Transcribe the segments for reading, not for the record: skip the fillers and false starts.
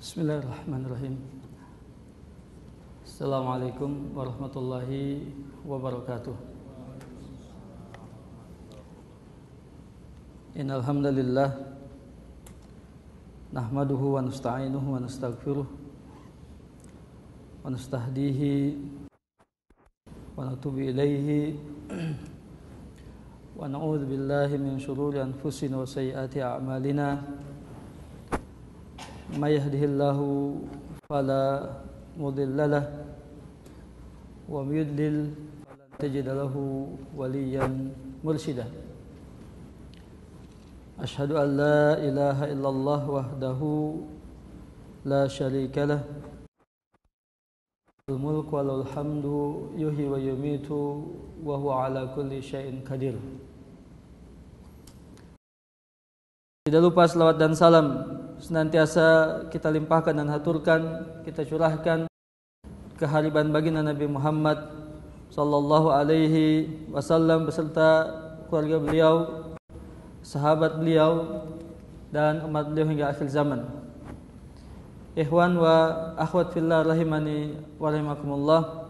Bismillahirrahmanirrahim. Assalamualaikum warahmatullahi wabarakatuh. Innal hamdalillah nahmaduhu wa nasta'inuhu wa nastaghfiruh wa nastahdihi wa natubu ilaihi wa na'udzu billahi min shururi anfusina wa sayyiati a'malina. May yahdihillahu fala mudilla lahu wa may yudlil falan tajida lahu waliyan mursyida. Asyhadu an la ilaha illallah wahdahu la syarika lah, lahul mulku wa lahul hamdu yuhyi wa yumiitu wa huwa ala kulli syai'in qadir. Tidak lupa selawat dan salam senantiasa kita limpahkan dan haturkan, kita curahkan kehadiran baginda Nabi Muhammad sallallahu alaihi wasallam beserta keluarga beliau, sahabat beliau dan umat beliau hingga akhir zaman. Ikhwan wa akhwat fillah rahimani wa rahimakumullah.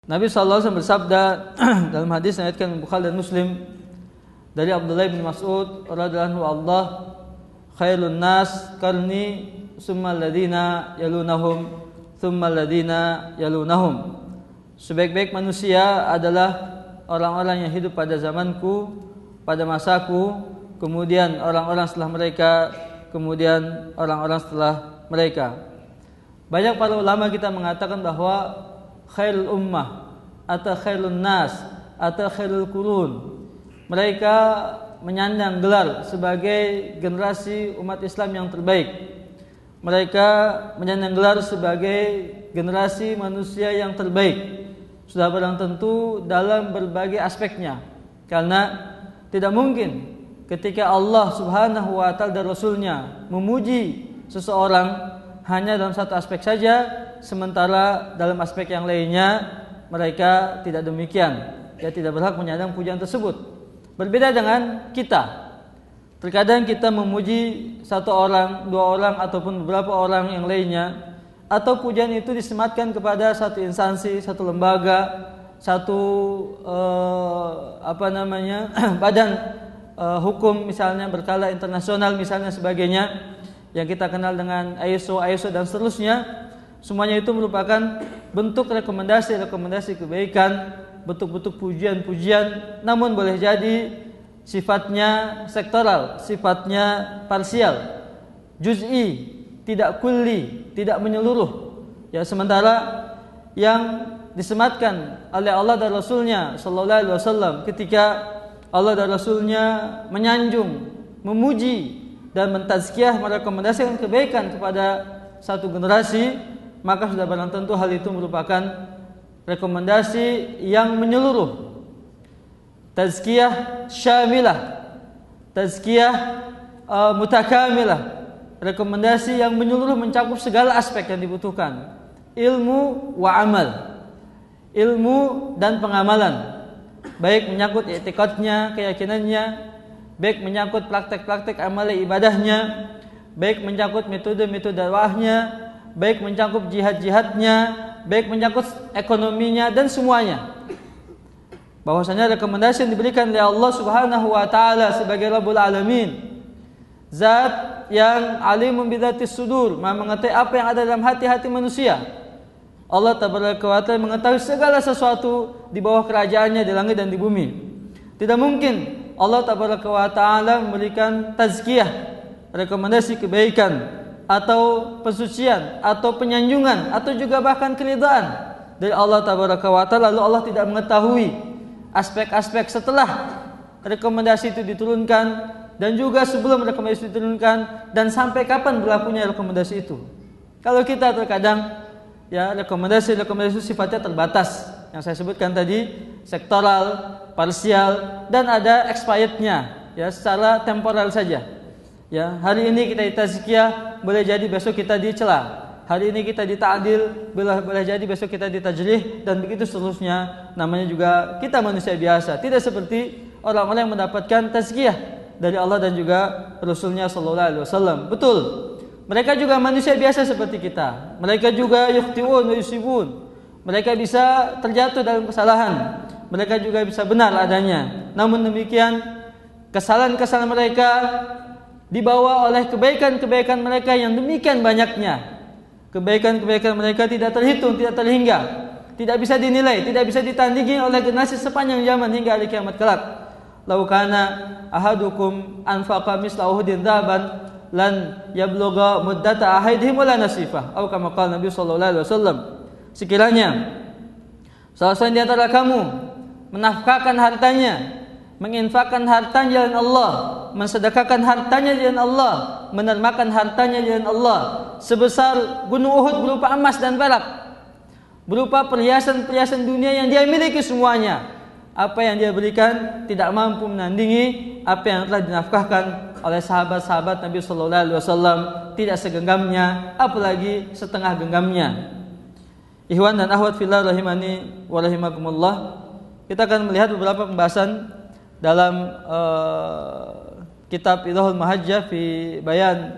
Nabi sallallahu alaihi wasallam bersabda dalam hadis yang diriwayatkan Bukhari dan Muslim dari Abdullah bin Mas'ud radhiyallahu anhu, khairun nas qarni summa alladhina yalunahum thumma alladhina yalunahum. Sebaik-baik manusia adalah orang-orang yang hidup pada zamanku, pada masaku, kemudian orang-orang setelah mereka, kemudian orang-orang setelah mereka. Banyak para ulama kita mengatakan bahwa khairul ummah atau khairun nas atau khairul qurun, mereka menyandang gelar sebagai generasi umat Islam yang terbaik. Mereka menyandang gelar sebagai generasi manusia yang terbaik. Sudah barang tentu dalam berbagai aspeknya. Karena tidak mungkin ketika Allah Subhanahu wa taala dan Rasulnya memuji seseorang hanya dalam satu aspek saja, sementara dalam aspek yang lainnya mereka tidak demikian. Dia tidak berhak menyandang pujian tersebut. Berbeda dengan kita. Terkadang kita memuji satu orang, dua orang ataupun beberapa orang yang lainnya, atau pujian itu disematkan kepada satu instansi, satu lembaga, satu badan hukum misalnya berkala internasional misalnya sebagainya yang kita kenal dengan ISO dan seterusnya. Semuanya itu merupakan bentuk rekomendasi kebaikan, bentuk-bentuk pujian-pujian, namun boleh jadi sifatnya sektoral, sifatnya parsial, juz'i, tidak kulli, tidak menyeluruh. Ya, sementara yang disematkan oleh Allah dan Rasulnya sallallahu alaihi wasallam ketika Allah dan Rasulnya menyanjung, memuji dan mentazkiyah, merekomendasikan kebaikan kepada satu generasi, maka sudah barang tentu hal itu merupakan rekomendasi yang menyeluruh, tazkiyah syamilah, tazkiyah mutakamilah, rekomendasi yang menyeluruh mencakup segala aspek yang dibutuhkan, ilmu wa amal, ilmu dan pengamalan, baik menyangkut i'tiqadnya, keyakinannya, baik menyangkut praktek-praktek amal ibadahnya, baik menyangkut metode-metode dakwahnya, baik menyangkut jihad-jihadnya, baik menyangkut ekonominya dan semuanya. Bahwasanya rekomendasi yang diberikan oleh Allah Subhanahu wa taala sebagai Rabbul Alamin, Zat yang alimun bidzatis sudur, Maha mengetahui apa yang ada dalam hati-hati manusia. Allah Tabaraka wa taala mengetahui segala sesuatu di bawah kerajaannya di langit dan di bumi. Tidak mungkin Allah Tabaraka wa taala memberikan tazkiyah, rekomendasi kebaikan atau pensucian atau penyanjungan atau juga bahkan keridhaan dari Allah Tabaraka wa taala lalu Allah tidak mengetahui aspek-aspek setelah rekomendasi itu diturunkan dan juga sebelum rekomendasi itu diturunkan dan sampai kapan berlakunya rekomendasi itu. Kalau kita terkadang rekomendasi itu sifatnya terbatas, yang saya sebutkan tadi, sektoral, parsial, dan ada expirednya, secara temporal saja. Hari ini kita ditazkiyah, boleh jadi besok kita dicela. Hari ini kita dita'dil, boleh jadi besok kita ditajrih, dan begitu seterusnya. Namanya juga kita manusia biasa, tidak seperti orang-orang yang mendapatkan tazkiyah dari Allah dan juga Rasulnya sallallahu alaihi wasallam. Betul, Mereka juga manusia biasa seperti kita. Mereka juga yukhti'un wa yusibun. Mereka bisa terjatuh dalam kesalahan. Mereka juga bisa benar adanya. Namun demikian, kesalahan-kesalahan mereka dibawa oleh kebaikan-kebaikan mereka yang demikian banyaknya. Kebaikan-kebaikan mereka tidak terhitung, tidak terhingga, tidak bisa dinilai, tidak bisa ditandingi oleh generasi sepanjang zaman hingga hari kiamat kelak. Lau kana ahadukum anfaqa misla Uhudin dhahaban lan yablugha muddata ahadihim wala nasifah. Atau kama qala Nabi sallallahu alaihi wasallam. Sekiranya salah seorang di antara kamu menafkahkan hartanya, menginfakkan hartanya jalan Allah, mensedekahkan hartanya jalan Allah, menermakan hartanya jalan Allah sebesar gunung Uhud berupa emas dan perak, berupa perhiasan-perhiasan dunia yang dia miliki semuanya, apa yang dia berikan tidak mampu menandingi apa yang telah dinafkahkan oleh sahabat-sahabat Nabi sallallahu alaihi wasallam, tidak segenggamnya, apalagi setengah genggamnya. Ikhwan dan akhwat fillah rahimani wa rahimakumullah, kita akan melihat beberapa pembahasan dalam kitab Idhahul Mahajjah fi Bayan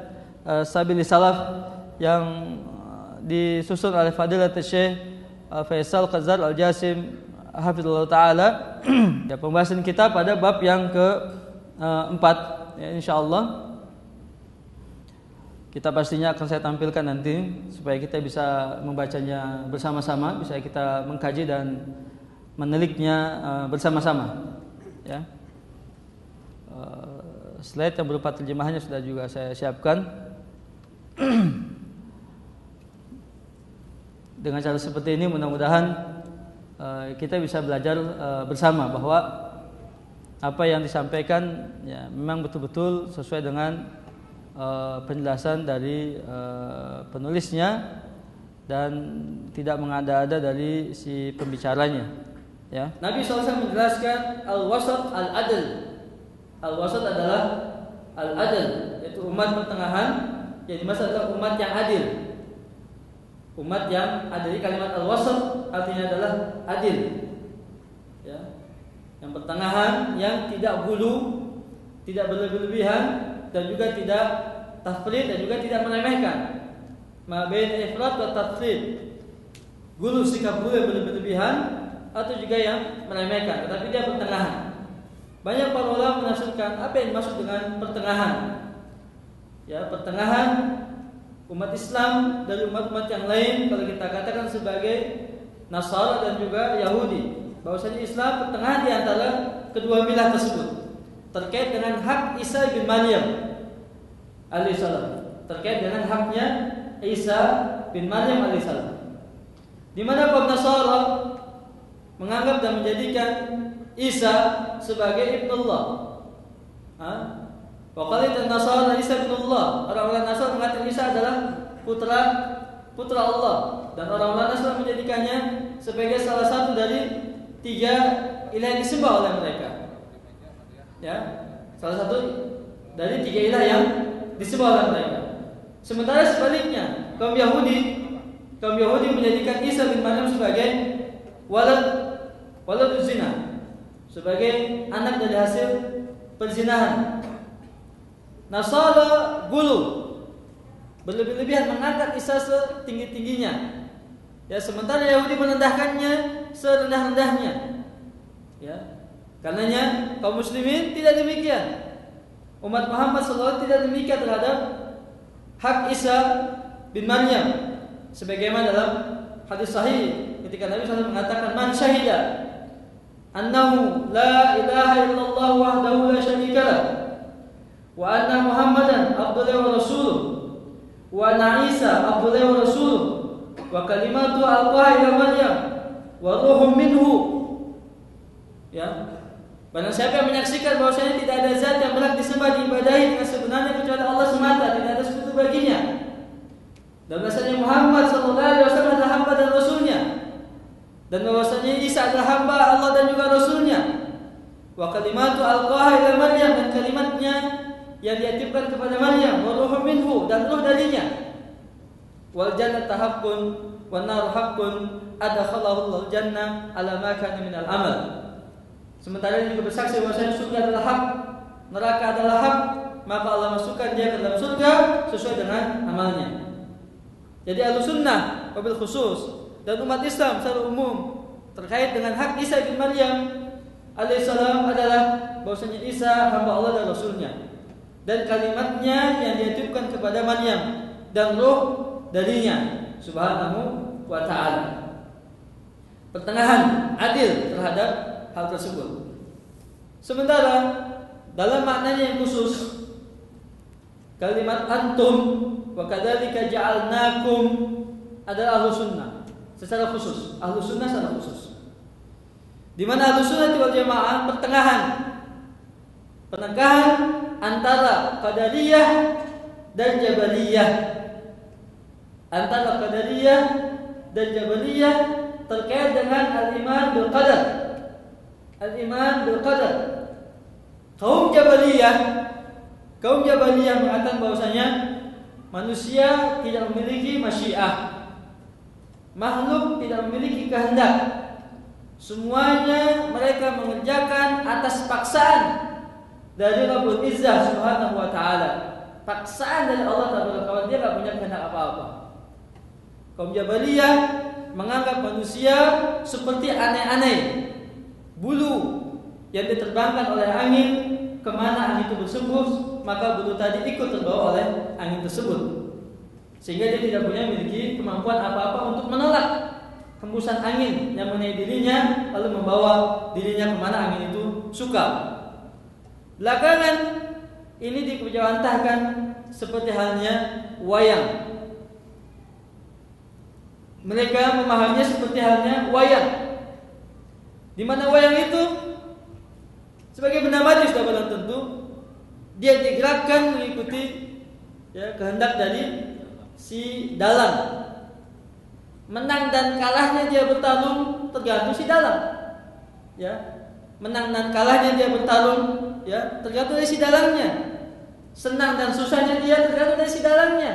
Sabili Salaf yang disusun oleh Fadilat Syekh Faisal Qazar Al-Jasim hafizallahu taala. Ya, pembahasan kita pada bab yang keempat, ya, insyaallah kita pastinya akan saya tampilkan nanti supaya kita bisa membacanya bersama-sama, bisa kita mengkaji dan meneliknya bersama-sama. Ya, slide yang berupa terjemahannya sudah juga saya siapkan. Dengan cara seperti ini mudah-mudahan kita bisa belajar bersama bahwa apa yang disampaikan ya memang betul-betul sesuai dengan penjelasan dari penulisnya dan tidak mengada-ada dari si pembicaranya. Ya. Nabi SAW menjelaskan al-wasat al-adl. Al-wasat adalah al-adl, yaitu umat pertengahan, yang dimaksud adalah umat yang adil. Umat yang adil. Kalimat al-wasat artinya adalah adil. Ya. Yang pertengahan, yang tidak gulu, tidak berlebihan, dan juga tidak tafrid, dan juga tidak meremehkan. Ma bain ifrat wa tafrid. Gulu, sikap gulu yang berlebihan atau juga yang meremehkan, tetapi dia pertengahan. Banyak para ulama menafsirkan apa yang dimaksud dengan pertengahan. Ya, pertengahan umat Islam dari umat-umat yang lain kalau kita katakan sebagai Nasara dan juga Yahudi, bahwasanya Islam pertengahan di antara kedua milah tersebut terkait dengan hak Isa bin Maryam alaihissalam, terkait dengan haknya Isa bin Maryam alaihissalam, di mana kaum Nasara menganggap dan menjadikan Isa sebagai ibnullah. Waqalat an-Nasara Isa ibnullah. Orang-orang Nasara mengatakan Isa adalah putra Allah, dan orang-orang Nasara menjadikannya sebagai salah satu dari 3 ilah yang disembah oleh mereka. Ya, salah satu dari 3 ilah yang disembah oleh mereka. Sementara sebaliknya, kaum Yahudi menjadikan Isa bin Maryam sebagai walad zina, sebagai anak dari hasil perzinahan. Nasara gulu, berlebih-lebihan mengangkat Isa setinggi-tingginya. Ya, sementara Yahudi merendahkannya serendah-rendahnya. Ya. Karenanya kaum muslimin tidak demikian. Umat Muhammad SAW tidak demikian terhadap hak Isa bin Maryam. Sebagaimana dalam hadis sahih ketika Nabi SAW mengatakan, man syahida annahu la ilaha illallah wahdahu la syarika lah wa anna Muhammadan abduhu wa rasuluh wa anna Isa abduhu wa rasuluh wa kalimatu alqaha ila Maryam wa ruhum minhu. Ya, barang siapa yang menyaksikan bahwasanya tidak ada zat yang berhak disembah diibadahi dengan sebenarnya kecuali Allah semata, tidak ada sekutu baginya, dan bahwasanya Muhammad SAW adalah hamba dan rasulnya, dan bahwasanya Isa adalah hamba Allah dan juga rasulnya, wa kalimatu alqaha ila Maryam, dan kalimatnya yang diatipkan kepada Maryam, wa ruhum minhu, dan ruh darinya, wal jannatu haqqun wan nar haqqun adkhalahu Allahul jannah ala ma kana minal amal. Sementara dia juga bersaksi bahwasanya surga adalah hak, neraka adalah hak, maka Allah masukkan dia ke dalam surga sesuai dengan amalnya. Jadi Ahlussunnah wabil khusus dan umat Islam secara umum terkait dengan hak Isa bin Maryam alaihissalam adalah bahwasanya Isa hamba Allah dan Rasulnya, dan kalimatnya yang dititipkan kepada Maryam dan roh darinya subhanahu wa ta'ala. Pertengahan adil terhadap hal tersebut. Sementara dalam maknanya yang khusus, kalimat antum wa kadzalika ja'alnakum adalah Ahlussunnah secara khusus, Ahlussunnah secara khusus. Di mana Ahlussunnah wal Jamaah pertengahan antara Qadariyah dan Jabariyah. Antara Qadariyah dan Jabariyah terkait dengan al-iman bil qadar. Al-iman bil qadar. Kaum Jabariyah mengatakan bahwasanya manusia tidak memiliki masyiah. Makhluk tidak memiliki kehendak. Semuanya mereka mengerjakan atas paksaan dari Rabbul Izzah Subhanahu wa ta'ala. Paksaan dari Allah Ta'ala, dia tidak punya kehendak apa-apa. Kaum Jabariyah menganggap manusia seperti aneh-aneh, bulu yang diterbangkan oleh angin. Kemana angin itu bersembus, maka bulu tadi ikut terbawa oleh angin tersebut, sehingga dia tidak punya memiliki kemampuan apa-apa untuk menolak hembusan angin yang mengenai dirinya, lalu membawa dirinya kemana angin itu suka. Belakangan ini dikejawantahkan seperti halnya wayang. Mereka memahaminya seperti halnya wayang, di mana wayang itu sebagai benda mati sudah barang tentu dia digerakkan mengikuti kehendak dari si dalang. Menang dan kalahnya dia bertarung tergantung si dalang. Menang dan kalahnya dia bertarung tergantung dari si dalangnya. Senang dan susahnya dia tergantung dari si dalangnya.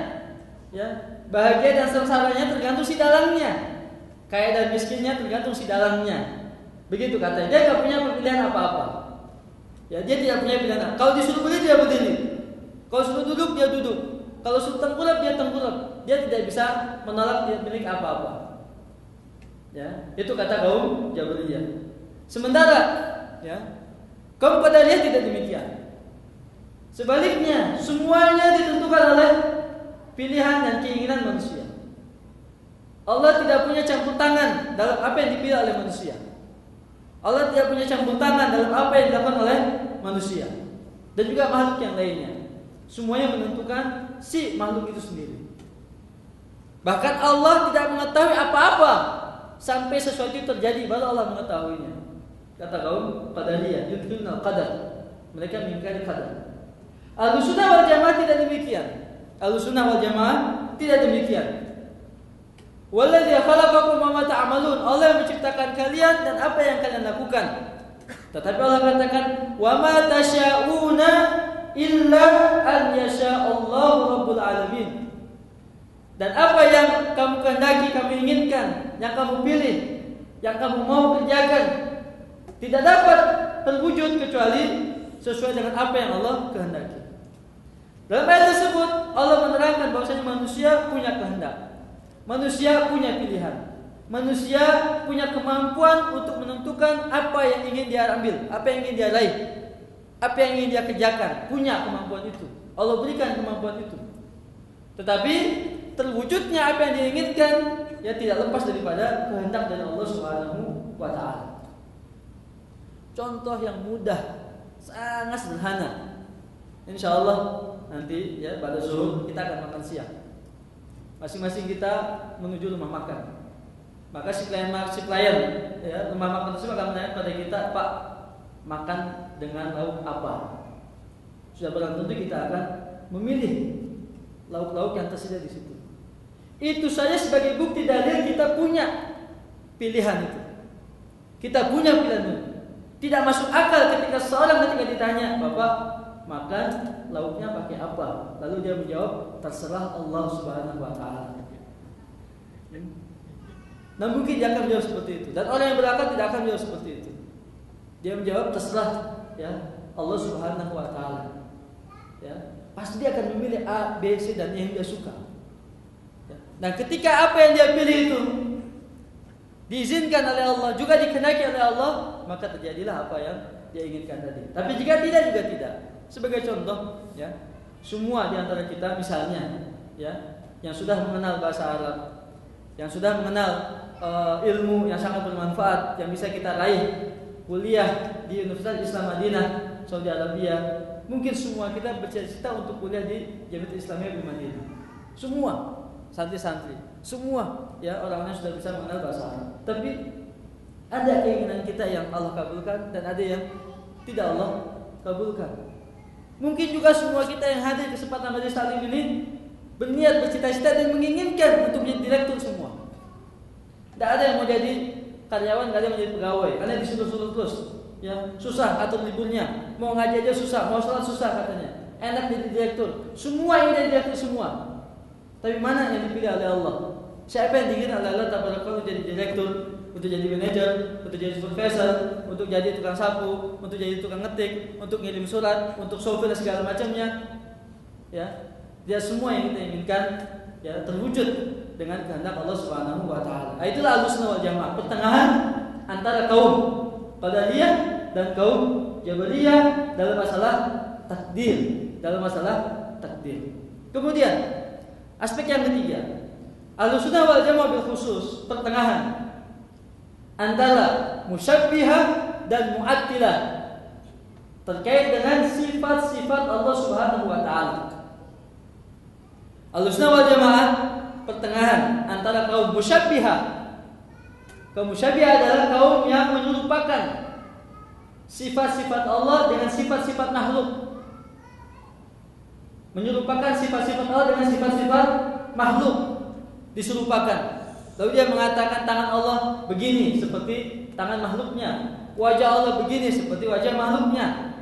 Bahagia dan sengsaranya tergantung si dalangnya. Kaya dan miskinnya tergantung si dalangnya. Begitu katanya. Dia tidak punya pilihan apa-apa. Dia tidak punya pilihan. Kalau disuruh berdiri dia berdiri. Kalau suruh duduk dia duduk. Kalau suruh tengkurap dia tengkurap. Dia tidak bisa menolak dia milik apa-apa. Itu kata kaum Jabariyah. Sementara kaum Qadariyah tidak demikian. Sebaliknya, semuanya ditentukan oleh pilihan dan keinginan manusia. Allah tidak punya campur tangan dalam apa yang dipilih oleh manusia. Allah tidak punya campur tangan dalam apa yang dilakukan oleh manusia dan juga makhluk yang lainnya. Semuanya menentukan si makhluk itu sendiri. Bahkan Allah tidak mengetahui apa-apa sampai sesuatu itu terjadi, baru Allah mengetahuinya. Kata kaum Qadariyah, yudhilnal qadar. Mereka mengingkari qadar. Ahlussunnah wal Jamaah tidak demikian. Ahlussunnah wal Jamaah tidak demikian. Walladzi khalaqakum wa ma ta'malun. Allah yang menciptakan kalian dan apa yang kalian lakukan. Tetapi Allah katakan, wa ma tasya'una illa an yasha'allahu rabbul alamin. Dan apa yang kamu kehendaki, kamu inginkan, yang kamu pilih, yang kamu mau kerjakan, tidak dapat terwujud kecuali sesuai dengan apa yang Allah kehendaki. Dalam ayat tersebut Allah menerangkan bahwasanya manusia punya kehendak, manusia punya pilihan, manusia punya kemampuan untuk menentukan apa yang ingin dia ambil, apa yang ingin dia raih, apa yang ingin dia kerjakan. Punya kemampuan itu, Allah berikan kemampuan itu. Tetapi terwujudnya apa yang diinginkan tidak lepas daripada kehendak dari Allah Subhanahu wa ta'ala. Contoh yang mudah, sangat sederhana. Insyaallah nanti pada zuhur kita akan makan siang. Masing-masing kita menuju rumah makan. Maka si pelayan rumah makan tersebut akan menanya pada kita, Pak, makan dengan lauk apa? Sudah barang tentu kita akan memilih lauk-lauk yang tersedia di situ. Itu saja sebagai bukti dalil kita punya pilihan itu. Kita punya pilihan itu. Tidak masuk akal ketika seorang ketika ditanya, Bapak makan lauknya pakai apa? Lalu dia menjawab, terserah Allah Subhanahu wa ta'ala. Nah mungkin dia akan menjawab seperti itu. Dan orang yang berakal tidak akan menjawab seperti itu. Dia menjawab terserah Allah Subhanahu wa ta'ala. ya, pasti dia akan memilih A, B, C dan E yang dia suka. Ya. Dan ketika apa yang dia pilih itu diizinkan oleh Allah, juga dikehendaki oleh Allah, maka terjadilah apa yang dia inginkan tadi. Tapi jika tidak juga tidak. Sebagai contoh, ya, semua di antara kita misalnya, ya, yang sudah mengenal bahasa Arab, yang sudah mengenal ilmu yang sangat bermanfaat yang bisa kita raih, kuliah di Universitas Islam Madinah, Saudi Arabia, mungkin semua kita bercita-cita untuk kuliah di Jamiat Islamiyah di Madinah. Semua santri-santri, semua ya orang-orang sudah bisa mengenal bahasa Arab. Tapi ada keinginan kita yang Allah kabulkan dan ada yang tidak Allah kabulkan. Mungkin juga semua kita yang hadir kesempatan majelis taklim ini berniat, bercita-cita dan menginginkan untuk menjadi direktur semua. Tidak ada yang mau jadi karyawan, tidak ada yang mau jadi pegawai, karena disuruh-suruh terus. Ya, susah atur liburnya, mau ngaji aja susah, mau sholat susah katanya. Enak jadi direktur, semua yang jadi direktur semua. Tapi mana yang dipilih oleh Allah? Siapa yang diinginkan oleh Allah tabaraka untuk jadi direktur, untuk jadi manajer, untuk jadi supervisor, untuk jadi tukang sapu, untuk jadi tukang ngetik, untuk ngirim surat, untuk sopir dan segala macamnya. Ya, dia semua yang kita inginkan ya terwujud dengan kehendak Allah Subhanahu wa taala. Itulah Ahlussunnah wal Jamaah, pertengahan antara kaum Qadariyah dan kaum Jabariyah dalam masalah takdir, Kemudian aspek yang ketiga, Ahlussunnah wal Jamaah bil khusus pertengahan antara musyabbihah dan mu'attilah terkait dengan sifat-sifat Allah Subhanahu wa taala. Ahlussunnah wal Jamaah pertengahan antara kaum musyabbihah. Kaum musyabbihah adalah kaum yang menyerupakan sifat-sifat Allah dengan sifat-sifat makhluk. Menyerupakan sifat-sifat Allah dengan sifat-sifat makhluk, diserupakan. Lalu dia mengatakan tangan Allah begini seperti tangan makhluknya, wajah Allah begini seperti wajah makhluknya,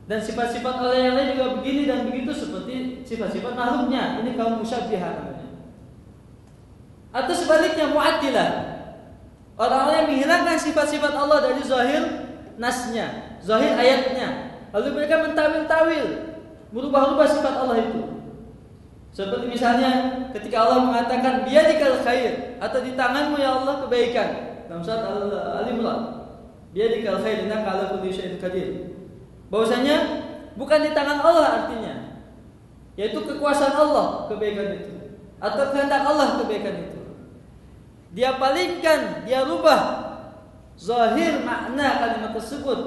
dan sifat-sifat Allah yang lain juga begini dan begitu seperti sifat-sifat makhluknya. Ini kaum musyabbihah namanya. Atau sebaliknya mu'attilah, orang-orang yang menghilangkan sifat-sifat Allah dari zahir nasnya, zahir ayatnya, lalu mereka mentawil-tawil, merubah-rubah sifat Allah itu. Seperti misalnya ketika Allah mengatakan biyadikal khair, atau di tanganmu ya Allah kebaikan, dalam surat Al-Imran, biyadikal khair innaka ala kulli syai'in qadir. Bahwasanya bukan di tangan Allah artinya, yaitu kekuasaan Allah kebaikan itu, atau kehendak Allah kebaikan itu. Dia palingkan, dia rubah zahir makna kalimat tersebut,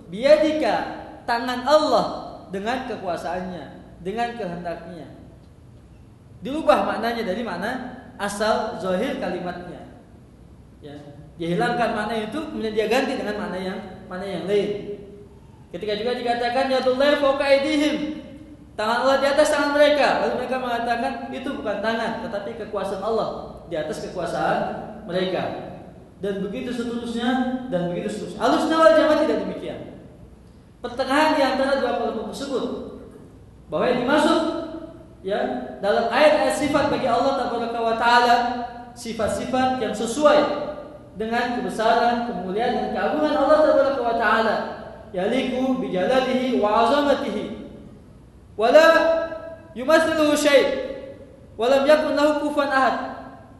biyadika, tangan Allah dengan kekuasaannya, dengan kehendaknya. Dirubah maknanya dari makna asal zahir kalimatnya. Ya, dia hilangkan makna itu, kemudian dia ganti dengan makna yang lain. Ketika juga dikatakan yadullahi fawqa aydihim, tangan Allah di atas tangan mereka, lalu mereka mengatakan itu bukan tangan, tetapi kekuasaan Allah di atas kekuasaan mereka. Dan begitu seterusnya, dan begitu seterusnya. Ahlussunnah wal Jamaah tidak demikian. Pertengahan di antara dua kelompok tersebut, bahwa yang dimaksud ya dalam ayat-ayat sifat bagi Allah tabaraka wa taala, sifat-sifat yang sesuai dengan kebesaran, kemuliaan dan keagungan Allah tabaraka wa taala, yaliku bi jalalihi wa 'azamatihi wa la yumathiluhu syai' wa lam yakun lahu kufuwan ahad,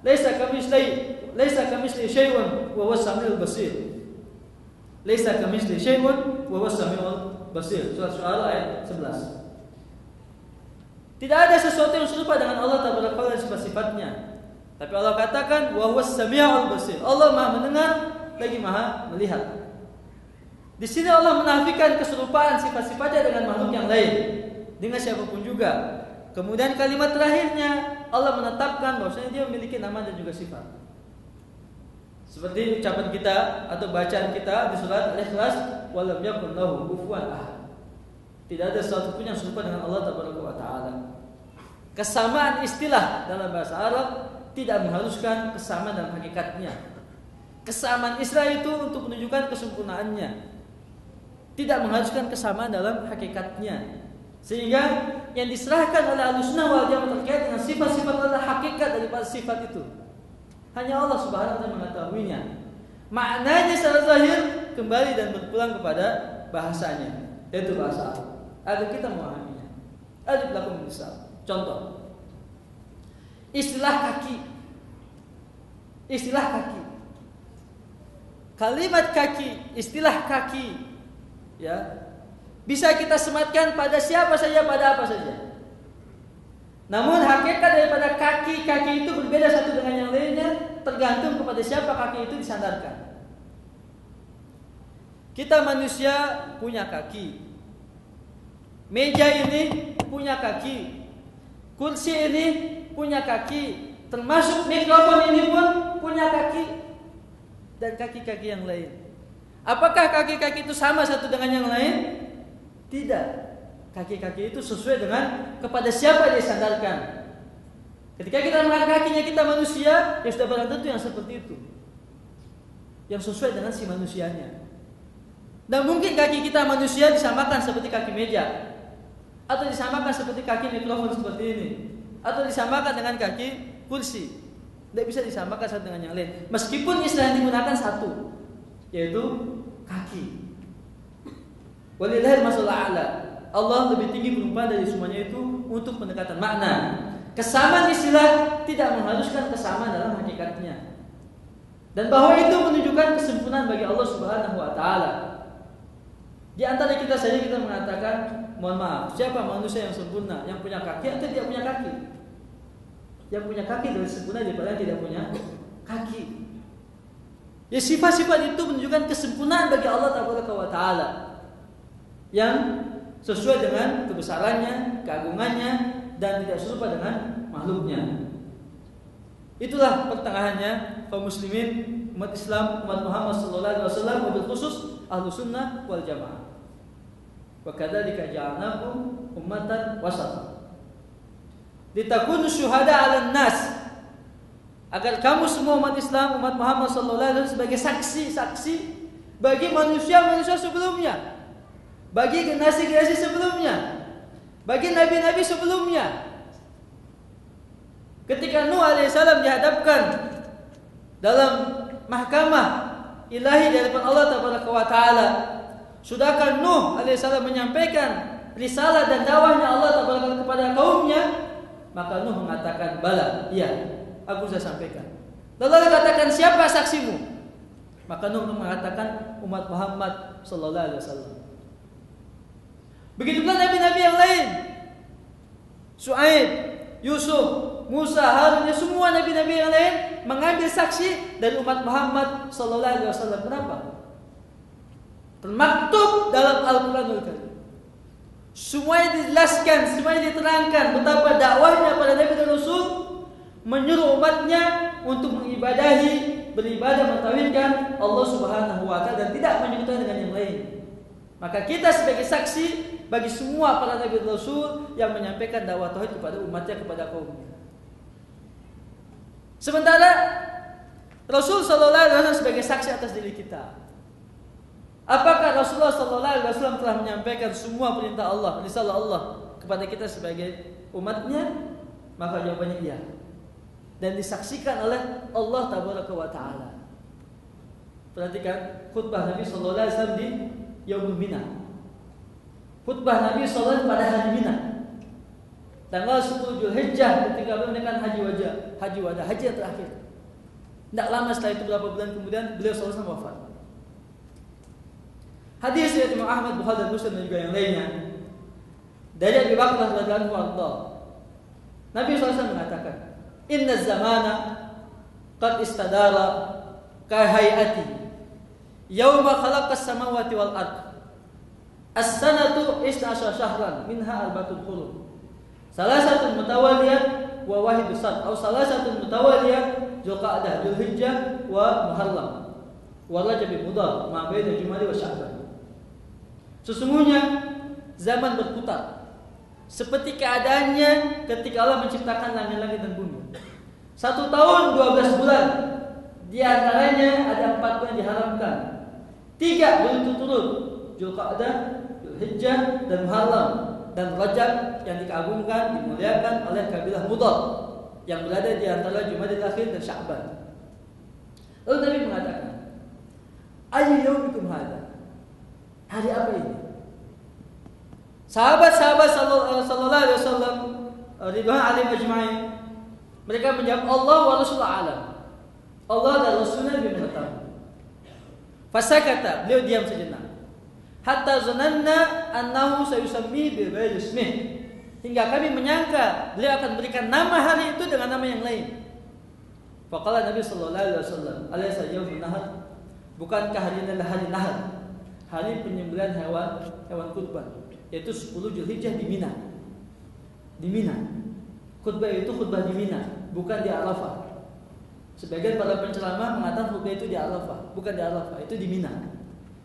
laisa kamitslihi syai'un wa huwas samiul basir. Laisa kamitslihi syai'un wa huwas samiul basir. Surah Syu'ara ayat 11. Tidak ada sesuatu yang serupa dengan Allah tabaraka wa taala sifat-sifatnya. Tapi Allah katakan wa huwas samiul basir. Allah Maha mendengar lagi Maha melihat. Di sini Allah menafikan keserupaan sifat-sifatnya dengan makhluk yang lain, dengan siapapun juga. Kemudian kalimat terakhirnya Allah menetapkan bahwasanya Dia memiliki nama dan juga sifat. Seperti ucapan kita atau bacaan kita di surat Al-Ikhlas, wa lam yakun lahu kufuwan ahad. Tidak ada sesuatu pun yang serupa dengan Allah tabaraka wa taala. Kesamaan istilah dalam bahasa Arab tidak mengharuskan kesamaan dalam hakikatnya. Kesamaan istilah itu untuk menunjukkan kesempurnaannya, tidak mengharuskan kesamaan dalam hakikatnya. Sehingga yang diserahkan oleh Ahlussunnah wal Jamaah terkait dengan sifat-sifat adalah hakikat daripada sifat itu. Hanya Allah Subhanahu wa taala mengetahuinya. Maknanya secara zahir kembali dan berpulang kepada bahasanya, yaitu bahasa Arab, agar kita memahaminya. Alif lakum misal. Contoh. Istilah kaki. Istilah kaki. Kalimat kaki, istilah kaki, ya, bisa kita sematkan pada siapa saja, pada apa saja. Namun hakikat daripada kaki-kaki itu berbeda satu dengan yang lainnya, tergantung kepada siapa kaki itu disandarkan. Kita manusia punya kaki. Meja ini punya kaki. Kursi ini punya kaki. Termasuk mikrofon ini pun punya kaki. Dan kaki-kaki yang lain. Apakah kaki-kaki itu sama satu dengan yang lain? Tidak. Kaki-kaki itu sesuai dengan kepada siapa dia sandarkan. Ketika kita mengangkat kakinya kita manusia, ya sudah barang tentu yang seperti itu. Yang sesuai dengan si manusianya. Dan mungkin kaki kita manusia disamakan seperti kaki meja, atau disamakan seperti kaki mikrofon seperti ini, atau disamakan dengan kaki kursi. Tidak bisa disamakan satu dengan yang lain. Meskipun istilah yang digunakan satu, yaitu kaki. Walillahil masalul a'la. Allah lebih tinggi berupa dari semuanya itu untuk pendekatan makna. Kesamaan istilah tidak mengharuskan kesamaan dalam hakikatnya. Dan bahwa itu menunjukkan kesempurnaan bagi Allah Subhanahu wa taala. Di antara kita saja kita mengatakan, mohon maaf, siapa manusia yang sempurna, yang punya kaki atau tidak punya kaki? Yang punya kaki lebih sempurna daripada yang tidak punya kaki. Ya, sifat-sifat itu menunjukkan kesempurnaan bagi Allah Taala yang sesuai dengan kebesarannya, keagungannya, dan tidak serupa dengan makhluknya. Itulah pertengahannya kaum muslimin, umat Islam, umat Muhammad sallallahu alaihi wasallam, wabil khusus Ahlus Sunnah wal Jamaah. Wa kadzalika ja'alnakum ummatan wasatan. Litakunu syuhada 'alan nas, agar kamu semua umat Islam, umat Muhammad sallallahu alaihi wasallam sebagai saksi-saksi bagi manusia-manusia sebelumnya, bagi generasi-generasi sebelumnya, bagi nabi-nabi sebelumnya. Ketika Nuh alaihissalam dihadapkan dalam mahkamah ilahi dari Allah Taala, sudahkah Nuh alaihissalam menyampaikan risalah dan dakwahnya Allah Taala kepada kaumnya? Maka Nuh mengatakan, bala, iya, aku sudah sampaikan. Lalu Allah katakan, siapa saksimu? Maka Nuh mengatakan, umat Muhammad sallallahu alaihi wasallam. Begitu pula nabi-nabi yang lain, Syuaib, Yusuf, Musa, Harun, semua nabi-nabi yang lain mengambil saksi dari umat Muhammad sallallahu alaihi wasallam. Kenapa? Termaktub dalam Al-Qur'anul Karim. Semuanya dijelaskan, semuanya diterangkan betapa dakwahnya pada Nabi dan Rasul menyuruh umatnya untuk mengibadahi, beribadah, mentauhidkan Allah Subhanahu wa taala dan tidak menyekutukan dengan yang lain. Maka kita sebagai saksi bagi semua para Nabi dan Rasul yang menyampaikan dakwah tauhid kepada umatnya, kepada kaumnya. Sementara Rasul sallallahu alaihi wasallam sebagai saksi atas diri kita. Apakah Rasulullah sallallahu alaihi wasallam telah menyampaikan semua perintah Allah, risalah Allah kepada kita sebagai umatnya? Maka jawabannya iya. Dan disaksikan oleh Allah Tabaraka wa taala. Perhatikan khutbah Nabi sallallahu alaihi wasallam di Yaumul Mina. Khutbah Nabi sallallahu pada hari Mina. Tanggal 10 Zulhijjah ketika beliau menaikkan haji wada, haji yang terakhir. Tidak lama setelah itu, beberapa bulan kemudian beliau sallallahu alaihi wasallam wafat. Hadis riwayat Imam Ahmad, Bukhari dan Muslim dan juga yang lainnya dari Abu Bakar radhiyallahu anhu. Nabi SAW mengatakan, "Inna zamana qad istadara ka hayati yauma khalaqas samawati wal ard. As-sanatu 12 syahran minha arba'atul hurum. Salasatun mutawaliyah wa wahidus sad atau salasatun mutawaliyah Dzulqa'dah, Dzulhijjah wa Muharram wa Rajab Mudhar ma baina Jumadi wa Sya'ban." Sesungguhnya zaman berputar seperti keadaannya ketika Allah menciptakan langit-langit dan bumi. 1 tahun 12 bulan, di antaranya ada 4 bulan diharamkan, 3 berturut-turut, Dzulqa'dah, Dzulhijjah dan Muharram, dan Rajab yang dikagungkan, dimuliakan oleh kabilah Mudhar yang berada di antara Jumadil Akhir dan Sya'ban. Lalu Nabi mengatakan, "Ayyu yaumikum hadza?" Hari apa ini? Sahabat-sahabat sallallahu alaihi wasallam ridwan alaihim ajma'in, mereka menjawab Allah wa Rasulullah alam. Allah dan Rasulnya lebih mengetahui. Fasakata, beliau diam sejenak. Hatta zananna annahu sayusammi bi ghairi ismih. Hingga kami menyangka beliau akan berikan nama hari itu dengan nama yang lain. Faqala Nabi sallallahu alaihi wasallam, "Alaysa yaumun nahar?" Bukankah hari ini adalah hari nahar? Hari penyembelihan hewan kurban, yaitu 10 Zulhijjah di Mina. Di Mina. Khutbah itu khutbah di Mina, bukan di Arafah. Sebagian para penceramah mengatakan khutbah itu di Arafah, bukan di Arafah, itu di Mina.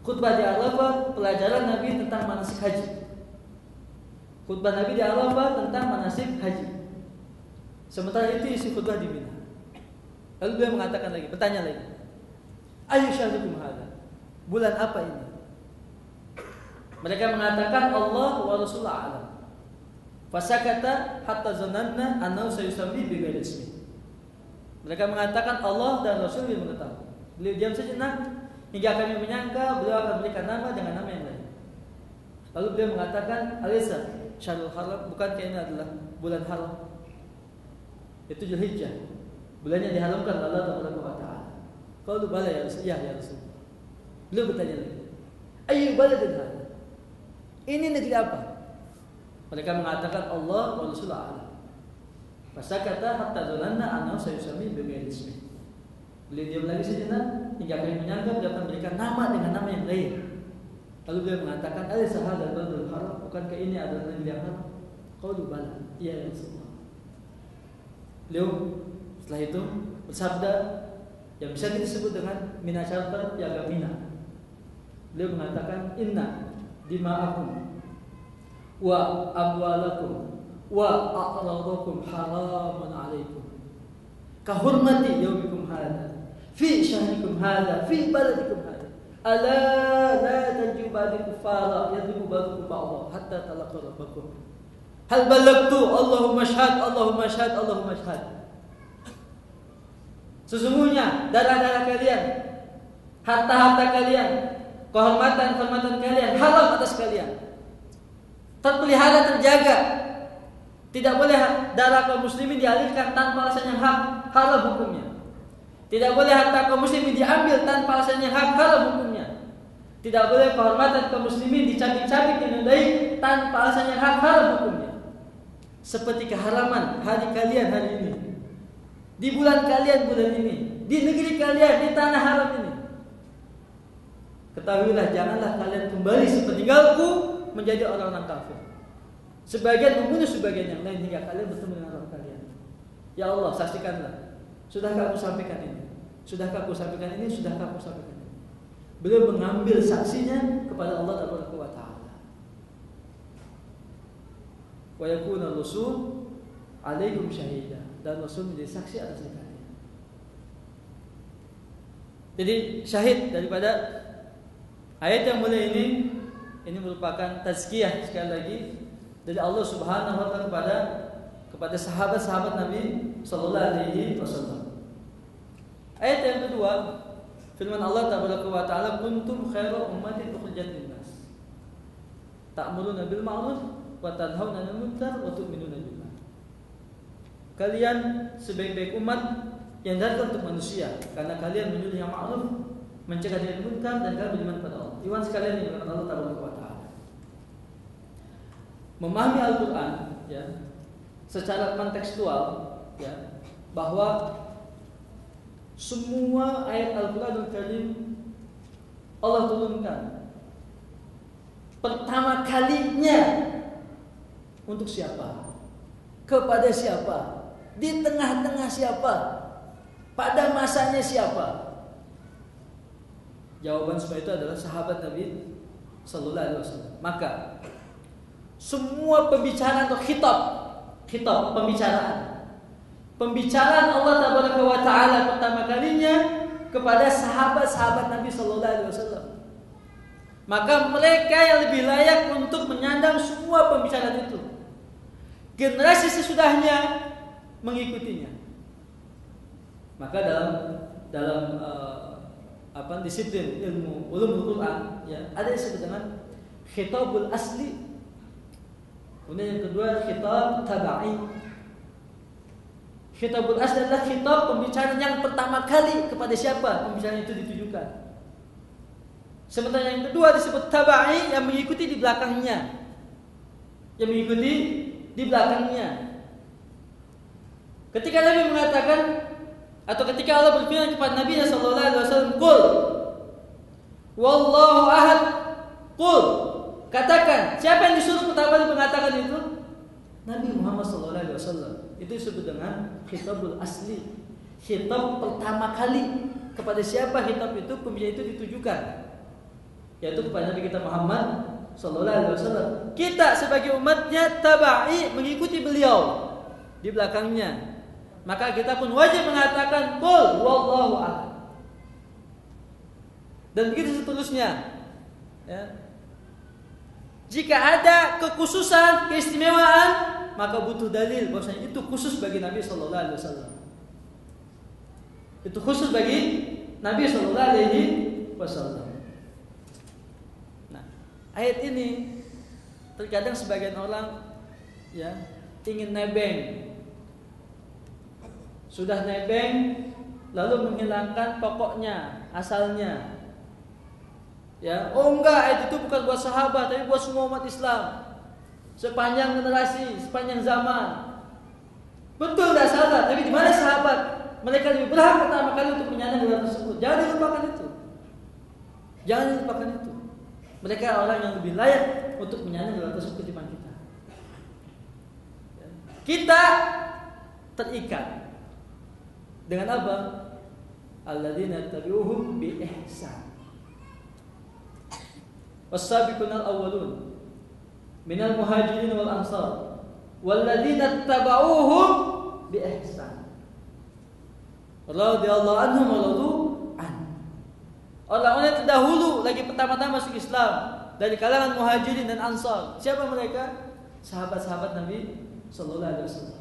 Khutbah di Arafah pelajaran Nabi tentang manasik haji. Khutbah Nabi di Arafah tentang manasik haji. Sementara itu isi khutbah di Mina. Lalu beliau mengatakan lagi, bertanya lagi, ayu syahrukum hadza? Bulan apa ini? Mereka mengatakan Allah wa Rasulullah alam. Fasakata hatta zananna annahu sayusammi bi ghairi ismi. Mereka mengatakan Allah dan Rasul lebih mengetahui. Beliau diam sejenak hingga kami menyangka beliau akan berikan nama dengan nama yang lain. Lalu beliau mengatakan, alaysa syahrul haram? Bukankah ini adalah bulan haram? Itu Zulhijjah, bulan yang diharamkan oleh Allah Taala. Qalu bala ya Rasul, ya Rasul. Beliau bertanya lagi, ayyu baladin hadza? Ini negeri apa? Mereka mengatakan Allah wa Rasulullah alam. Fasakata hatta zananna annahu sayusammi bi ghairi ismi. Beliau diam lagi sejenak hingga kami menyangka beliau akan berikan nama dengan nama yang lain. Lalu beliau mengatakan, alaysa hadzal baladul haram? Bukankah ini adalah negeri yang haram? Qalu bala, ya Rasulullah. Beliau setelah itu bersabda yang bisa disebut dengan Mina Syartar, piagam Mina. Beliau mengatakan, inna dima'akum wa amwalakum wa a'radakum haramun alaikum kahurmati yaumikum hadha fi syahrikum hadha fi baladikum hadha ala la tanju ba'di kufara yadribu ba'dukum ba'dha hatta talaqu rabbakum hal balagtu Allahumma syahad Allahumma syahad Allahumma syahad. Sesungguhnya darah-darah kalian, harta-harta kalian, kehormatan-kehormatan kalian haram atas kalian, terpelihara, terjaga. Tidak boleh darah kaum muslimin dialirkan tanpa alasan yang hak, haram hukumnya. Tidak boleh harta kaum muslimin diambil tanpa alasan yang hak, haram hukumnya. Tidak boleh kehormatan kaum muslimin dicabik-cabik, dinodai tanpa alasan yang hak, haram hukumnya. Seperti keharaman hari kalian hari ini, di bulan kalian bulan ini, di negeri kalian, di tanah haram ini. Ketahuilah, janganlah kalian kembali sepeninggalku menjadi orang-orang kafir. Sebagian membunuh sebagian yang lain hingga kalian bertemu dengan Rabb kalian. Ya Allah, saksikanlah. Sudahkah aku sampaikan ini? Sudahkah aku sampaikan ini? Sudahkah aku sampaikan ini? Beliau mengambil saksinya kepada Allah Taala. Wa yakuna rasul alaikum syahida, dan Rasul menjadi saksi atas kalian. Jadi syahid daripada ayat yang mulia ini merupakan tazkiyah sekali lagi dari Allah Subhanahu wa taala kepada sahabat-sahabat Nabi sallallahu alaihi wasallam. Ayat yang kedua, firman Allah Taala, kuntum khairu ummatin ukhrijat lin-nas. Ta'muruna bil ma'ruf wa tanhauna 'anil munkar wa tu'minuna billah. Kalian sebaik-baik umat yang datang untuk manusia, karena kalian menyuruh yang ma'ruf, mencegah dari munkar, dan kalian beriman pada Allah. Iwan sekalian yang Allah Taala. Memahami Al-Quran, ya, secara kontekstual, ya, bahwa semua ayat Al-Quranul Karim Allah turunkan pertama kalinya untuk siapa? Kepada siapa? Di tengah-tengah siapa? Pada masanya siapa? Jawaban semua itu adalah sahabat Nabi sallallahu alaihi wasallam. Maka semua pembicaraan atau khitab pembicaraan Allah Tabaraka wa Taala pertama kalinya kepada sahabat-sahabat Nabi sallallahu alaihi wasallam. Maka mereka yang lebih layak untuk menyandang semua pembicaraan itu. Generasi sesudahnya mengikutinya. Maka dalam disiplin ilmu ulumul Quran, ya, ada yang disebut dengan khitabul asli Kemudian yang kedua khitab tabai. Khitabul asli adalah khitab pembicaraan yang pertama kali kepada siapa pembicaraan itu ditujukan. Sementara yang kedua disebut tabai, yang mengikuti di belakangnya. Yang mengikuti di belakangnya. Ketika Nabi mengatakan atau ketika Allah berfirman kepada Nabi sallallahu alaihi wasallam, "Qul wallahu ahad." Qul, katakan. Siapa yang disuruh pertama kali mengatakan itu? Nabi Muhammad sallallahu alaihi wasallam. Itu disebut dengan khitabul asli. Khitab pertama kali. Kepada siapa khitab itu, pembicaraan itu ditujukan? Yaitu kepada Nabi kita Muhammad sallallahu alaihi wasallam. Kita sebagai umatnya tabai, mengikuti beliau di belakangnya. Maka kita pun wajib mengatakan qul wallahu ahad. Dan begitu seterusnya. Ya. Jika ada kekhususan, keistimewaan, maka butuh dalil bahwasanya itu khusus bagi Nabi sallallahu alaihi wasallam. Itu khusus bagi Nabi sallallahu alaihi wasallam. Nah, ayat ini terkadang sebagian orang ya ingin nebeng. Sudah nebeng lalu menghilangkan pokoknya, asalnya. Ya, oh enggak, ayat itu bukan buat sahabat tapi buat semua umat Islam. Sepanjang generasi, sepanjang zaman. Betul, tidak salah. Tapi di mana sahabat? Mereka lebih berhak pertama kali untuk menyandang gelar tersebut. Jangan dilupakan itu. Jangan dilupakan itu. Mereka orang yang lebih layak untuk menyandang gelar tersebut ketimbang kita. Kita terikat dengan apa? Alladzina tabi'uhum bi ihsan. Was-sabiqunal awwalun minal muhajirin wal ansar walladzina tabauhum bi ihsan radhiyallahu anhum wa radu an. Orang-orang yang terdahulu lagi pertama-tama masuk Islam dari kalangan muhajirin dan ansar. Siapa mereka? Sahabat-sahabat Nabi sallallahu alaihi wasallam.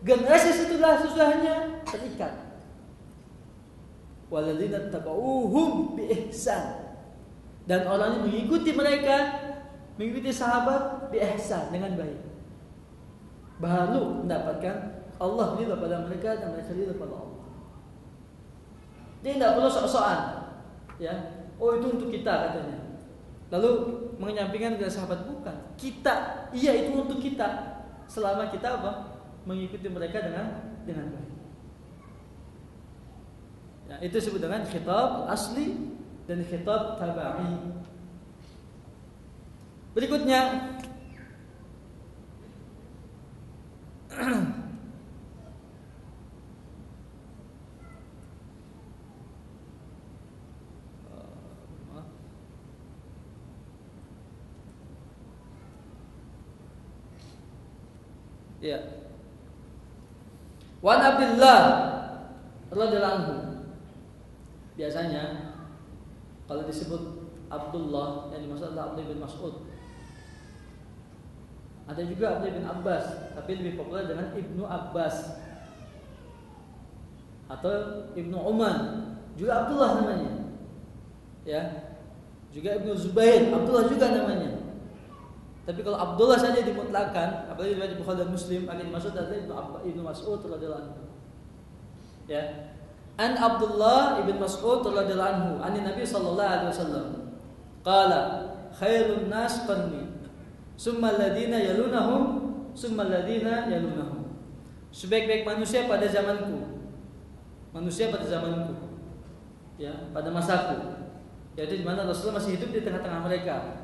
Generasi sesudahnya terikat. Walladzina tabauhum bi ihsan. Dan orang yang mengikuti mereka, mengikuti sahabat bi ihsan, dengan baik, baru mendapatkan Allah ridha pada mereka dan mereka ridha pada Allah. Dia tidak perlu sok-sokan, ya. Oh itu untuk kita katanya. Lalu menyampingkan ke sahabat, bukan. Kita, iya itu untuk kita. Selama kita apa? Mengikuti mereka dengan baik. Ya, itu disebut dengan khitab asli dan khitab tabai. Berikutnya ya. Wan Abdullah radhiyallahu anhu. Biasanya kalau disebut Abdullah yang dimaksud adalah Abdullah bin Mas'ud. Ada juga Abdullah bin Abbas, tapi lebih populer dengan Ibnu Abbas atau Ibnu Umar. Juga Abdullah namanya. Ya. Juga Ibnu Zubair, Abdullah juga namanya. Tapi kalau Abdullah saja dimutlakan, apalagi di Bukhari dan Muslim, akan dimaksud adalah Ibnu Mas'ud radhiyallahu anhu. Ya. An Abdullah ibn Mas'ud radhiyallahu anhu, an Nabi sallallahu alaihi wasallam, qala khairun nas qarni, summa alladhina yalunahum, summa alladhina yalunahum. Sebaik-baik manusia pada zamanku. Manusia pada zamanku. Ya, pada masaku. Yaitu di mana Rasulullah masih hidup di tengah-tengah mereka.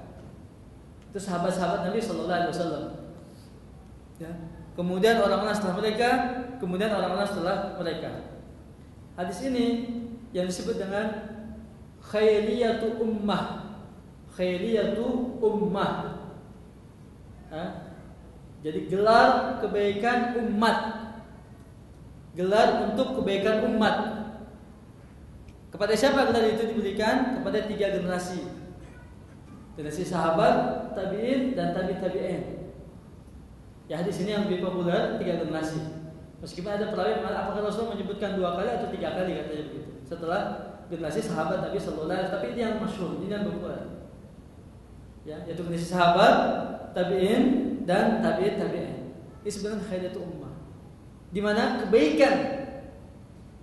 Itu sahabat-sahabat Nabi sallallahu alaihi wasallam. Ya. Kemudian orang-orang setelah mereka, kemudian orang-orang setelah mereka. Hadis ini yang disebut dengan khairiyatu ummah. Khairiyatu ummah. Jadi gelar kebaikan umat. Gelar untuk kebaikan umat. Kepada siapa gelar itu diberikan? Kepada 3 generasi. Generasi sahabat, tabi'in dan tabi'in. Ya, hadis ini yang lebih populer 3 generasi. Meskipun ada perawi mengatakan apakah Rasulullah menyebutkan 2 kali atau 3 kali katanya begitu. Setelah generasi sahabat Nabi sallallahu alaihi wasallam, tapi ini yang masyhur, ini yang populer. Ya, yaitu generasi sahabat, tabi'in dan tabi'in. Ini sebenarnya khaidatul ummah. Di mana kebaikan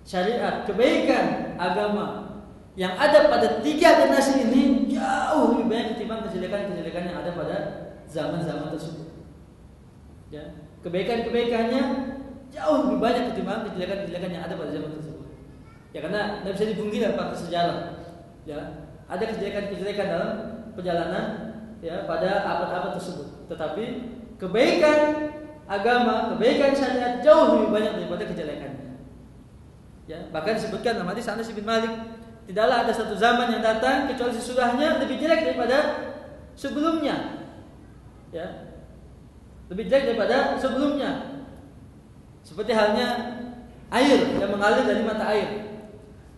syariat, kebaikan agama yang ada pada 3 generasi ini jauh lebih banyak ketimbang kejelekan-kejelekan yang ada pada zaman-zaman tersebut. Ya, kebaikan-kebaikannya jauh lebih banyak ketimbang kejelekan-kejelekan yang ada pada zaman tersebut. Ya, karena tidak bisa dipungkiri pada sejarah. Ya, ada kejelekan-kejelekan dalam perjalanan ya pada abad-abad tersebut. Tetapi kebaikan agama, kebaikan syariat jauh lebih banyak daripada kejelekannya. Ya, bahkan disebutkan dalam hadis Anas bin Malik, tidaklah ada satu zaman yang datang kecuali sesudahnya lebih jelek daripada sebelumnya. Ya. Lebih jelek daripada sebelumnya. Seperti halnya air yang mengalir dari mata air.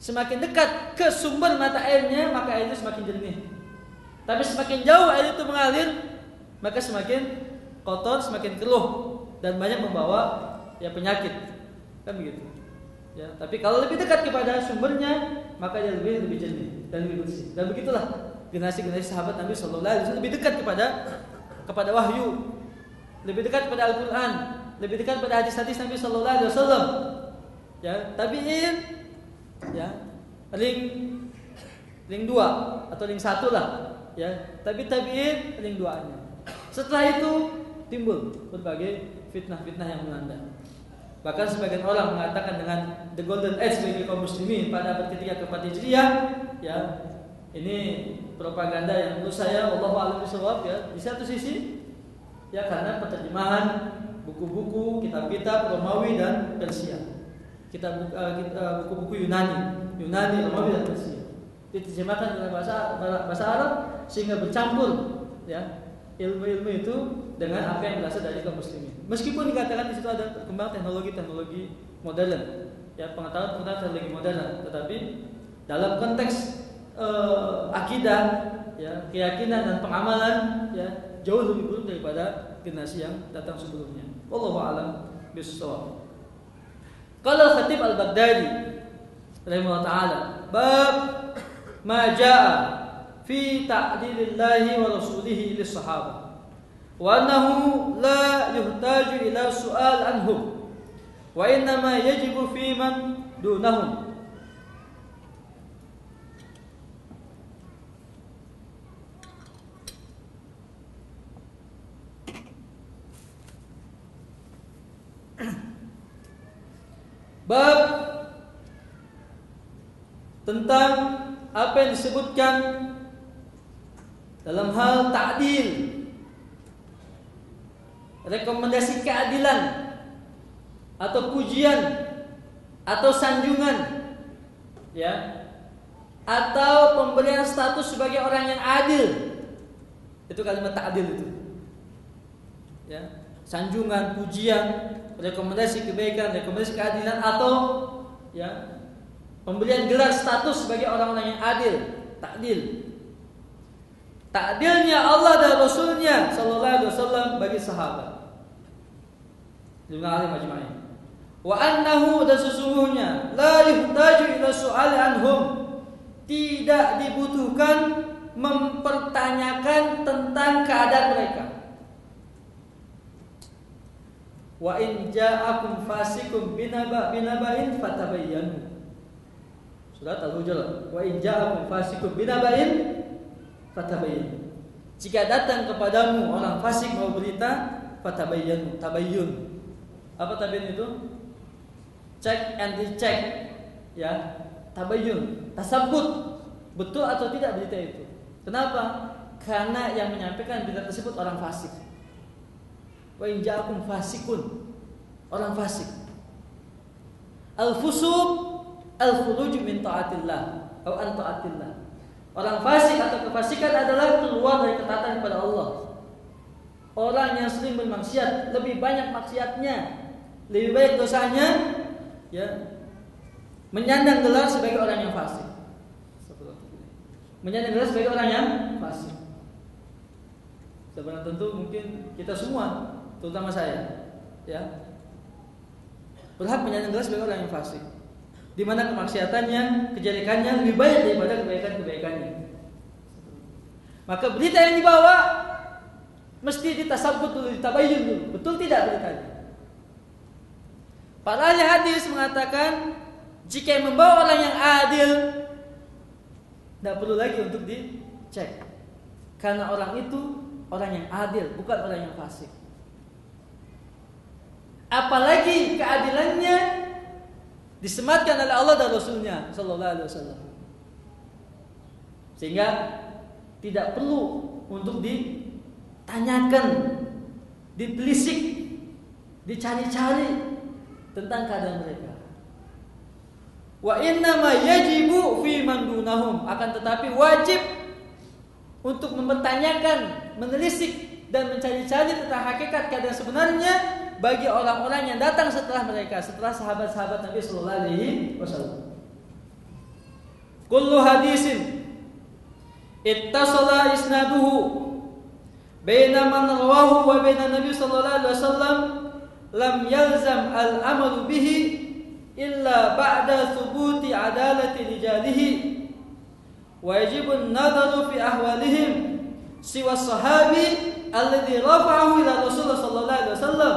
Semakin dekat ke sumber mata airnya, maka air itu semakin jernih. Tapi semakin jauh air itu mengalir, maka semakin kotor, semakin keruh dan banyak membawa ya penyakit. Kan begitu. Ya, tapi kalau lebih dekat kepada sumbernya, maka dia lebih jernih dan lebih bersih. Dan begitulah generasi-generasi sahabat Nabi sallallahu alaihi wasallam lebih dekat kepada wahyu, lebih dekat kepada Al-Qur'an, lebih dekat pada hadis-hadis Nabi sallallahu alaihi wasallam. Ya, tabi'in ya, ring 2 atau ring 1 lah, ya. Tapi tabi'in ring 2-nya. Setelah itu timbul berbagai fitnah-fitnah yang melanda. Bahkan sebagian orang mengatakan dengan the golden age bagi kaum muslimin pada abad ketiga ke-4 Hijriah, ya. Ini propaganda yang menurut saya wallahu a'lam bishawab, ya. Di satu sisi ya karena penerjemahan buku-buku, kitab-kitab Romawi dan Persia. Buku-buku Yunani, Romawi dan Persia. Diterjemahkan dalam bahasa Arab sehingga bercampur ya ilmu-ilmu itu dengan apa yang berasal dari kaum muslimin. Meskipun dikatakan di situ ada berkembang teknologi modern, ya pengetahuan teknologi modern, tetapi dalam konteks akidah, ya keyakinan dan pengamalan, ya jauh lebih buruk daripada generasi yang datang sebelumnya. Wallahu a'lam bishawab. Qala Khatib Al-Baghdadi rahimahullah taala, bab ma jaa fi ta'dilillahi wa rasulihi lis-sahabah wa annahu la yuhtaju ila su'al anhum wa innama yajibu fi man dunahum. Bab tentang apa yang disebutkan dalam hal ta'dil, rekomendasi keadilan atau pujian atau sanjungan, ya, atau pemberian status sebagai orang yang adil. Itu kalimat ta'dil itu, ya, sanjungan, pujian, rekomendasi kebaikan, rekomendasi keadilan, atau ya pemberian gelar status sebagai orang-orang yang adil, ta'dil. Ta'dilnya Allah dan Rasulnya sallallahu alaihi wasallam bagi sahabat. Jumlah alim majma'in. Wa annahu, dan sesungguhnya la yuhtaju ila su'al anhum, tidak dibutuhkan mempertanyakan tentang keadaan mereka. Wa in ja'akum fasikum binaba'in fatabayyanu. Surat Al-Hujurat. Wa in ja'akum fasikum binaba'in fatabayyanu. Jika datang kepadamu orang fasik mau berita, fatabayyanu, tabayyun. Apa tabayyun itu? Check and recheck, ya. Tabayyun, tasabbut, betul atau tidak berita itu. Kenapa? Karena yang menyampaikan berita tersebut orang fasik. Wa in ja'akum fasikun, orang fasik. Al-fusuq al-khuruj min ta'atillah atau an ta'atillah. Orang fasik atau kefasikan adalah keluar dari ketaatan kepada Allah. Orang yang sering bermaksiat, lebih banyak maksiatnya, lebih banyak dosanya, ya, menyandang gelar sebagai orang yang fasik. Menyandang gelar sebagai orang yang fasik. Sebenarnya tentu mungkin kita semua, terutama saya, ya, berhak menyandang gelar sebagai orang yang fasik, di mana kemaksiatannya, kejelekannya lebih banyak daripada kebaikan-kebaikannya. Maka berita yang dibawa Mesti ditasabbut dulu, ditabayyun dulu. Betul tidak beritanya? Para ahli hadis mengatakan jika yang membawa orang yang adil, tidak perlu lagi untuk dicek, karena orang itu orang yang adil, bukan orang yang fasik. Apalagi keadilannya disematkan oleh Allah dan Rasulnya Sallallahu Alaihi Wasallam, sehingga tidak perlu untuk ditanyakan, ditelisik, dicari-cari tentang keadaan mereka. Wa innama yajibu fi man dunahum, akan tetapi wajib untuk mempertanyakan, menelisik dan mencari-cari tentang hakikat keadaan sebenarnya bagi orang-orang yang datang setelah mereka, setelah sahabat-sahabat Nabi sallallahu alaihi wasallam. Kullu hadisin ittasala isnaduhu baina man rawahu wa baina Nabi sallallahu alaihi wasallam lam yalzam al-amalu bihi illa ba'da thubuti adalati rijalihi wa yajibu an-nadharu fi ahwalihim siwa sahabi alladhi rafa'ahu ila Rasulullah sallallahu alaihi wasallam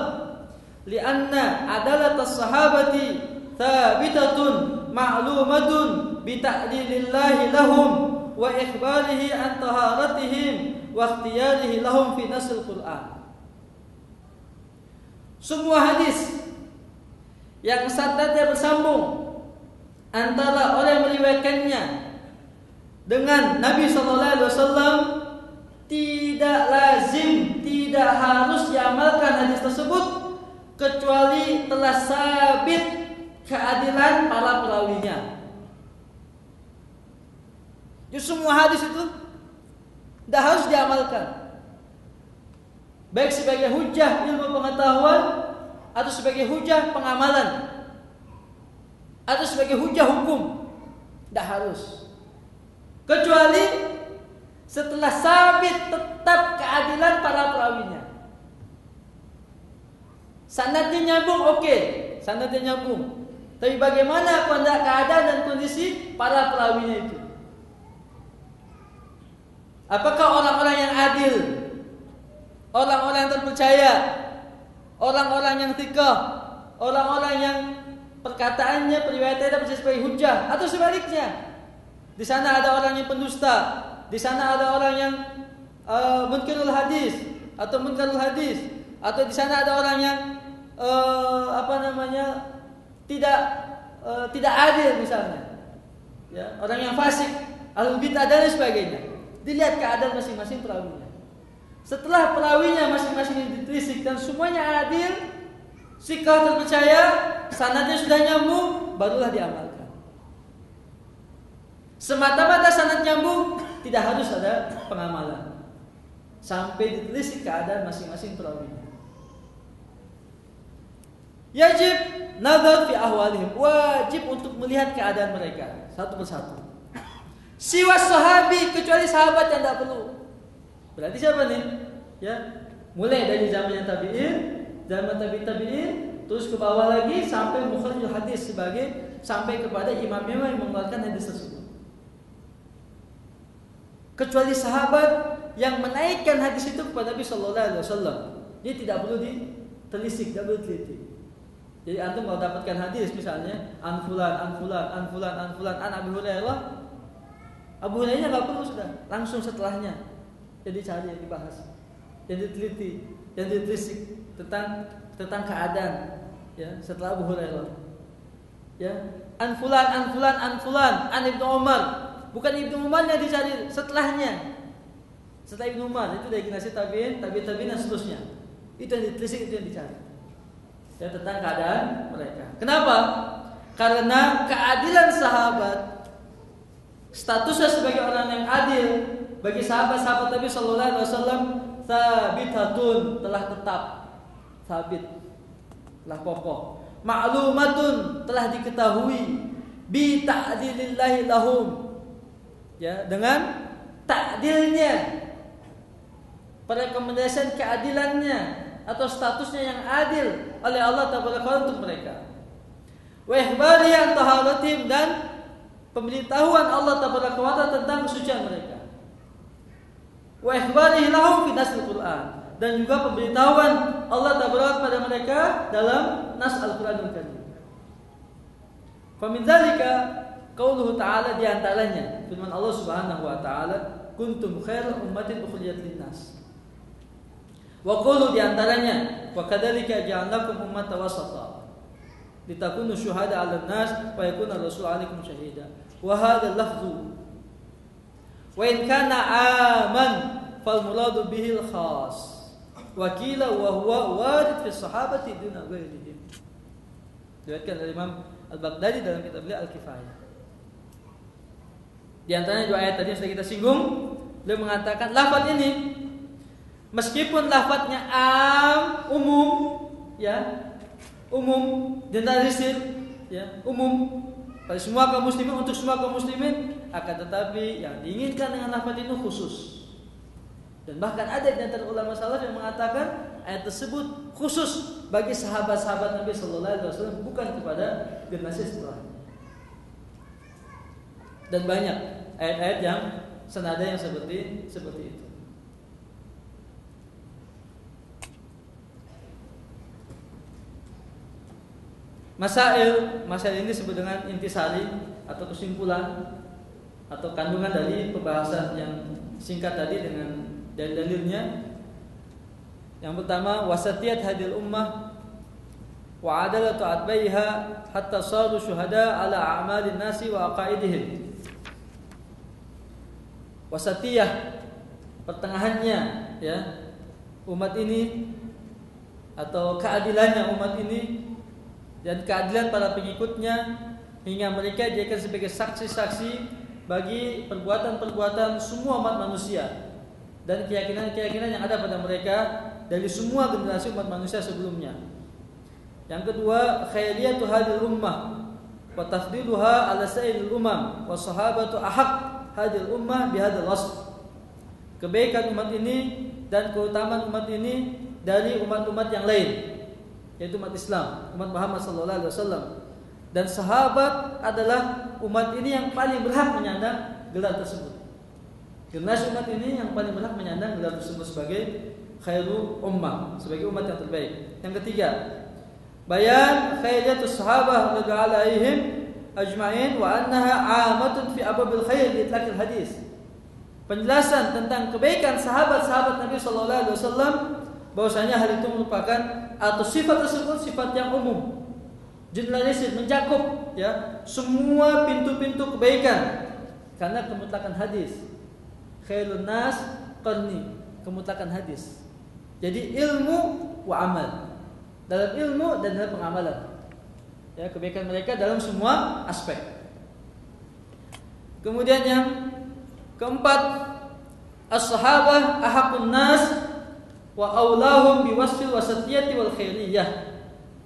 li'anna adalat as-sahabati thabitatun ma'lumatun bi ta'dilillahi lahum wa ikhbarihi an taharatihim wa ikhtiyarihi lahum fi nasil Qur'an. Semua hadis yang sanadnya bersambung antara orang yang meriwayatkannya dengan Nabi sallallahu alaihi wasallam tidak lazim, tidak harus diamalkan hadis tersebut kecuali telah sabit keadilan para perawinya. Jadi semua hadis itu tidak harus diamalkan, baik sebagai hujah ilmu pengetahuan atau sebagai hujah pengamalan atau sebagai hujah hukum, tidak harus, kecuali setelah sabit tetap keadilan para perawinya. Sanadnya nyambung, oke, sanadnya nyambung, tapi bagaimana keadaan dan kondisi para perawinya itu? Apakah orang-orang yang adil, orang-orang yang terpercaya, orang-orang yang thiqah, orang-orang yang perkataannya, periwayatannya bisa sebagai hujah, atau sebaliknya? Di sana ada orang yang pendusta, di sana ada orang yang munkirul hadis atau munkarul hadis, atau di sana ada orang yang tidak adil misalnya, ya, orang yang fasik, ahlul bid'ah dan sebagainya. Dilihat keadaan masing-masing perawinya. Setelah perawinya masing-masing ditelisik dan semuanya adil, sikah terpercaya, sanadnya sudah nyambung, barulah diamalkan. Semata-mata sanad nyambung, tidak harus ada pengamalan sampai ditelisik keadaan masing-masing perawinya. Yajib nazar fi ahwalihim, wajib untuk melihat keadaan mereka satu persatu. Siwa sahabi, kecuali sahabat yang tidak perlu. Berarti siapa nih? Ya, mulai dari zamannya tabi'in, zaman tabi'in, terus ke bawah lagi sampai mukhrijul hadis, sampai kepada imam-imam yang mengeluarkan hadis tersebut. Kecuali sahabat yang menaikkan hadis itu kepada Nabi sallallahu alaihi wasallam, dia tidak perlu ditelisik, tidak perlu diteliti. Jadi antum kalau dapatkan hadis misalnya an fulan an Abi Hurairah, Abu Hurairah nggak perlu, sudah langsung setelahnya jadi cari, dibahas, jadi diteliti, dan ditelisik tentang keadaan, ya, setelah Abu Hurairah, ya, an fulan an Ibnu Umar, bukan Ibnu Umar yang dicari, setelahnya, setelah Ibnu Umar itu dari generasi tabi'in dan seterusnya, itu yang ditelisik, itu yang dicari, ya, tentang keadaan mereka. Kenapa? Karena keadilan sahabat, statusnya sebagai orang yang adil bagi sahabat-sahabat Nabi sallallahu alaihi wasallam tsabitatun, telah tetap, sabit, telah kokoh, ma'lumatun, telah diketahui, bi ta'dilillahi lahum, ya, dengan takdilnya, perekomendasian keadilannya atau statusnya yang adil oleh Allah Ta'ala untuk mereka. Wa ikhbari an taharatihim, dan pemberitahuan Allah Ta'ala tentang kesucian mereka. Wa ikhbarihi lahum fi nasil Qur'an, dan juga pemberitahuan Allah Taala kepada mereka dalam nas Al-Qur'anul Karim. Fa min dzalika qauluhu ta'ala, di antaranya firman Allah Subhanahu wa taala, kuntum khairal ummatin ukhrijat lin-nas. Wa qulu, di antaranya, wa kadzalika ja'alnakum ummatan wasata litakunu syuhada 'alan nas wa yakuna rasul 'alaikum syahida. Wa hadzal lafzu wa in kana 'aman fal muradu bihi al-khas wa qila wa huwa warid fi sahabati duna ghairihim. Diriwayatkan oleh Imam Al-Baghdadi dalam kitab beliau Al-Kifayah. Di antaranya dua ayat tadi yang sudah kita singgung, beliau mengatakan lafaz ini meskipun lafaznya umum, ya, umum, generalisir, ya, umum pada semua kaum muslimin, untuk semua kaum muslimin, akan tetapi yang diinginkan dengan lafaz ini khusus. Dan bahkan ada di antara ulama salaf yang mengatakan ayat tersebut khusus bagi sahabat-sahabat Nabi sallallahu alaihi wasallam, bukan kepada generasi setelahnya. Dan banyak ayat-ayat yang senada yang seperti itu. Masail ini disebut dengan intisari atau kesimpulan atau kandungan dari pembahasan yang singkat tadi dengan dalil-dalilnya. Yang pertama, wasatiyat hadil ummah wa adalatu atbaiha hatta saru syuhada ala a'malin nasi wa aqaidihim. Wasatiyah, pertengahannya, ya, umat ini atau keadilannya umat ini dan keadilan para pengikutnya hingga mereka dijadikan sebagai saksi-saksi bagi perbuatan-perbuatan semua umat manusia dan keyakinan-keyakinan yang ada pada mereka dari semua generasi umat manusia sebelumnya. Yang kedua, khairiyatu hadil ummah wa tafdiluha ala sa'iril umam wa sahabatu ahaq hadil ummah bihadzal wasf. Kebaikan umat ini dan keutamaan umat ini dari umat-umat yang lain, yaitu umat Islam, umat Muhammad sallallahu alaihi wasallam. Dan sahabat adalah umat ini yang paling berhak menyandang gelar tersebut. Generasi umat ini yang paling berhak menyandang gelar tersebut sebagai khairul ummah, sebagai umat yang terbaik. Yang ketiga, bayan khairiyatus sahabah radhiyallahu alaihim ajma'in wa annaha 'amatun fi ababil khair bi itlaqil hadis. Penjelasan tentang kebaikan sahabat-sahabat Nabi sallallahu alaihi wasallam, bahwasanya hal itu merupakan atau sifat tersebut sifat yang umum, generalisir, mencakup, ya, semua pintu-pintu kebaikan karena kemutlakan hadis. Khairun nas qarni, kemutlakan hadis. Jadi ilmu wa amal, dalam ilmu dan dalam pengamalan, ya, kebaikan mereka dalam semua aspek. Kemudian yang keempat, as-sahabah ahaqun nas wa aulahum biwasfil wasatiyati wal khairiyah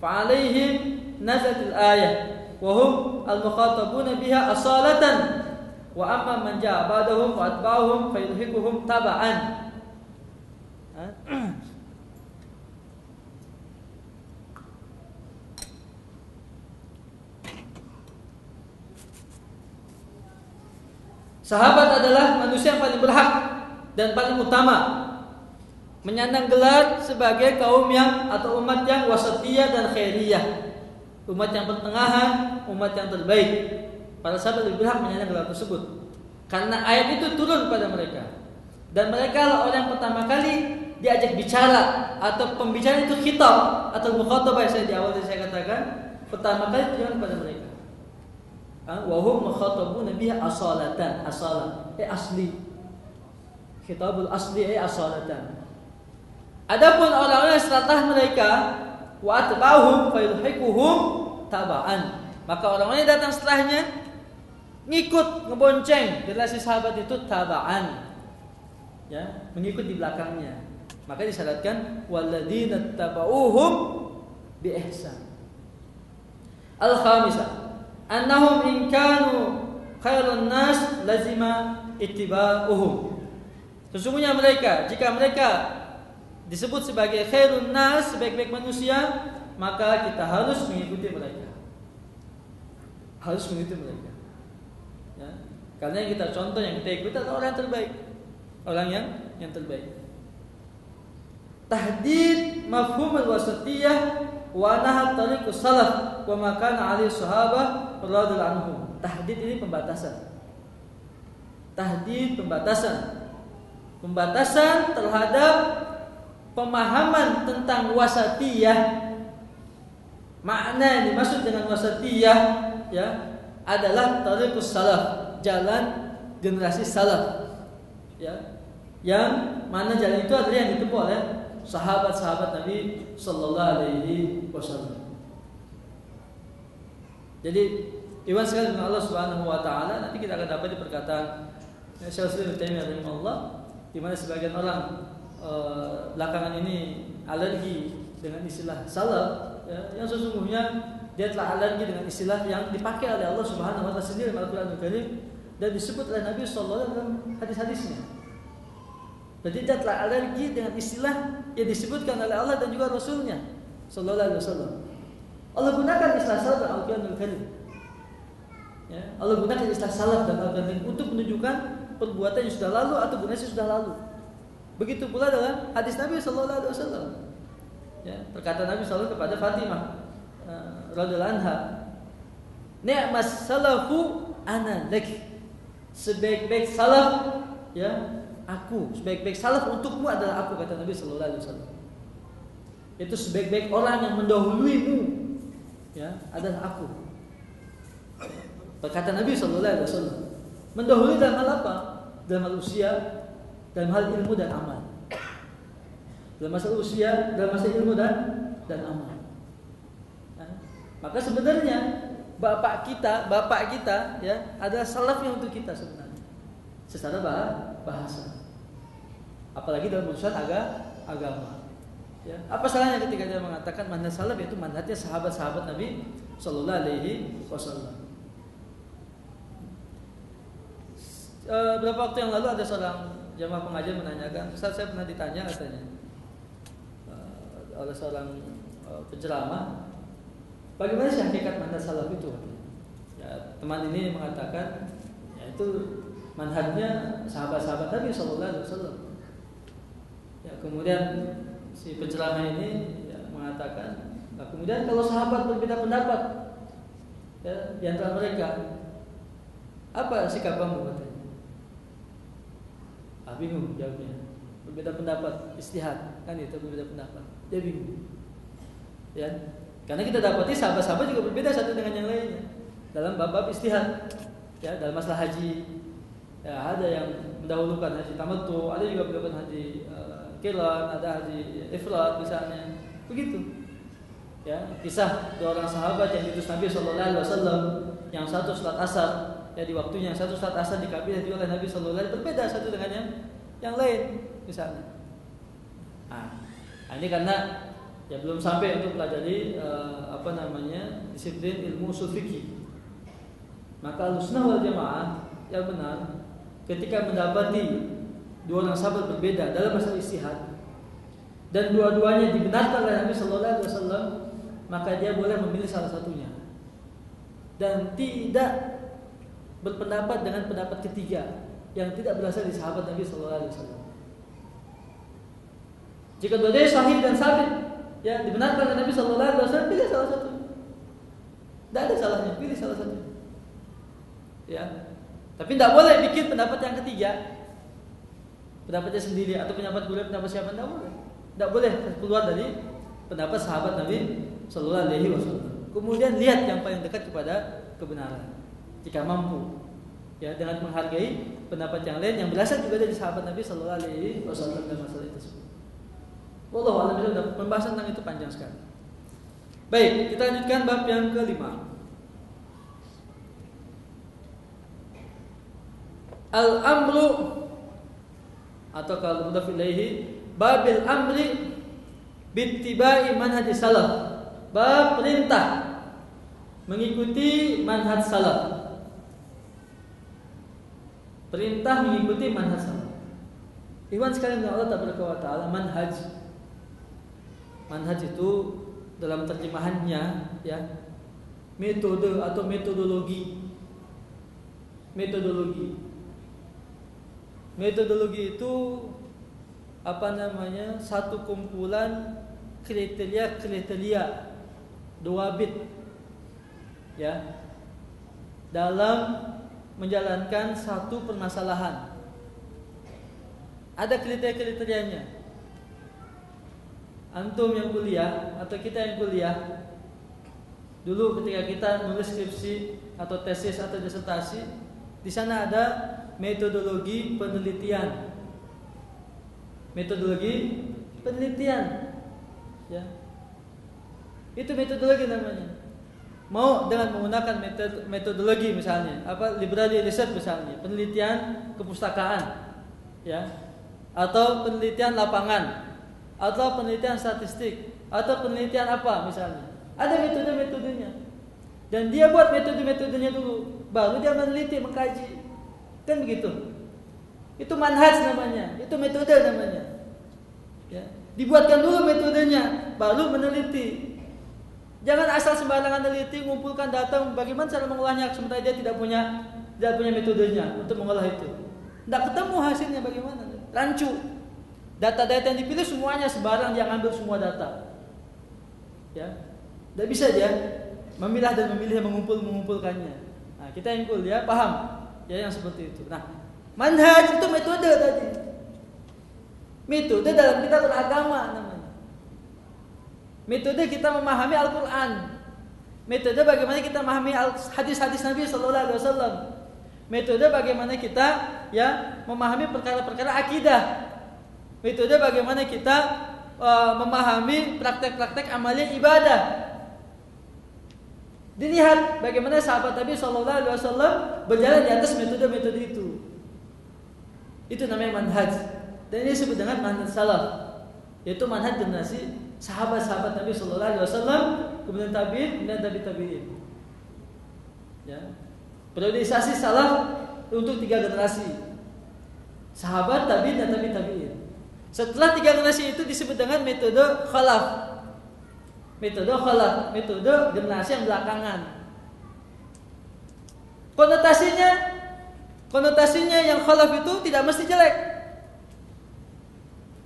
fa alaihim nazatil ayah wa hum al-mukhatabuna biha asalatan wa amma man jaa ba'dahum wa atba'uhum fa yulhiquhum taba'an. Sahabat adalah manusia yang paling berhak dan paling utama menyandang gelar sebagai kaum yang atau umat yang wasatiyah dan khairiyah, umat yang pertengahan, umat yang terbaik. Para sahabat lebih berhak menyandang gelar tersebut karena ayat itu turun pada mereka, dan mereka lah orang yang pertama kali diajak bicara, atau pembicaraan itu khitab atau mukhatabah yang saya di awal tadi saya katakan, pertama kali turun pada mereka. Wa hum mukhatabuna biha asalatan, asalah asli, khitabul asli asalatan. Adapun orang-orang setelah mereka wa atba'uhum fa yulhiquhum taba'an, maka orang-orang yang datang setelahnya ngikut, ngebonceng generasi sahabat itu taba'an, ya, mengikut di belakangnya. Maka disyaratkan walladzina taba'uhum bi ihsan. Al-khamisah annahum in kanu khairun nas lazima ittiba'uhum. Sesungguhnya mereka, jika mereka disebut sebagai khairun nas, sebaik-baik manusia, maka kita harus mengikuti mereka. Harus mengikuti mereka. Ya. Karena yang kita contoh, yang kita ikuti adalah orang yang terbaik. Orang yang terbaik. tahdid mafhum al-wasatiyah wa nahat tariqus salaf wa ma kana alaihi sahabah radhiyallahu anhum. Tahdid ini pembatasan. Tahdid pembatasan. Pembatasan terhadap pemahaman tentang wasatiyah. Makna yang dimaksud dengan wasatiyah ya adalah tariqus salaf, jalan generasi salaf. Ya. Yang mana jalan itu adalah yang ditempuh oleh sahabat-sahabat Nabi sallallahu alaihi wasallam. Jadi, iwan sekali dengan Allah Subhanahu wa taala, nanti kita akan dapat di perkataan Syaikhul Islam Taimiyah rahimahullah, di mana sebagian orang belakangan ini alergi dengan istilah salaf, ya, yang sesungguhnya dia telah alergi dengan istilah yang dipakai oleh Allah Subhanahu wa taala sendiri dalam Al-Qur'anul Karim dan disebut oleh Nabi sallallahu alaihi wasallam dalam hadis-hadisnya. Jadi dia telah alergi dengan istilah yang disebutkan oleh Allah dan juga Rasulnya sallallahu alaihi wasallam. Allah gunakan istilah salaf dalam Al-Qur'anul Karim. Ya, Allah gunakan istilah salaf dalam Al-Qur'anul Karim untuk menunjukkan perbuatan yang sudah lalu atau generasi sudah lalu. Begitu pula dalam hadis Nabi sallallahu alaihi wasallam. Ya, perkataan Nabi sallallahu kepada Fatimah radhiyallahu anha, "Ni'mas salafu ana lak." Sebaik-baik salaf ya aku, sebaik-baik salaf untukmu adalah aku, kata Nabi sallallahu alaihi wasallam. Itu sebaik-baik orang yang mendahuluimu ya adalah aku. Perkataan Nabi sallallahu alaihi wasallam. Mendahului dalam hal apa? Dalam hal usia, dalam hal ilmu dan amal. Dalam masalah usia, dalam masalah ilmu dan amal. Nah, maka sebenarnya bapak kita ya adalah salafnya untuk kita sebenarnya. Secara bahasa. Apalagi dalam urusan agama. Ya, apa salahnya ketika dia mengatakan manhaj salaf yaitu manhajnya sahabat-sahabat Nabi sallallahu alaihi wasallam. Beberapa waktu yang lalu ada seorang jamaah pengajian menanyakan, Ustaz, saya pernah ditanya katanya oleh seorang penceramah, bagaimana sih hakikat manhaj salaf itu? Ya, teman ini mengatakan, ya itu manhajnya sahabat-sahabat Nabi sallallahu alaihi wasallam. Ya, kemudian si penceramah ini ya, mengatakan, nah, kemudian kalau sahabat berbeda pendapat ya, di antara mereka, apa sikap kamu katanya? Bingung jawabnya. Berbeda pendapat, istihad kan itu berbeda pendapat. Dia bingung. Ya, karena kita dapati sahabat-sahabat juga berbeda satu dengan yang lainnya dalam bab-bab istihad. Ya, dalam masalah haji. Ya, ada yang mendahulukan haji tamattu, ada juga mendahulukan haji qiran, ada haji ifrad misalnya. Begitu. Ya, kisah dua orang sahabat yang diutus Nabi sallallahu alaihi wasallam, yang satu salat asar ya di waktunya, yang satu salat asar di kabilah oleh Nabi sallallahu alaihi wasallam, berbeda satu dengan yang lain misalnya. Ini karena ya belum sampai untuk pelajari disiplin ilmu ushul fikih. Maka Ahlussunnah wal Jamaah yang benar ketika mendapati dua orang sahabat berbeda dalam masalah istihad dan dua-duanya dibenarkan oleh Nabi sallallahu alaihi wasallam, maka dia boleh memilih salah satunya dan tidak berpendapat dengan pendapat ketiga yang tidak berasal dari sahabat Nabi sallallahu alaihi wasallam. Jika dua-duanya sahih dan sabit ya dibenarkan oleh Nabi sallallahu alaihi wasallam, pilih salah satu. Tidak ada salahnya, pilih salah satu. Ya. Tapi tidak boleh bikin pendapat yang ketiga. Pendapatnya sendiri atau pendapat siapa, tidak boleh. Tidak boleh keluar dari pendapat sahabat Nabi sallallahu alaihi wasallam. Kemudian lihat yang paling dekat kepada kebenaran. Jika mampu ya dengan menghargai pendapat yang lain yang berasal juga dari sahabat Nabi sallallahu alaihi wasallam dalam masalah tersebut. Wallahu a'lam. Pembahasan tentang itu panjang sekali. Baik, kita lanjutkan bab yang kelima. Al-amru atau kalau mudhaf ilaihi, babil amri bittiba'i manhaj salaf. Bab perintah mengikuti manhaj salaf. Perintah mengikuti manhaj salaf. Ikhwan sekalian dengan Allah tabaraka wa taala, manhaj itu dalam terjemahannya ya metode atau metodologi. Metodologi itu satu kumpulan kriteria dawabit ya dalam menjalankan satu permasalahan. Ada kriteria-kriterianya. Antum yang kuliah atau kita yang kuliah, dulu ketika kita nulis skripsi atau tesis atau disertasi, di sana ada metodologi penelitian. Metodologi penelitian, ya. Itu metodologi namanya. Mau dengan menggunakan metodologi misalnya, library research misalnya, penelitian kepustakaan, ya, atau penelitian lapangan, atau penelitian statistik, atau penelitian apa misalnya. Ada metode-metodenya. Dan dia buat metode-metodenya dulu, baru dia meneliti, mengkaji. Kan begitu. Itu manhaj namanya, itu metode namanya. Ya, dibuatkan dulu metodenya, baru meneliti. Jangan asal sembarangan meneliti, mengumpulkan data, bagaimana cara mengolahnya sementara dia tidak punya metodenya untuk mengolah itu. Tidak ketemu hasilnya bagaimana? Rancu. Data-data yang dipilih semuanya sembarang, dia ambil semua data. Ya, tidak bisa dia memilah dan memilih, mengumpulkannya. Nah, kita yang kuliah paham ya yang seperti itu. Nah, manhaj itu metode tadi. Metode dalam kita beragama namanya. Metode kita memahami Al-Quran. Metode bagaimana kita memahami hadis-hadis Nabi Sallallahu Alaihi Wasallam. Metode bagaimana kita ya memahami perkara-perkara akidah. Metode bagaimana kita memahami praktek-praktek amalia ibadah. Dilihat bagaimana sahabat Nabi Sallallahu Alaihi Wasallam berjalan di atas metode-metode itu. Itu namanya manhaj. Dan ini disebut dengan manhaj salaf, yaitu manhaj generasi sahabat-sahabat Nabi Sallallahu Alaihi Wasallam, kemudian tabi'in dan tabi'in. Ya, periodisasi salaf untuk 3 generasi, sahabat, tabi'in dan tabi'in. Setelah 3 generasi itu disebut dengan metode khalaf. Metode khalaf, metode generasi yang belakangan. Konotasinya yang khalaf itu tidak mesti jelek.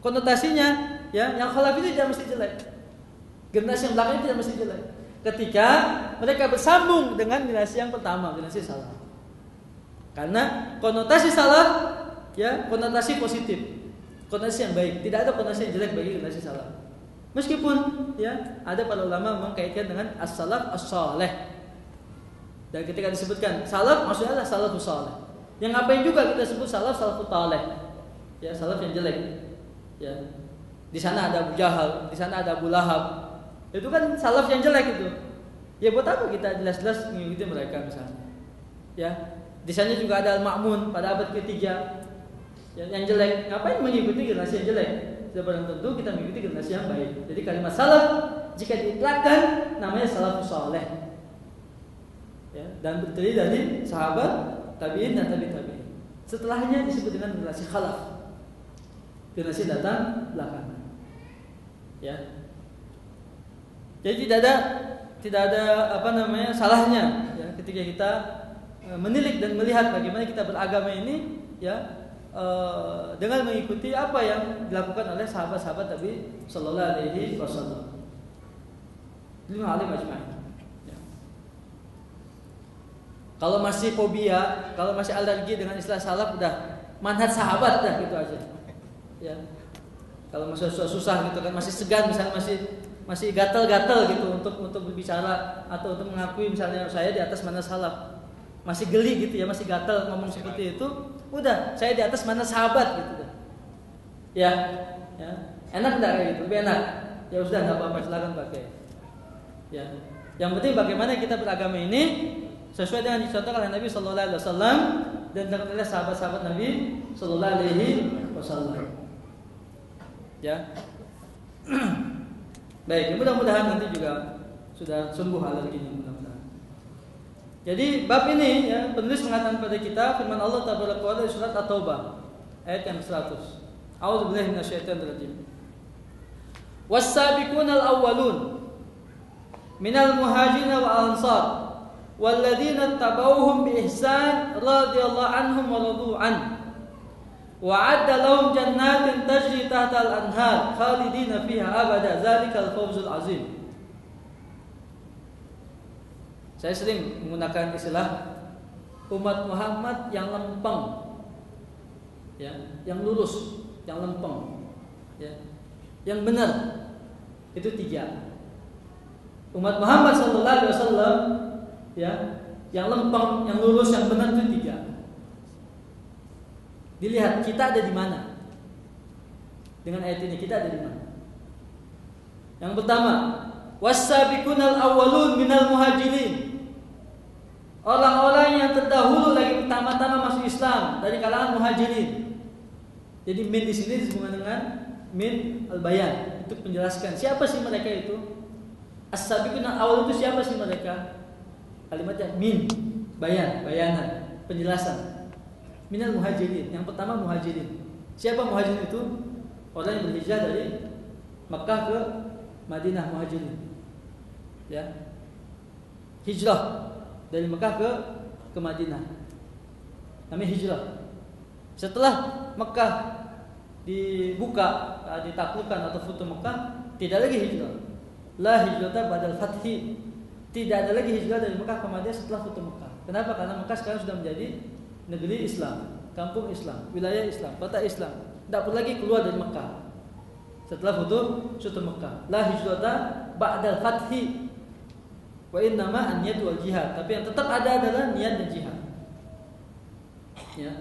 Konotasinya ya, yang khalaf itu tidak mesti jelek. Generasi yang belakang itu tidak mesti jelek. Ketika mereka bersambung dengan generasi yang pertama, generasi salaf. Karena konotasi salaf ya, konotasi positif, konotasi yang baik. Tidak ada konotasi yang jelek bagi generasi salaf. Meskipun ya ada para ulama mengkaitkan dengan as-salaf as-saleh. Dan ketika disebutkan salaf maksudnya adalah salafus saleh. Yang ngapain juga kita sebut salaf salafut taleh. Ya, salaf yang jelek. Ya. Di sana ada Abu Jahal, di sana ada Abu Lahab. Itu kan salaf yang jelek itu. Ya buat apa kita jelas-jelas mengikuti mereka misalnya. Ya. Di sana juga ada Al-Ma'mun pada abad ketiga. Ya, yang jelek, ngapain mengikuti generasi yang jelek? Sebenarnya tentu kita mengikuti generasi yang baik. Jadi kalimat salaf jika diitlakkan namanya salafus saleh. Ya, dan terdiri dari sahabat, tabi'in dan tabi'in. Setelahnya disebut dengan generasi khalaf. Generasi datang belakangan. Ya. Jadi tidak ada salahnya ya ketika kita menilik dan melihat bagaimana kita beragama ini ya dengan mengikuti apa yang dilakukan oleh sahabat-sahabat Nabi Sallallahu Alaihi Wasallam. Lima alim ajma'in. Ya. Kalau masih fobia, kalau masih alergi dengan istilah salaf, udah manhaj sahabat dah gitu aja. Ya. Kalau masih susah gitu kan, masih segan misalnya, masih gatal-gatal gitu untuk berbicara atau untuk mengakui misalnya saya di atas manhaj salaf. Masih geli gitu ya, masih gatal ngomong seperti itu, udah saya di atas manhaj sahabat gitu. Ya. Enak enggak kayak gitu? Lebih enak. Ya sudah enggak apa-apa, silakan pakai. Ya. Yang penting bagaimana kita beragama ini sesuai dengan dicontohkan oleh Nabi Sallallahu Alaihi Wasallam dan dilakukan oleh sahabat-sahabat Nabi Sallallahu Alaihi Wasallam. Ya. Baik, mudah-mudahan nanti juga sudah sembuh alerginya mudah-mudahan. Jadi bab ini ya, penulis mengatakan pada kita firman Allah Taala di surat At-Taubah ayat yang 100. A'udzubillahi minasyaitonir rajim. Was-sabiqunal awwalun minal muhajirin wal ansar walladzina tabauhum bi ihsan radhiyallahu anhum wa radu an Wa'adda lahum jannatin tajri tahtal anhar khalidina fiha abada dzalikal fawzul azim. Saya sering menggunakan istilah umat Muhammad yang lempeng, ya, yang lurus, yang lempeng, ya, yang benar. Itu 3. Umat Muhammad sallallahu alaihi wasallam, ya, yang lempeng, yang lurus, yang benar itu 3. Dilihat kita ada di mana. Dengan ayat ini kita ada di mana? Yang pertama, was-sabiqunal awwalun minal muhajirin. Orang-orang yang terdahulu lagi pertama-tama masuk Islam dari kalangan muhajirin. Jadi min di sini disebut dengan min al-bayan, untuk menjelaskan siapa sih mereka itu. As-sabiqunal awwal itu siapa sih mereka? Kalimatnya min, bayanan, penjelasan. Minal muhajirin, yang pertama muhajirin. Siapa muhajirin itu? Orang yang berhijrah dari Makkah ke Madinah, muhajirin. Ya. Hijrah dari Makkah ke Madinah. Namanya hijrah. Setelah Makkah dibuka, ditaklukkan atau futuh Makkah, tidak lagi hijrah. La hijrata ba'dal fathi. Tidak ada lagi hijrah dari Makkah ke Madinah setelah futuh Makkah. Kenapa? Karena Makkah sekarang sudah menjadi negeri Islam, kampung Islam, wilayah Islam, kota Islam. Tidak perlu lagi keluar dari Mekah setelah futuh Mekah. La hijrata ba'dal fathi wa innama an-niyat wal jihad. Tapi yang tetap ada adalah niat dan jihad. Ya.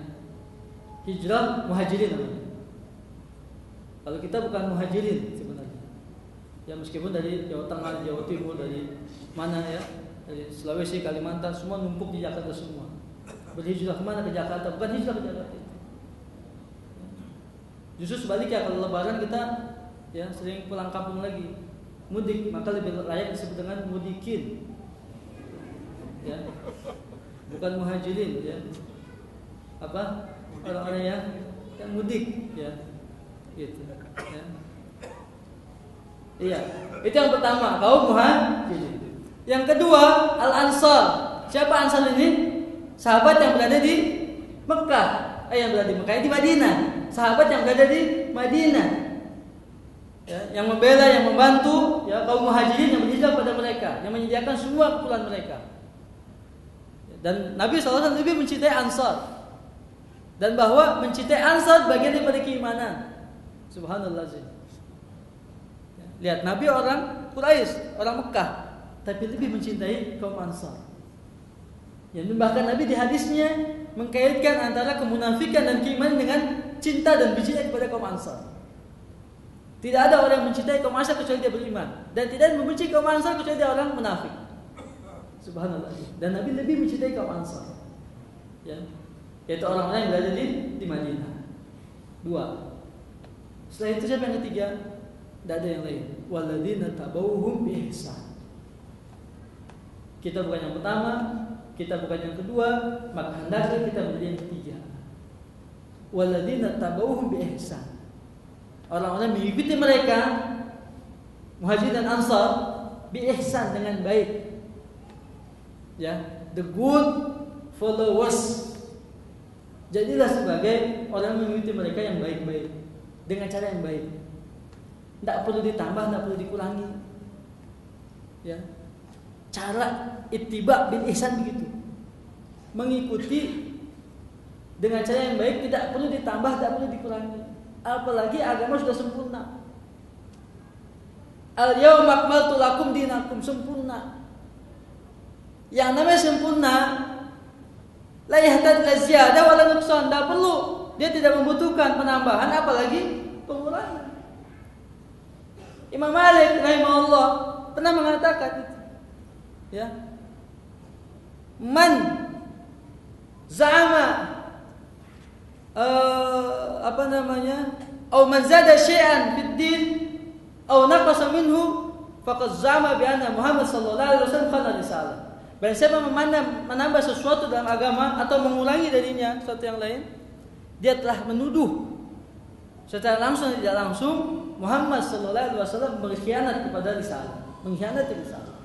Hijrah muhajirin namanya. Kalau kita bukan muhajirin sebenarnya. Ya meskipun dari Jawa Tengah, Jawa Timur, dari mana ya? Dari Sulawesi, Kalimantan, semua numpuk di Jakarta semua. Berhijrah kemana? Ke Jakarta. Bukan hijrah ke Jakarta. Justru sebaliknya, kalau lebaran kita ya sering pulang kampung lagi, mudik, maka lebih layak disebut dengan mudikin, ya, bukan muhajirin, ya. Apa? Orang-orang yang mudik, ya, gitu, ya. Iya, itu yang pertama, kaum muhajirin. Yang kedua, al-ansar. Siapa ansar ini? Sahabat yang berada di Mekah, yang berada di Mekah, di Madinah. Sahabat yang berada di Madinah, ya, yang membela, yang membantu, ya, kaum muhajirin yang berhijrah pada mereka, yang menyediakan semua keperluan mereka. Dan Nabi SAW lebih mencintai Ansar, dan bahwa mencintai Ansar bagian daripada keimanan. Subhanallah. Ya, lihat, Nabi orang Quraisy, orang Mekah, tapi lebih mencintai kaum Ansar. Ya, bahkan Nabi di hadisnya mengkaitkan antara kemunafikan dan keimanan dengan cinta dan bencinya kepada kaum Ansar. Tidak ada orang yang mencintai kaum Ansar kecuali dia beriman, dan tidak membenci kaum Ansar kecuali dia orang munafik. Subhanallah. Dan Nabi lebih mencintai kaum Ansar, ya, yaitu orang-orang yang berada di Madinah. 2. Setelah itu siapa yang ketiga? Tidak ada yang lain. Walladzina tabauhum bi ihsan. Kita bukan yang pertama, kita bukan yang kedua, maka hendaknya kita menjadi yang ketiga. Walladzina tabauhum bi ihsan. Orang-orang mengikuti mereka, muhajirin dan ansar, bi ihsan, dengan baik. Ya, the good followers. Jadilah sebagai orang mengikuti mereka yang baik-baik, dengan cara yang baik. Tidak perlu ditambah, tidak perlu dikurangi. Ya. Cara ittiba bil ihsan begitu. Mengikuti dengan cara yang baik, tidak perlu ditambah, tidak perlu dikurangi. Apalagi agama sudah sempurna. Al-yawma akmaltu lakum dinakum, sempurna. Yang namanya sempurna, la yahtad la ziyadah wa la nuqsan, tidak perlu. Dia tidak membutuhkan penambahan apalagi pengurangan. Imam Malik rahimahullah pernah mengatakan itu. Ya. Man za'ama Au man zada syai'an fid din au naqasa minhu faqad za'ama bi anna Muhammad sallallahu alaihi wasallam khana risalah. Barang siapa menambah sesuatu dalam agama atau mengurangi darinya sesuatu yang lain, dia telah menuduh secara langsung atau tidak langsung Muhammad sallallahu alaihi wasallam berkhianat kepada risalah, mengkhianati risalah.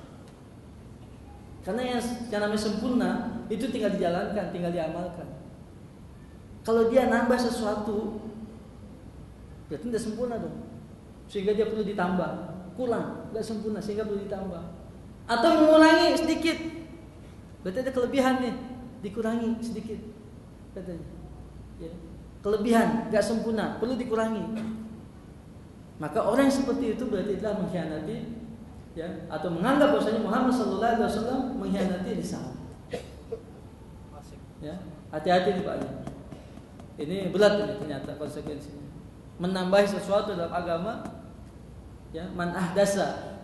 Karena yang namanya sempurna itu tinggal dijalankan, tinggal diamalkan. Kalau dia nambah sesuatu, berarti tidak sempurna dong. Sehingga dia perlu ditambah, kurang, tidak sempurna sehingga perlu ditambah. Atau mengurangi sedikit, berarti ada kelebihan nih, dikurangi sedikit, katanya. Ya. Kelebihan, tidak sempurna, perlu dikurangi. Maka orang yang seperti itu berarti telah mengkhianati, ya, atau menganggap bahwasanya Muhammad sallallahu alaihi wasallam mengkhianati risalah. Ya, hati-hati nih Pak. Ini berat ini ternyata konsekuensinya. Menambah sesuatu dalam agama, ya, man ahdasa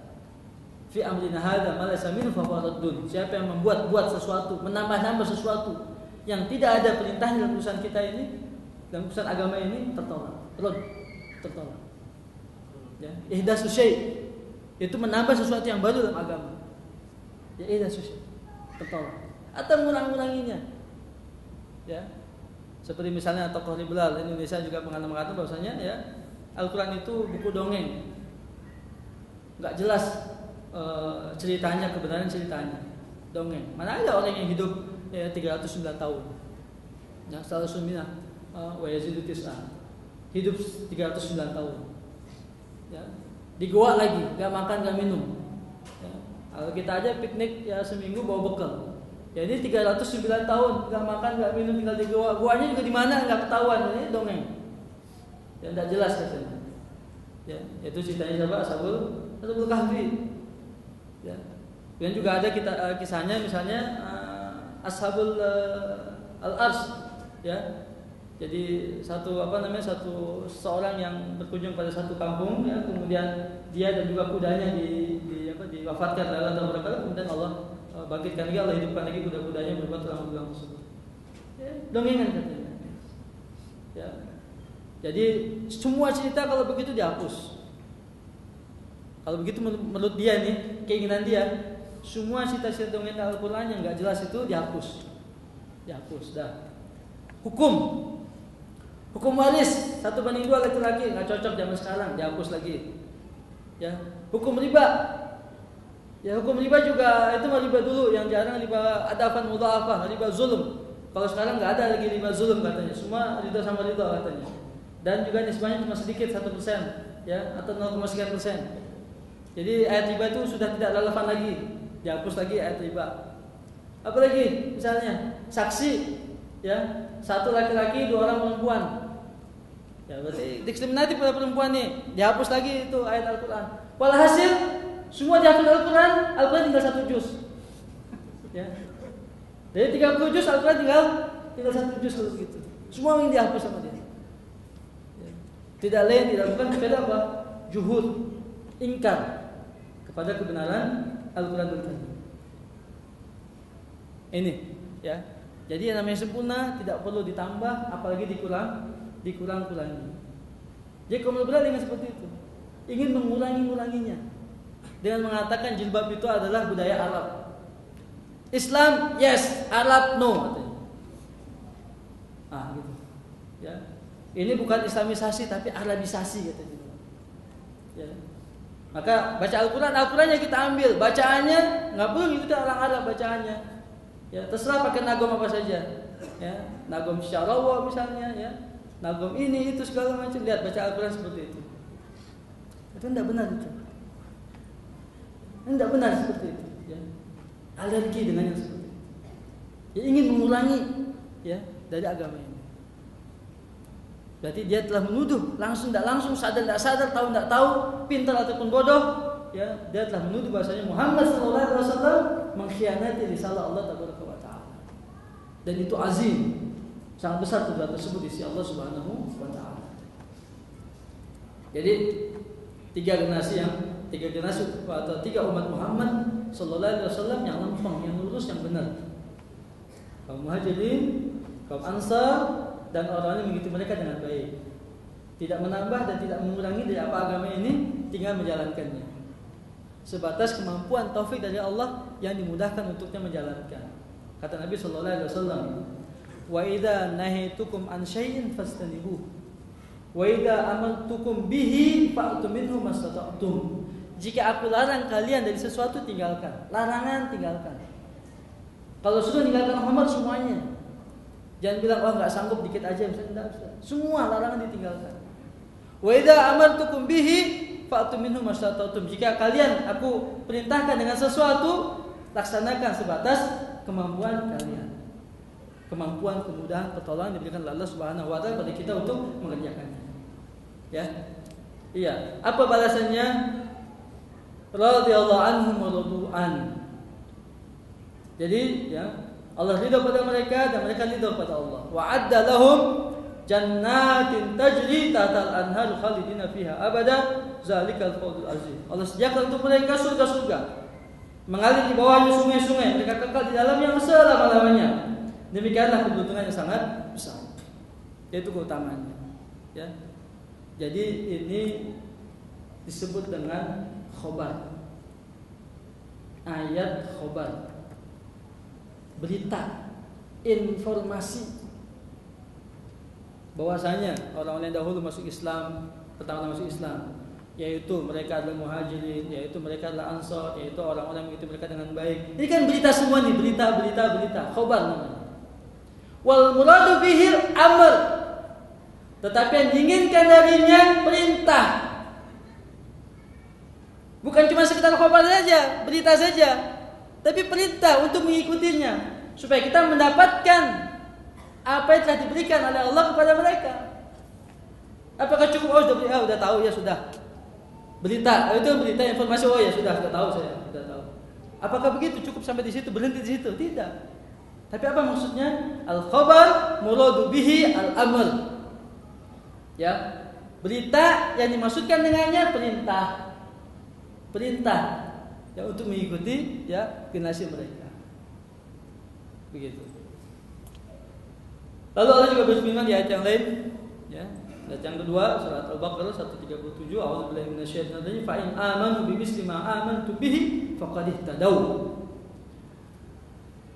fi amrina hadza ma laysa minhu fa huwa raddun. Siapa yang membuat sesuatu, menambah-nambah sesuatu yang tidak ada perintahnya dalam urusan kita ini, dalam urusan agama ini, tertolak. Ya, ihdatsu syai' itu menambah sesuatu yang baru dalam agama. Ya, ihdatsu syai' tertolak. Atau menguranginya. Ya. Seperti misalnya tokoh liberal Indonesia juga pernah mengatakan bahwasanya ya Al-Quran itu buku dongeng, nggak jelas ceritanya, kebenaran ceritanya, dongeng. Mana ada orang yang hidup 309 tahun, ya salah sunnah wa yazidu tis'ah, hidup 309 tahun, ya di goa lagi, nggak makan nggak minum. Ya. Kalau kita aja piknik ya seminggu bawa bekal. Ya ini 309 tahun nggak makan nggak minum tinggal di goa. Goanya juga di mana nggak ketahuan, ini dongeng. Ya tidak jelas katanya. Ya itu ceritanya siapa? Ashabul Kahfi. Ya. Dan juga ada kisahnya misalnya Ashabul Al-Ars. Ya. Jadi seorang yang berkunjung pada satu kampung, ya, kemudian dia dan juga kudanya diwafatkan dalam beberapa, kemudian Allah bangkitkan lagi, Allah hidupkan lagi kuda-kudanya berbuat tulang-tulang tersebut. Ya, dongengan katanya. Ya. Jadi semua cerita kalau begitu dihapus. Kalau begitu menurut dia nih, keinginan dia, semua cerita-cerita dongeng Al-Quran yang nggak jelas itu dihapus. Dah. Hukum waris 1/2 laki-laki nggak cocok zaman sekarang, dihapus lagi. Ya, hukum riba. Ya hukum riba juga itu mah riba dulu, yang jarang riba adafan mudha'afah, riba zulm. Kalau sekarang nggak ada lagi riba zulm katanya, semua ridho sama ridho katanya. Dan juga nisbahnya cuma sedikit 1%, ya atau 0,sekian %. Jadi ayat riba itu sudah tidak relevan lagi, dihapus lagi ayat riba. Apalagi misalnya saksi, ya 1 laki-laki 2 orang perempuan. Ya berarti diskriminatif pada perempuan nih, dihapus lagi itu ayat Al-Quran. Walhasil semua dihafal Al-Quran tinggal 1 juz. Ya. Dari 30 juz Al-Quran tinggal 1 juz kalau begitu. Semua yang dihapus sama dia. Ya. Tidak lain, tidak bukan kepada apa? Juhud, ingkar kepada kebenaran Al-Quran itu. Ini, ya. Jadi yang namanya sempurna tidak perlu ditambah, apalagi dikurang-kurangi. Jadi kaum liberal dengan seperti itu, ingin menguranginya. Dengan mengatakan jilbab itu adalah budaya Arab. Islam yes, Arab no katanya. Gitu. Ya. Ini bukan Islamisasi tapi Arabisasi katanya. Ya. Maka baca Al-Qurannya kita ambil, bacaannya nggak perlu ikuti orang Arab bacaannya. Ya, terserah pakai nagom apa saja. Ya, nagom syarawa misalnya, ya. Nagom ini itu segala macam, lihat baca Al-Quran seperti itu. Itu tidak benar itu. Tidak benar seperti itu, ya. Alergi dengan yang seperti itu. Ya, ingin mengurangi, ya, dari agama ini. Berarti dia telah menuduh langsung tidak langsung, sadar tidak sadar, tahu tidak tahu, pintar ataupun bodoh, ya, dia telah menuduh bahasanya Muhammad SAW mengkhianati risalah Allah Taala. Dan itu azim, sangat besar tuduhan tersebut di sisi Allah Subhanahu wa Ta'ala. Jadi 3 generasi atau 3 umat Muhammad sallallahu alaihi wasallam yang lempeng, yang lurus, yang benar. Kaum Muhajirin, kaum Ansar, dan orang yang mengikuti mereka dengan baik. Tidak menambah dan tidak mengurangi dari apa agama ini, tinggal menjalankannya. Sebatas kemampuan taufik dari Allah yang dimudahkan untuknya menjalankan. Kata Nabi sallallahu alaihi wasallam, "Wa idza nahitukum an syai'in fastanibuh. Wa idza amartukum bihi fa'tu minhu mastata'tum." Jika aku larang kalian dari sesuatu, tinggalkan. Larangan tinggalkan. Kalau sudah tinggalkan Muhammad semuanya. Jangan bilang enggak sanggup, dikit aja misalnya, enggak. Semua larangan ditinggalkan. Wa idza amartukum bihi fa'tu minhu mastata'tum. Jika kalian aku perintahkan dengan sesuatu, laksanakan sebatas kemampuan kalian. Kemampuan, kemudahan, pertolongan diberikan Allah Subhanahu wa taala pada kita untuk mengerjakannya. Ya. Iya, apa balasannya? Radhiyallahu anhum wa radu'an. Jadi, ya, Allah ridha pada mereka dan mereka ridha pada Allah. Wa'adda lahum jannatin tajri tahtal anhar khalidina fiha abada zalikal fawzul azim. Allah sediakan untuk mereka surga-surga mengalir di bawahnya sungai-sungai, mereka kekal di dalam yang selama-lamanya. Demikianlah keberuntungan yang sangat besar. Yaitu keutamaannya. Ya. Jadi ini disebut dengan khobar. Ayat khobar. Berita, informasi bahwasanya orang-orang yang dahulu masuk Islam, pertama masuk Islam, yaitu mereka adalah muhajirin, yaitu mereka adalah ansor, yaitu orang-orang yang mengikuti mereka dengan baik. Ini kan berita semua nih, berita, khobar namanya. Wal muradu bihil amr, tetapi yang diinginkan darinya perintah. Bukan cuma sekedar khobar saja, berita saja, tapi perintah untuk mengikutinya supaya kita mendapatkan apa yang telah diberikan oleh Allah kepada mereka. Apakah cukup sudah tahu ya sudah. Berita, itu berita informasi ya sudah tahu saya, sudah tahu. Apakah begitu cukup sampai di situ, berhenti di situ? Tidak. Tapi apa maksudnya? Al-khabar muradu bihi al-amr. Ya, berita yang dimaksudkan dengannya perintah. Perintah ya untuk mengikuti ya generasi mereka. Begitu. Lalu Allah juga berfirman di ayat yang lain, ya. Ayat yang kedua surat Al-Baqarah 137, a'udzubillahi minasyaitonir rajim, fa in amanu bimisli ma amantu bihi faqad ihtadaw.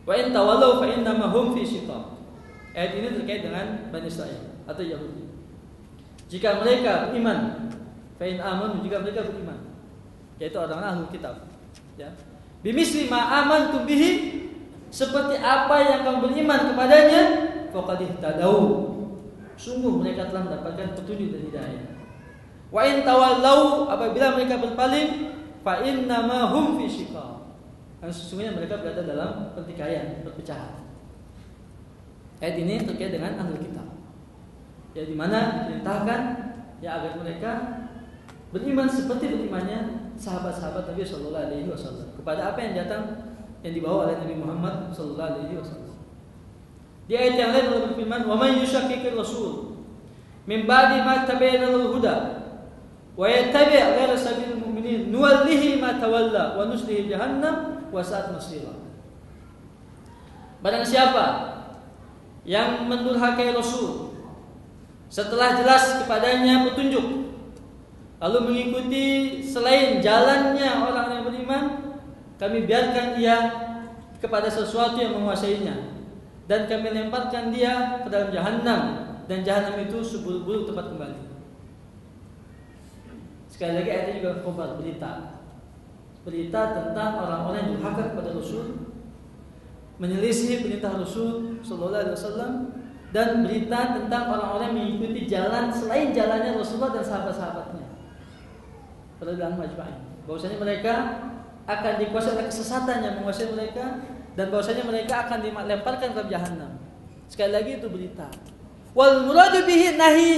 Wa in tawallaw fa innama hum fi shiqaq. Ayat ini terkait dengan Bani Israil atau Yahudi. Jika mereka beriman, fa in amanu, jika mereka beriman, yaitu orang-orang Ahlul Kitab, ya. Bimisli ma amantu bihi, seperti apa yang kamu beriman kepadanya, faqad ihtadaw, sungguh mereka telah mendapatkan petunjuk dan hidayah. Wa in tawallaw, apabila mereka berpaling, fa innama hum fi shiqaq, dan sesungguhnya mereka berada dalam pertikaian, perpecahan. Ayat ini terkait dengan Ahlul Kitab, ya, di mana diperintahkan ya agar mereka beriman seperti berimannya sahabat-sahabat Nabi Sallallahu Alaihi Wasallam kepada apa yang datang, yang dibawa oleh Nabi Muhammad Sallallahu Alaihi Wasallam. Di ayat yang lain Allah berfirman, "Wa man yushakkikir rasul min ba'di ma tabayyana lahu huda wa yattabi' ghayra sabilil mu'minin nuwallihi ma tawalla wa nuslihi jahannam wa sa'at masira." Barang siapa yang mendurhakai Rasul setelah jelas kepadanya petunjuk, lalu mengikuti selain jalannya orang yang beriman, kami biarkan dia kepada sesuatu yang menguasainya, dan kami lemparkan dia ke dalam jahanam, dan jahanam itu seburuk-buruk tempat kembali. Sekali lagi ayatnya juga khabar, berita tentang orang-orang yang durhaka kepada Rasul, menyelisih perintah Rasul Sallallahu Alaihi Wasallam, dan berita tentang orang-orang yang mengikuti jalan selain jalannya Rasulullah dan sahabat-sahabatnya. Peradaban majma'in, bahwasanya mereka akan dikuasai oleh kesesatan yang menguasai mereka, dan bahwasanya mereka akan dilemparkan ke jahanam. Sekali lagi itu berita. Wal muradu bihi nahi,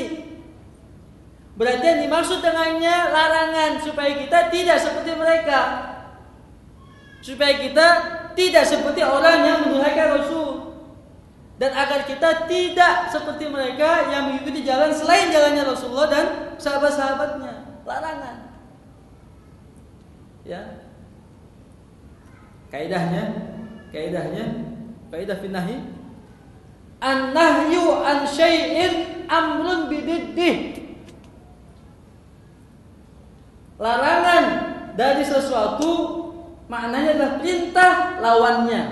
berarti yang dimaksud dengannya larangan, supaya kita tidak seperti mereka, supaya kita tidak seperti orang yang mendurhakai Rasul, dan agar kita tidak seperti mereka yang mengikuti jalan selain jalannya Rasulullah dan sahabat-sahabatnya. Larangan. Ya. Kaidahnya kaidah finahi, an-nahyu an syai'in amrun bididdih. Larangan dari sesuatu maknanya adalah perintah lawannya.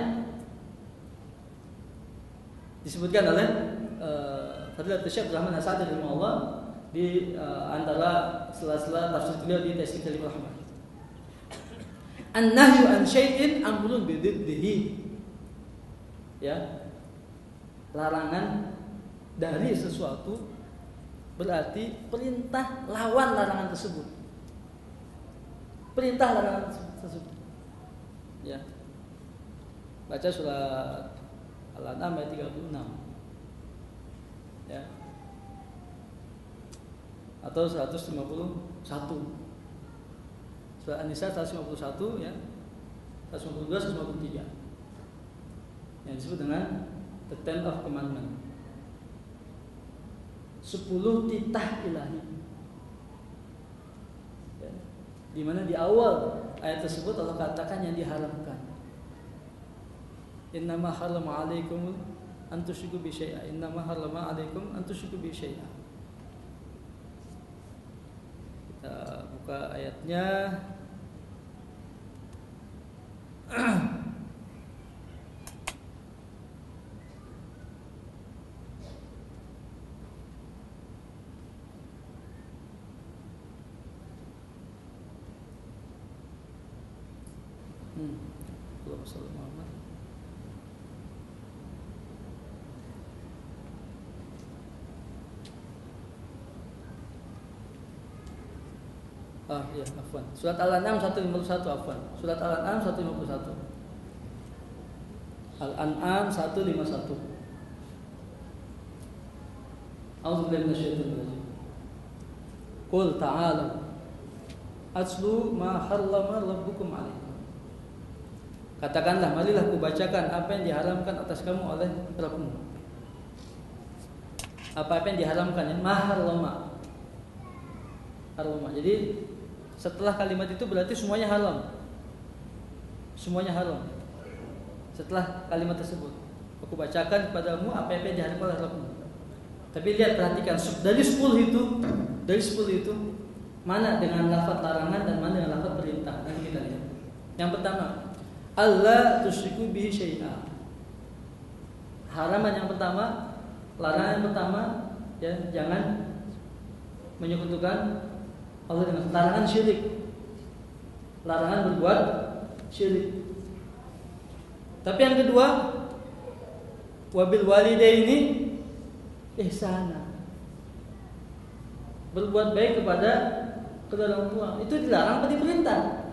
Disebutkan oleh Fadilatul Syekh Rahman As-Sa'di rahimahullah di antara sela-sela tafsir beliau di Tafsir Kalimur Rahman. An-nahyu an syai'in amrun bididdihi. Ya. larangan dari sesuatu, berarti perintah lawan larangan tersebut. Perintah larangan tersebut. Ya. Baca surat Al-An'am ayat 36. Ya. Atau 151. Surat An-Nisa 151 ya. 152 153. Yang disebut dengan the 10 of commandment. 10 titah ilahi. Ya. Di mana di awal ayat tersebut Allah katakan yang diharamkan. Innama harrama 'alaikum an tusyriku bi syai'a. Innama harrama 'alaikum an tusyriku bi syai'a. Kita buka ayatnya. Allahumma shalli Muhammad. Ya, afwan. Surat Al-An'am 151, afwan. Surat Al-An'am 151. Al-An'am 151. A'udzubillahi minasyaitonir rajim. Qul ta'ala atlu ma harrama rabbukum 'alaikum. Katakanlah, marilah kubacakan apa yang diharamkan atas kamu oleh Rabbmu. Apa yang diharamkan? Maharrama. Harrama. Jadi setelah kalimat itu berarti semuanya haram. Semuanya haram. Setelah kalimat tersebut, aku bacakan kepadamu apa yang diharamkan oleh Rabbmu. Tapi lihat, perhatikan dari 10 itu mana dengan lafaz larangan dan mana dengan lafaz perintah. Nanti kita lihat. Yang pertama, Allah tusyriku bihi syai'a. Haraman yang pertama, larangan yang pertama, ya, jangan menyekutukan Allah dengan larangan syirik. Larangan berbuat syirik. Tapi yang kedua, wabil walidaini ihsana. Berbuat baik kepada kedua orang tua. Itu dilarang atau diperintah?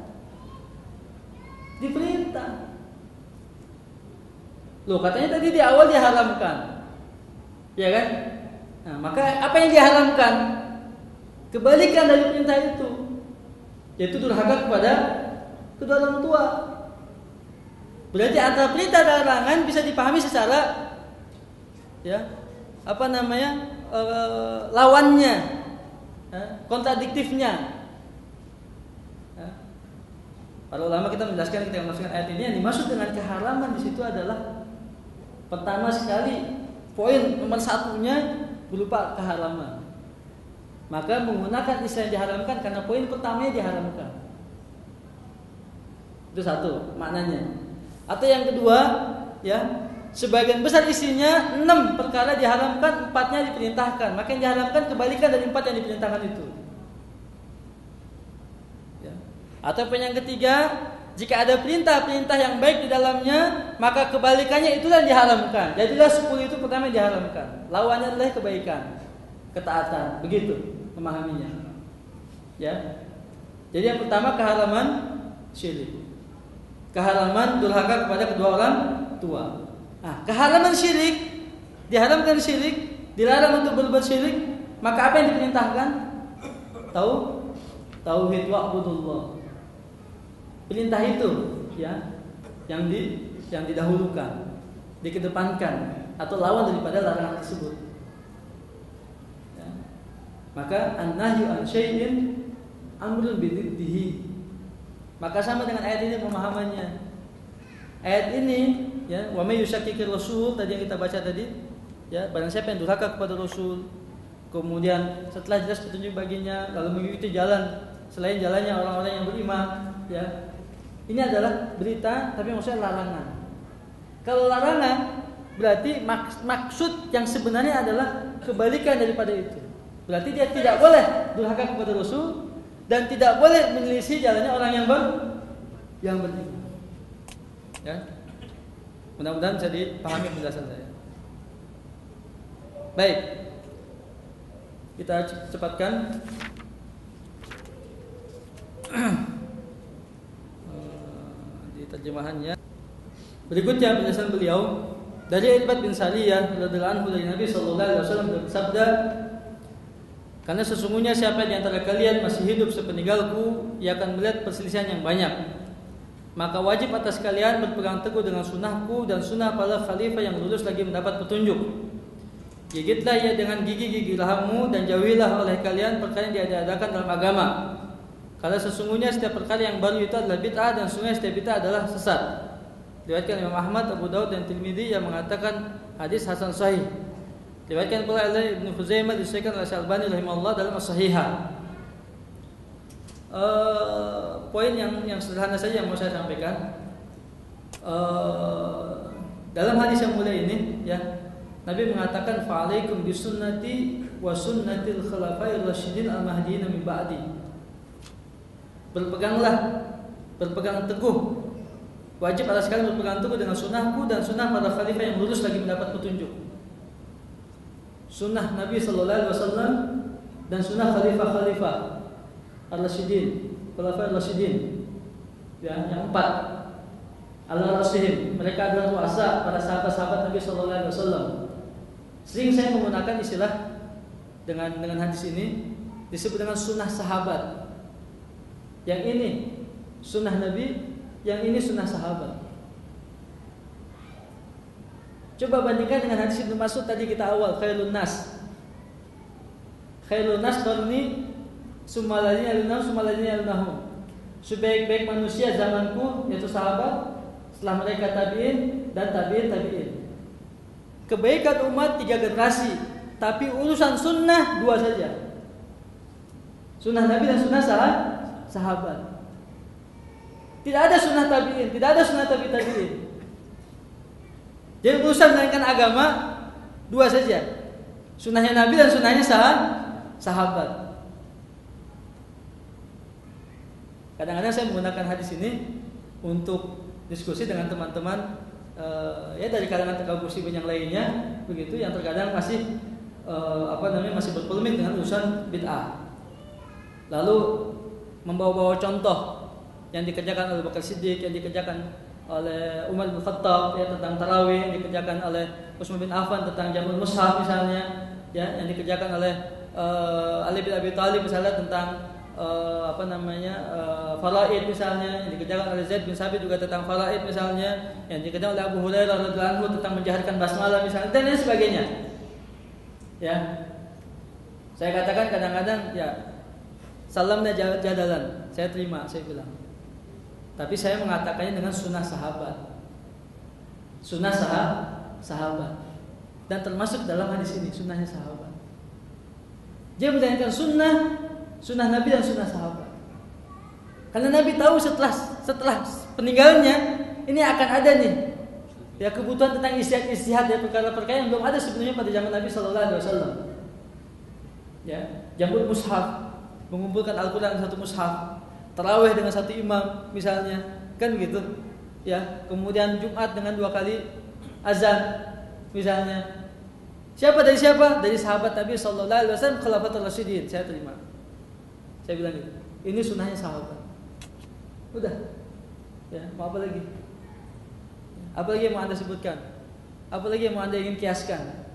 Diperintah. Loh, katanya tadi di awal diharamkan. Ya kan? Nah, maka apa yang diharamkan? Kebalikan dari perintah itu, yaitu durhaka kepada kedua orang tua. Berarti antara perintah dan larangan bisa dipahami secara, ya, lawannya, kontradiktifnya. Para ulama kita menjelaskan ketika memasukkan ayat ini, yang dimaksud dengan keharaman di situ adalah pertama sekali, poin nomor satunya berupa keharaman. Maka menggunakan istilah yang diharamkan karena poin pertamanya diharamkan. Itu satu maknanya. Atau yang kedua, ya, sebagian besar isinya 6 perkara diharamkan, 4-nya diperintahkan. Maka yang diharamkan kebalikan dari 4 yang diperintahkan itu. Ya. Atau yang ketiga, jika ada perintah-perintah yang baik di dalamnya, maka kebalikannya itulah yang diharamkan. Jadilah 10 itu pertama yang diharamkan. Lawannya adalah kebaikan, ketaatan. Begitu memahaminya. Ya. Jadi yang pertama keharaman syirik. Keharaman durhaka kepada kedua orang tua. Nah, keharaman syirik, diharamkan syirik, dilarang untuk berbuat syirik, maka apa yang diperintahkan? Tauhid wa'budullah. Perintah itu, ya, yang didahulukan, dikedepankan, atau lawan daripada larangan tersebut. Ya. Maka an-nahyu an syai'in amrun bididdihi. Maka sama dengan ayat ini pemahamannya. Ayat ini, ya, wa may yushakkikir rasul tadi yang kita baca tadi, ya, barang siapa yang durhaka kepada Rasul, kemudian setelah jelas petunjuk baginya lalu mengikuti jalan selain jalannya orang-orang yang beriman, ya. Ini adalah berita tapi maksudnya larangan. Kalau larangan berarti maksud yang sebenarnya adalah kebalikan daripada itu. Berarti dia tidak boleh durhaka kepada Rasul dan tidak boleh menyelisih jalannya orang yang beriman. Ya. Mudah-mudahan bisa dipahami penjelasan saya. Baik, kita cepatkan. Di terjemahannya. Berikutnya penjelasan beliau dari Irbad bin Sariyah radhiyallahu anhu dari Nabi sallallahu alaihi wasallam bersabda, karena sesungguhnya siapa di antara kalian masih hidup sepeninggalku, ia akan melihat perselisihan yang banyak. Maka wajib atas kalian berpegang teguh dengan sunnahku dan sunnah para khalifah yang lulus lagi mendapat petunjuk. Gigitlah ia dengan gigi-gigi rahangmu dan jauhilah oleh kalian perkara yang diadakan dalam agama. Karena sesungguhnya setiap perkara yang baru itu adalah bid'ah dan sesungguhnya setiap bid'ah adalah sesat. Diriwayatkan Imam Ahmad, Abu Daud dan Tirmidzi yang mengatakan hadis hasan sahih. Diriwayatkan pula oleh Ibnu Khuzaimah, disahihkan oleh Syalbani rahimahullah dalam As-Sahihah. Poin yang sederhana saja yang mau saya sampaikan. Dalam hadis yang mulia ini, ya, Nabi mengatakan fa'alaikum bisunnati wa sunnatil khulafair rasyidin al-mahdiyyin min ba'di. Berpegang teguh. Wajib atas kalian berpegang teguh dengan sunnahku dan sunnah para khalifah yang lurus lagi mendapat petunjuk. Sunnah Nabi sallallahu alaihi wasallam dan sunnah khalifah Ar-Rasyidin, Khulafair Ar-Rasyidin, ya, yang 4. Al-Rasyidin, mereka adalah kuasa para sahabat-sahabat Nabi sallallahu alaihi wasallam. Sering saya menggunakan istilah dengan hadis ini disebut dengan sunnah sahabat. Yang ini sunnah Nabi, yang ini sunnah sahabat. Coba bandingkan dengan hadis Ibnu Mas'ud tadi kita awal, khairun nas qarni Sumaladina alunahum. Sebaik-baik manusia zamanku yaitu sahabat, setelah mereka tabi'in dan tabi'in. Kebaikan umat 3 generasi, tapi urusan sunnah 2 saja. Sunnah Nabi dan sunnah sahabat. Tidak ada sunnah tabi'in, tidak ada sunnah tabi'in. Jadi urusan menaikkan agama 2 saja. Sunnahnya Nabi dan sunnahnya sahabat. Kadang-kadang saya menggunakan hadis ini untuk diskusi dengan teman-teman ya dari kalangan tegak muslimin yang lainnya, begitu, yang terkadang masih masih berpolemik dengan urusan bid'ah. Lalu membawa-bawa contoh yang dikerjakan oleh Abu Bakar Siddiq, yang dikerjakan oleh Umar bin Khattab, ya, tentang tarawih, yang dikerjakan oleh Utsman bin Affan tentang jamul mushaf misalnya, ya, yang dikerjakan oleh Ali bin Abi Thalib misalnya tentang faraid misalnya, yang dikerjakan oleh Zaid bin Sabit juga tentang faraid misalnya, yang dikerjakan oleh Abu Hurairah radhiyallahu anhu tentang menjaharkan basmalah misalnya, dan lain sebagainya. Ya, saya katakan kadang-kadang, ya, salamnya jadalan, saya terima, saya bilang. Tapi saya mengatakannya dengan sunnah sahabat, dan termasuk dalam hadis ini sunnahnya sahabat. Dia menjalankan sunnah Nabi dan sunnah sahabat. Karena Nabi tahu setelah peninggalannya ini akan ada nih, ya, kebutuhan tentang istihad, ya, perkara-perkara yang belum ada sebenarnya pada zaman Nabi sallallahu alaihi wasallam. Ya, jamul mushaf, mengumpulkan Al-Qur'an dalam satu mushaf, tarawih dengan satu imam misalnya, kan begitu. Ya, kemudian Jumat dengan 2 kali azan misalnya. Siapa? Dari sahabat Nabi sallallahu alaihi wasallam, Khulafatul Rasyidin. Saya terima. Saya bilang gitu. Ini sunnahnya sahabat. Udah. Ya, mau apa lagi? Apa lagi yang mau Anda sebutkan? Apa lagi yang mau Anda ingin kiaskan?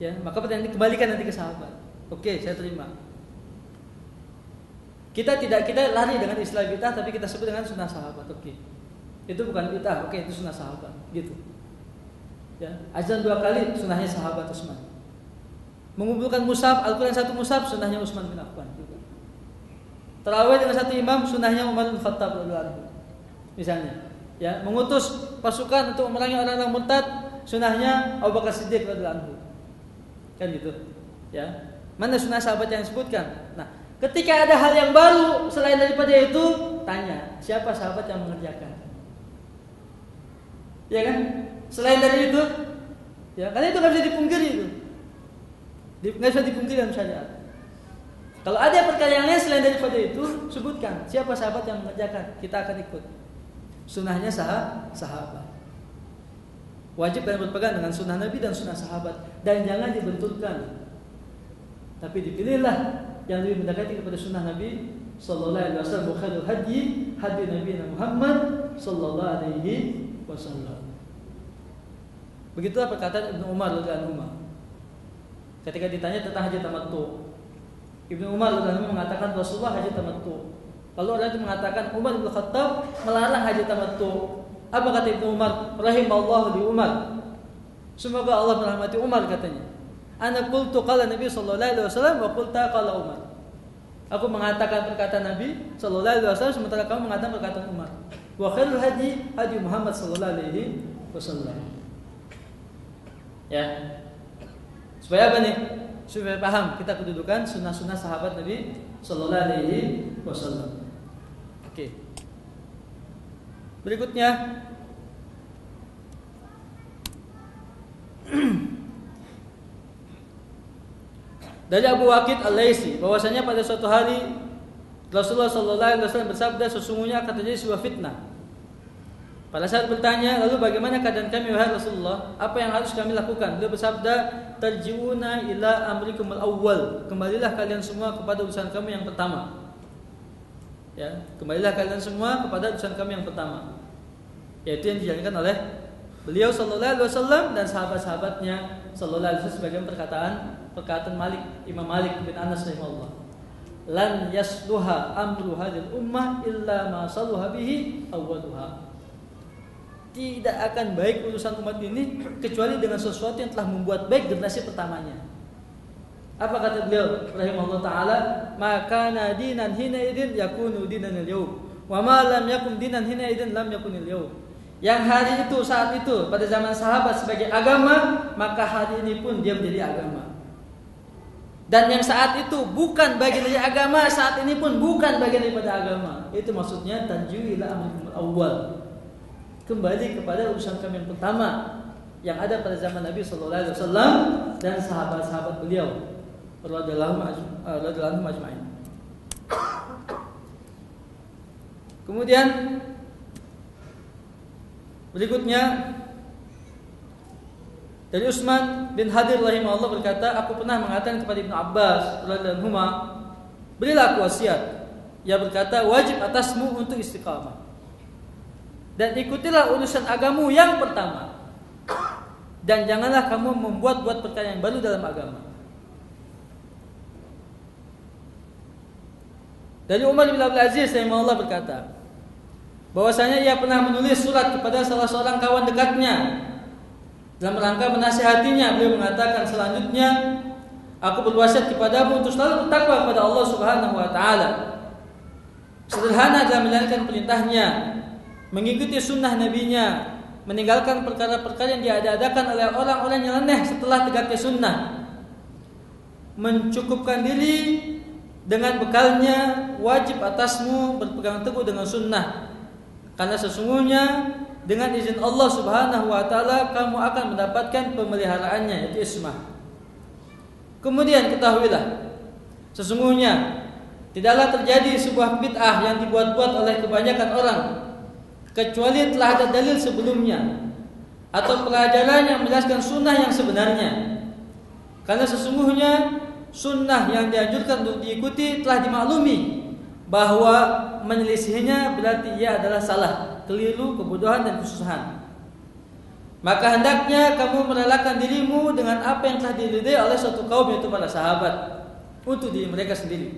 Ya, maka kembalikan nanti ke sahabat. Oke, saya terima. Kita lari dengan istilah bid'ah, tapi kita sebut dengan sunnah sahabat. Oke. Itu bukan bid'ah. Oke, itu sunnah sahabat. Gitu. Ya, azan 2 kali sunnahnya sahabat Utsman. Mengumpulkan mushaf, Al-Qur'an 1 mushaf sunnahnya Utsman bin Affan juga. Tarawih dengan 1 imam sunnahnya Umar bin Khattab radhiyallahu anhu. Misalnya, ya, mengutus pasukan untuk memerangi orang-orang murtad sunnahnya Abu Bakar Siddiq radhiyallahu anhu. Kan gitu. Ya. Mana sunnah sahabat yang disebutkan? Nah, ketika ada hal yang baru selain daripada itu, tanya, siapa sahabat yang mengerjakan? Ya kan? Selain dari itu, ya, karena itu nggak bisa dipungkiri itu, nggak bisa dipungkiri dalam syariat. Kalau ada perkara yang lain selain daripada itu, sebutkan siapa sahabat yang mengerjakan, kita akan ikut. Sunnahnya sahabat. Wajib kalian berpegang dengan sunnah Nabi dan sunnah sahabat, dan jangan dibenturkan. Tapi dipilihlah yang lebih mendekati kepada sunnah Nabi sallallahu alaihi wasallam. Khairul hadi hadi Nabi Muhammad sallallahu alaihi wasallam. Begitulah perkataan Ibnu Umar radhiyallahu anhu ketika ditanya tentang haji tamattu. Ibnu Umar radhiyallahu anhu mengatakan Rasulullah haji tamattu. Lalu orang itu mengatakan Umar bin Khattab melarang haji tamattu. Apa kata Ibnu Umar? Rahimallahu li Umar. Semoga Allah merahmati Umar, katanya. Ana qultu qala Nabi sallallahu alaihi wasallam wa qulta qala Umar. Aku mengatakan perkataan Nabi sallallahu alaihi wasallam sementara kamu mengatakan perkataan Umar. Wa khairul hadi hadi Muhammad sallallahu alaihi wasallam. Ya. Supaya apa nih? Supaya paham kita kedudukan sunnah-sunnah sahabat Nabi sallallahu alaihi wasallam. Oke. Berikutnya dari Abu Waqid Al-Laitsi bahwasanya pada suatu hari Rasulullah sallallahu alaihi wasallam bersabda, sesungguhnya akan terjadi sebuah fitnah. Pada saat bertanya, lalu bagaimana keadaan kami wahai Rasulullah? Apa yang harus kami lakukan? Beliau bersabda, tarji'una ila amrikum al-awwal. Kembalilah kalian semua kepada urusan kami yang pertama. Ya, kembalilah kalian semua kepada urusan kami yang pertama. Yaitu yang dijalankan oleh beliau sallallahu alaihi wasallam dan sahabat-sahabatnya sallallahu alaihi wasallam sebagai perkataan Malik, Imam Malik bin Anas rahimahullah. Lan yasluha amru hadhil ummah illa ma saluha bihi awwaluha. Tidak akan baik urusan umat ini kecuali dengan sesuatu yang telah membuat baik generasi pertamanya. Apa kata beliau rahimahullah taala? Maka dinan hina idin yakunu dinan al-yawm. Wa ma lam yakun dinan hina idin lam yakun al-yawm. Yang hari itu, saat itu, pada zaman sahabat sebagai agama, maka hari ini pun dia menjadi agama. Dan yang saat itu bukan bagian dari agama, saat ini pun bukan bagian daripada agama. Itu maksudnya tanjiu ila amrikum al-awwal. Kembali kepada urusan kami yang pertama yang ada pada zaman Nabi sallallahu alaihi wasallam dan sahabat-sahabat beliau radhiyallahu anhum ajma'in. Kemudian berikutnya dari Utsman bin Hadir rahimahullah berkata, aku pernah mengatakan kepada Ibnu Abbas radhiyallahu anhu, berilah aku wasiat. Ia berkata, wajib atasmu untuk istiqamah dan ikutilah urusan agamu yang pertama, dan janganlah kamu membuat-buat perkara yang baru dalam agama. Dari Umar bin Abdul Aziz rahimahullah berkata bahwasanya ia pernah menulis surat kepada salah seorang kawan dekatnya dalam rangka menasihatinya. Beliau mengatakan, selanjutnya aku berwasiat kepadamu untuk selalu bertakwa kepada Allah Subhanahu wa taala, sederhana dalam menjalankan perintahnya, mengikuti sunnah nabinya, meninggalkan perkara-perkara yang diadakan oleh orang-orang yang nyeleneh setelah tegaknya sunnah, mencukupkan diri dengan bekalnya. Wajib atasmu berpegang teguh dengan sunnah, karena sesungguhnya dengan izin Allah Subhanahu wa taala kamu akan mendapatkan pemeliharaannya, yaitu ismah. Kemudian ketahuilah, sesungguhnya tidaklah terjadi sebuah bid'ah yang dibuat-buat oleh kebanyakan orang kecuali telah ada dalil sebelumnya atau pelajaran yang menjelaskan sunnah yang sebenarnya. Karena sesungguhnya sunnah yang dianjurkan untuk diikuti telah dimaklumi bahwa menyelisihinya berarti ia adalah salah, keliru, kebodohan dan kesusahan. Maka hendaknya kamu merelakan dirimu dengan apa yang telah diridai oleh suatu kaum, yaitu para sahabat, untuk diri mereka sendiri.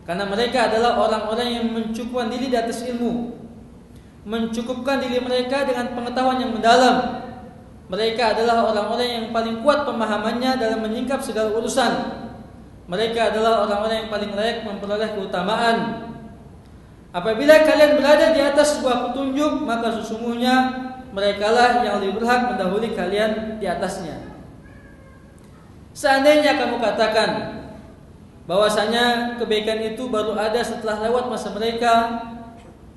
Karena mereka adalah orang-orang yang mencukupkan diri di atas ilmu, mencukupkan diri mereka dengan pengetahuan yang mendalam. Mereka adalah orang-orang yang paling kuat pemahamannya dalam menyingkap segala urusan. Mereka adalah orang-orang yang paling layak memperoleh keutamaan. Apabila kalian berada di atas sebuah petunjuk, maka sesungguhnya merekalah yang lebih berhak mendahului kalian di atasnya. Seandainya kamu katakan bahwasanya kebaikan itu baru ada setelah lewat masa mereka,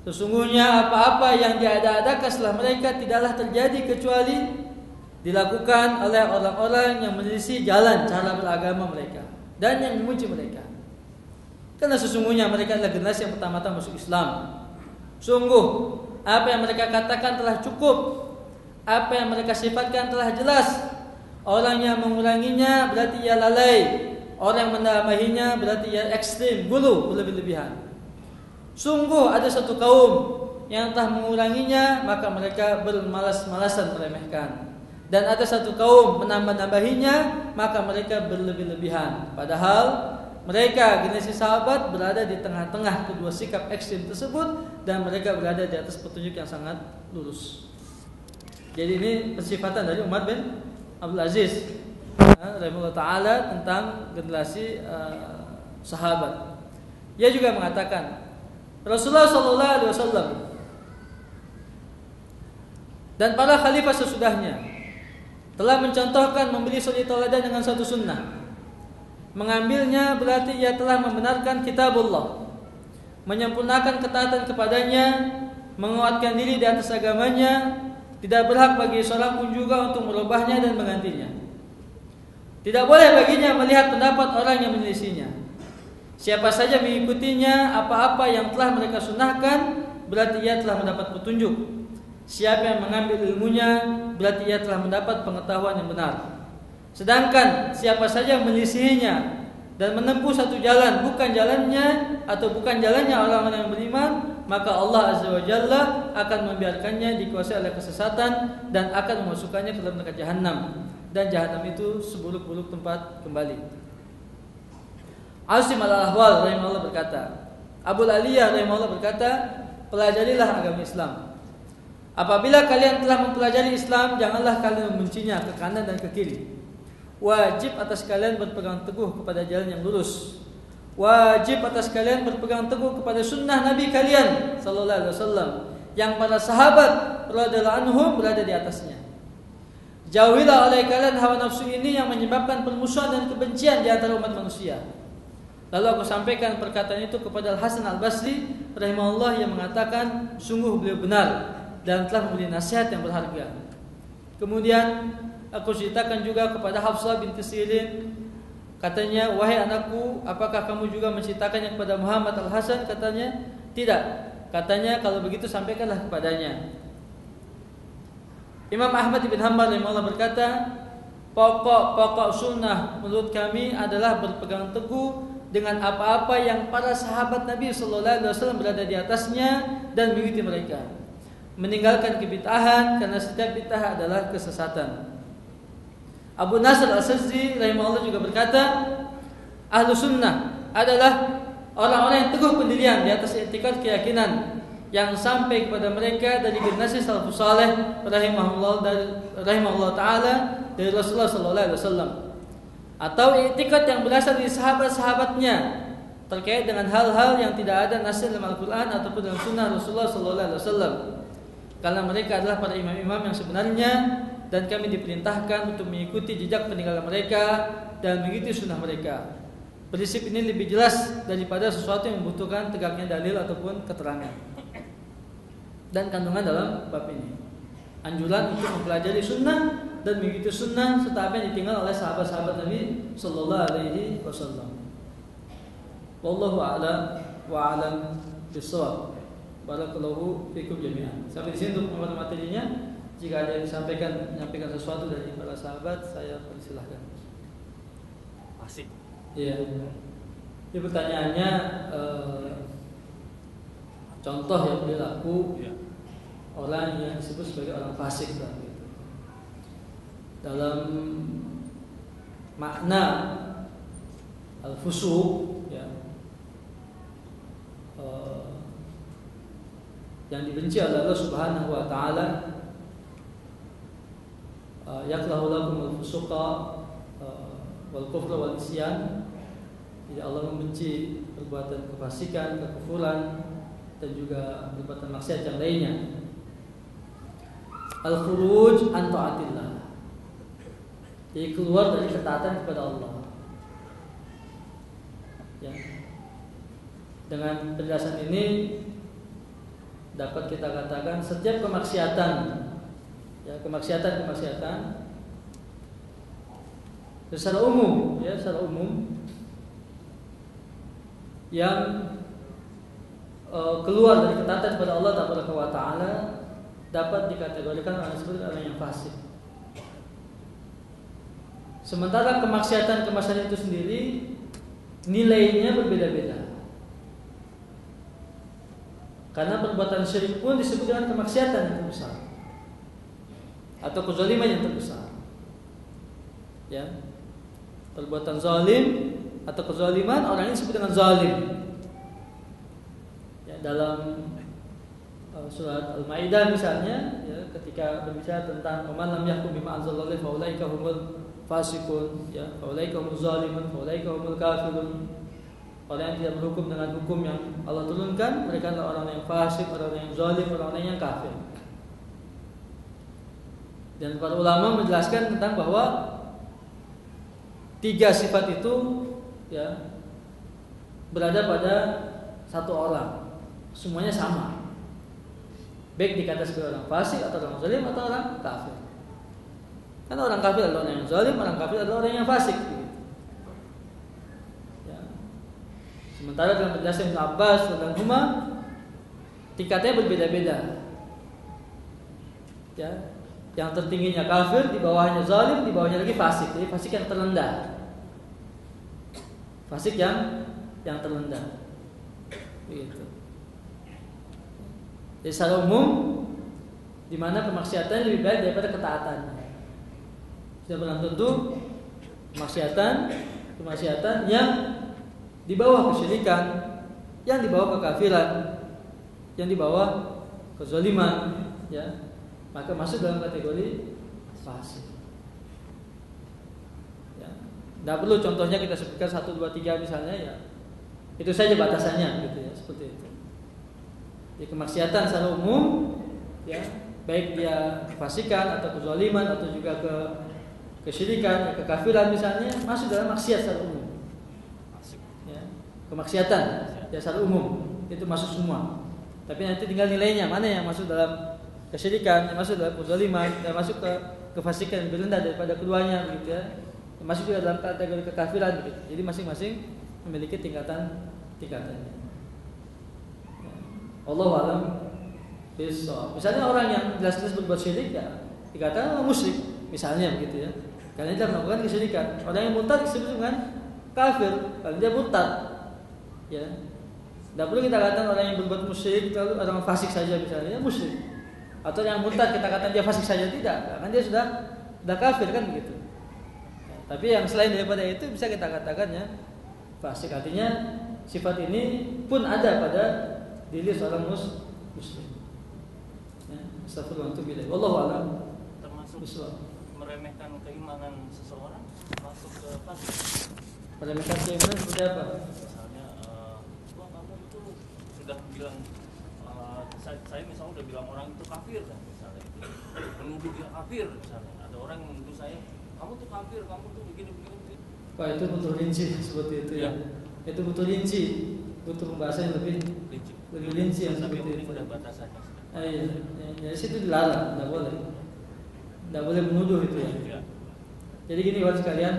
sesungguhnya apa-apa yang diada-adakan setelah mereka tidaklah terjadi kecuali dilakukan oleh orang-orang yang menyelisih jalan cara beragama mereka dan yang memuji mereka. Karena sesungguhnya mereka adalah generasi yang pertama-tama masuk Islam. Sungguh apa yang mereka katakan telah cukup apa yang mereka sifatkan telah jelas. Orang yang menguranginya berarti ia lalai. Orang yang menambahinya berarti ia ekstrim, gulu, berlebih-lebihan. Sungguh ada satu kaum yang telah menguranginya, maka mereka bermalas-malasan meremehkan. Dan ada satu kaum menambah-nambahinya, maka mereka berlebih-lebihan. Padahal mereka generasi sahabat berada di tengah-tengah kedua sikap ekstrim tersebut, dan mereka berada di atas petunjuk yang sangat lurus. Jadi ini persifatan dari Umar bin Abdul Aziz rahimahullah ta'ala tentang generasi sahabat. Ia juga mengatakan Rasulullah SAW dan para khalifah sesudahnya telah mencontohkan membeli suri tauladan dengan satu sunnah. Mengambilnya berarti ia telah membenarkan kitabullah, menyempurnakan ketaatan kepadanya, menguatkan diri di atas agamanya. Tidak berhak bagi seorang pun juga untuk merubahnya dan menggantinya. Tidak boleh baginya melihat pendapat orang yang menyelisihinya. Siapa saja mengikutinya apa-apa yang telah mereka sunnahkan, berarti ia telah mendapat petunjuk. Siapa yang mengambil ilmunya, berarti ia telah mendapat pengetahuan yang benar. Sedangkan siapa saja yang menyelisihinya dan menempuh satu jalan bukan jalannya atau bukan jalannya orang-orang yang beriman, maka Allah Azza wa Jalla akan membiarkannya dikuasai oleh kesesatan dan akan memasukkannya ke dalam neraka jahanam, dan jahanam itu seburuk-buruk tempat kembali. Asim al-Ahwal rahimahullah berkata, Abu Aliyah rahimahullah berkata, pelajarilah agama Islam. Apabila kalian telah mempelajari Islam, janganlah kalian membencinya ke kanan dan ke kiri. Wajib atas kalian berpegang teguh kepada jalan yang lurus. Wajib atas kalian berpegang teguh kepada sunnah Nabi kalian sallallahu alaihi wasallam yang para sahabat radhiyallahu anhum berada di atasnya. Jauhilah oleh kalian hawa nafsu ini yang menyebabkan permusuhan dan kebencian di antara umat manusia. Lalu aku sampaikan perkataan itu kepada Al-Hasan Al-Basri rahimahullah yang mengatakan sungguh beliau benar dan telah memberi nasihat yang berharga. Kemudian aku ceritakan juga kepada Hafsah binti Sirin. Katanya, wahai anakku, apakah kamu juga menceritakannya kepada Muhammad Al-Hasan? Katanya, tidak. Katanya, kalau begitu sampaikanlah kepadanya. Imam Ahmad bin Hanbal rahimahullah berkata, pokok sunnah menurut kami adalah berpegang teguh dengan apa-apa yang para sahabat Nabi sallallahu alaihi wasallam berada di atasnya dan mengikuti mereka. Meninggalkan kebid'ahan karena setiap bid'ah adalah kesesatan. Abu Nasr As-Sazzi rahimahullah juga berkata, ahlu sunnah adalah orang-orang yang teguh pendirian di atas i'tikad keyakinan yang sampai kepada mereka dari generasi salafus saleh rahimahullah taala dari Rasulullah sallallahu alaihi wasallam, atau i'tikad yang berasal dari sahabat-sahabatnya terkait dengan hal-hal yang tidak ada nas dalam Al-Qur'an ataupun dalam sunnah Rasulullah sallallahu alaihi wasallam, karena mereka adalah para imam-imam yang sebenarnya, dan kami diperintahkan untuk mengikuti jejak peninggalan mereka dan mengikuti sunnah mereka. Prinsip ini lebih jelas daripada sesuatu yang membutuhkan tegaknya dalil ataupun keterangan. Dan kandungan dalam bab ini anjuran untuk mempelajari sunnah dan mengikuti sunnah serta apa yang ditinggal oleh sahabat-sahabat Nabi sallallahu alaihi wasallam. Wallahu a'lam wa a'lam bissawab. Barakallahu fikum jami'an. Sampai di sini untuk materinya. Jika ada yang menyampaikan sesuatu dari para sahabat, saya persilahkan. Asik. Iya. Ini pertanyaannya contoh yang berlaku orang yang disebut sebagai orang fasik gitu. Dalam makna al-fusuq ya, yang dibenci oleh Allah Subhanahu wa taala, yaklahu lakum al-fusuqa wal kufra wal isyan. Jadi Allah membenci perbuatan kefasikan, kekufuran dan juga perbuatan maksiat yang lainnya. Al-khuruj an ta'atillah, jadi keluar dari ketaatan kepada Allah ya. Dengan penjelasan ini dapat kita katakan setiap kemaksiatan ya, kemaksiatan secara umum ya, secara umum yang keluar dari ketaatan kepada Allah Taala dapat dikategorikan orang tersebut orang yang fasik. Sementara kemaksiatan itu sendiri nilainya berbeda-beda. Karena perbuatan syirik pun disebut dengan kemaksiatan yang terbesar atau kezaliman yang terbesar. Ya. Perbuatan zalim atau kezaliman orang ini disebut dengan zalim. Ya, dalam surat Al-Maidah misalnya, ya, ketika berbicara tentang man lam yahkum bima anzalallahu fa ulaika humul fasiqun, ya, fa ulaika humuz zalimun, fa ulaika humul kafirun. Orang yang tidak berhukum dengan hukum yang Allah turunkan, mereka adalah orang yang fasik, orang yang zalim, orang yang kafir. Dan para ulama menjelaskan tentang bahwa 3 sifat itu, ya, berada pada satu orang, semuanya sama. Baik dikata sebagai orang fasik atau orang zalim atau orang kafir. Karena orang kafir adalah orang yang zalim, orang kafir adalah orang yang fasik. Ya. Sementara dalam penjelasan Ibnu Abbas dan Umar, tingkatnya berbeda-beda. Ya. Yang tertingginya kafir, di bawahnya zalim, di bawahnya lagi fasik. Jadi fasik yang terendah. Fasik yang terendah. Begitu. Jadi secara umum, di mana kemaksiatan lebih baik daripada ketaatan. Sudah belum tentu kemaksiatan yang di bawah kesyirikan, yang di bawah kekafiran, yang di bawah kezaliman, ya, maka masuk dalam kategori fasik. Ya. Tidak perlu contohnya kita sebutkan 1, 2, 3 misalnya, ya. Itu saja batasannya, gitu ya, seperti itu. Jadi kemaksiatan secara umum, ya, baik dia kefasikan atau kezaliman atau juga kesyirikan, kekafiran misalnya, masuk dalam maksiat secara umum. Ya, kemaksiatan ya secara umum itu masuk semua. Tapi nanti tinggal nilainya, mana yang masuk dalam kesyirikan, yang masuk dalam kezaliman, yang masuk ke kefasikan yang lebih rendah daripada keduanya, begitu ya. Yang masuk juga dalam kategori kekafiran, begitu. Jadi masing-masing memiliki tingkatannya. Allahu a'lam bishawab. Misalnya orang yang jelas-jelas berbuat syirik, ya dikatakan musyrik, misalnya begitu ya. Karena dia melakukan kesyirikan. Orang yang murtad disebut dengan kafir, kalau dia murtad. Ya. Tidak perlu kita katakan orang yang berbuat musyrik lalu orang fasik saja misalnya, ya musyrik. Atau yang murtad kita katakan dia fasik saja, tidak, karena dia sudah kafir kan begitu. Ya, tapi yang selain daripada itu bisa kita katakan ya fasik. Artinya sifat ini pun ada pada diri seorang muslim. Ya, astagfirullahaladzim. Wallahu a'lam. Termasuk meremehkan keimanan seseorang masuk ke fasik. Meremehkan keimanan seperti apa? Misalnya, wah kamu itu sudah bilang, saya misalnya udah bilang orang itu kafir kan, misalnya itu menuduh dia kafir misalnya. Ada orang yang menuduh saya, kamu tuh kafir, kamu tuh begini. Wah itu butuh rinci seperti itu ya. Itu butuh rinci, butuh pembahasan yang lebih rinci yang tapi seperti ini itu. udah batasannya. Iya, ya, situ dilarang, tidak boleh menuduh itu ya. Ya. Jadi gini kawan sekalian,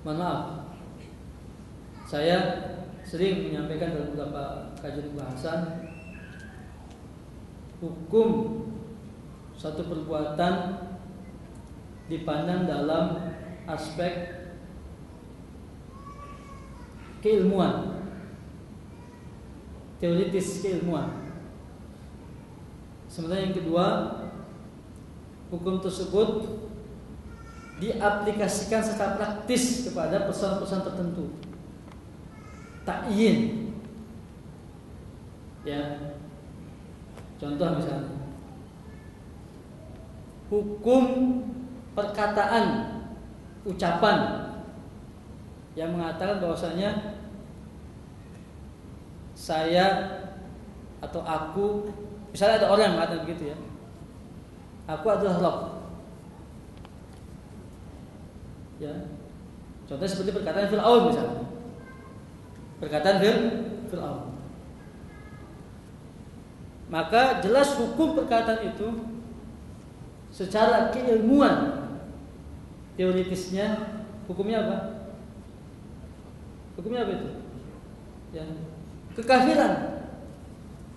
mohon maaf, saya sering menyampaikan dalam beberapa kajian bahasan hukum satu perbuatan dipandang dalam aspek keilmuan, teoritis keilmuan. Sementara yang kedua, hukum tersebut diaplikasikan secara praktis kepada persoalan-persoalan tertentu. Ta'yin. Ya. Contoh misalnya, hukum perkataan, ucapan yang mengatakan bahwasanya saya atau aku, misalnya ada orang yang mengatakan begitu ya, aku adalah Rabb. Ya, contohnya seperti perkataan Fir'aun misalnya, perkataan Fir'aun. Maka jelas hukum perkataan itu secara keilmuan teoritisnya hukumnya apa? Hukumnya apa itu? Ya, kekafiran.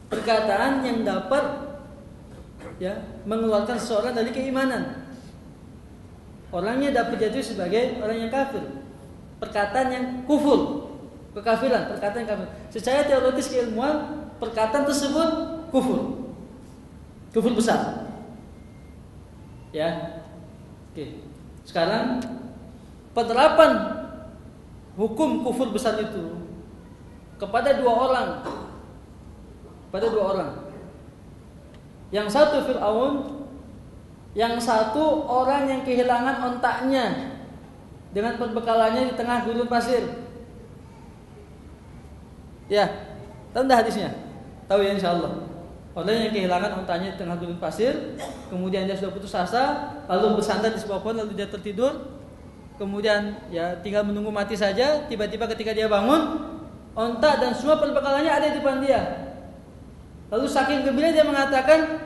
perkataan yang dapat mengeluarkan seseorang dari keimanan. Orangnya dapat jatuh sebagai orang yang kafir. Perkataan yang kufur, kekafiran, perkataan yang kafir. Secara teoritis keilmuan, perkataan tersebut kufur. Kufur besar. Ya. Oke. Sekarang penerapan hukum kufur besar itu kepada dua orang. Yang satu Fir'aun, yang satu orang yang kehilangan ontaknya dengan perbekalannya di tengah gurun pasir. Ya, tahu enggak hadisnya? Tahu ya insyaallah. Orang yang kehilangan ontaknya di tengah gurun pasir, kemudian dia sudah putus asa, lalu bersandar di sebuah pohon, lalu dia tertidur, kemudian tinggal menunggu mati saja. Tiba-tiba ketika dia bangun, ontak dan semua perbekalannya ada di depan dia. Lalu saking gembira dia mengatakan,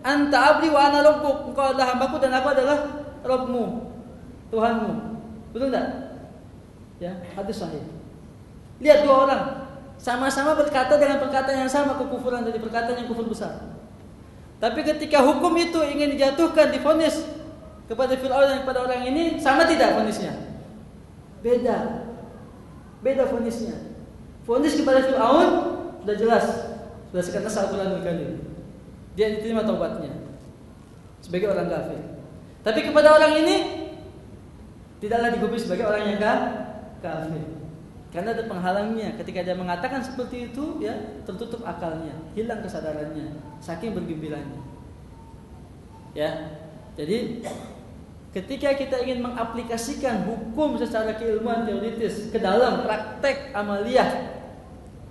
Anta abdi wa ana rabbuk. Engkau adalah hambaku dan aku adalah Rabbmu, Tuhanmu. Betul tak? Ya, hadis sahih. Lihat dua orang sama-sama berkata dengan perkataan yang sama, kekufuran dari perkataan yang kufur besar. Tapi ketika hukum itu ingin dijatuhkan, divonis kepada Fir'aun dan kepada orang ini, sama tidak vonisnya? Beda vonisnya. Vonis kepada Fir'aun sudah jelas, berdasarkan Al-Qur'anul Karim. Dia diterima taubatnya sebagai orang kafir. Tapi kepada orang ini tidaklah dihukum sebagai orang yang kafir. Karena ada penghalangnya. Ketika dia mengatakan seperti itu, tertutup akalnya, hilang kesadarannya, saking bergembiranya. Jadi ketika kita ingin mengaplikasikan hukum secara keilmuan teoritis ke dalam praktek amaliyah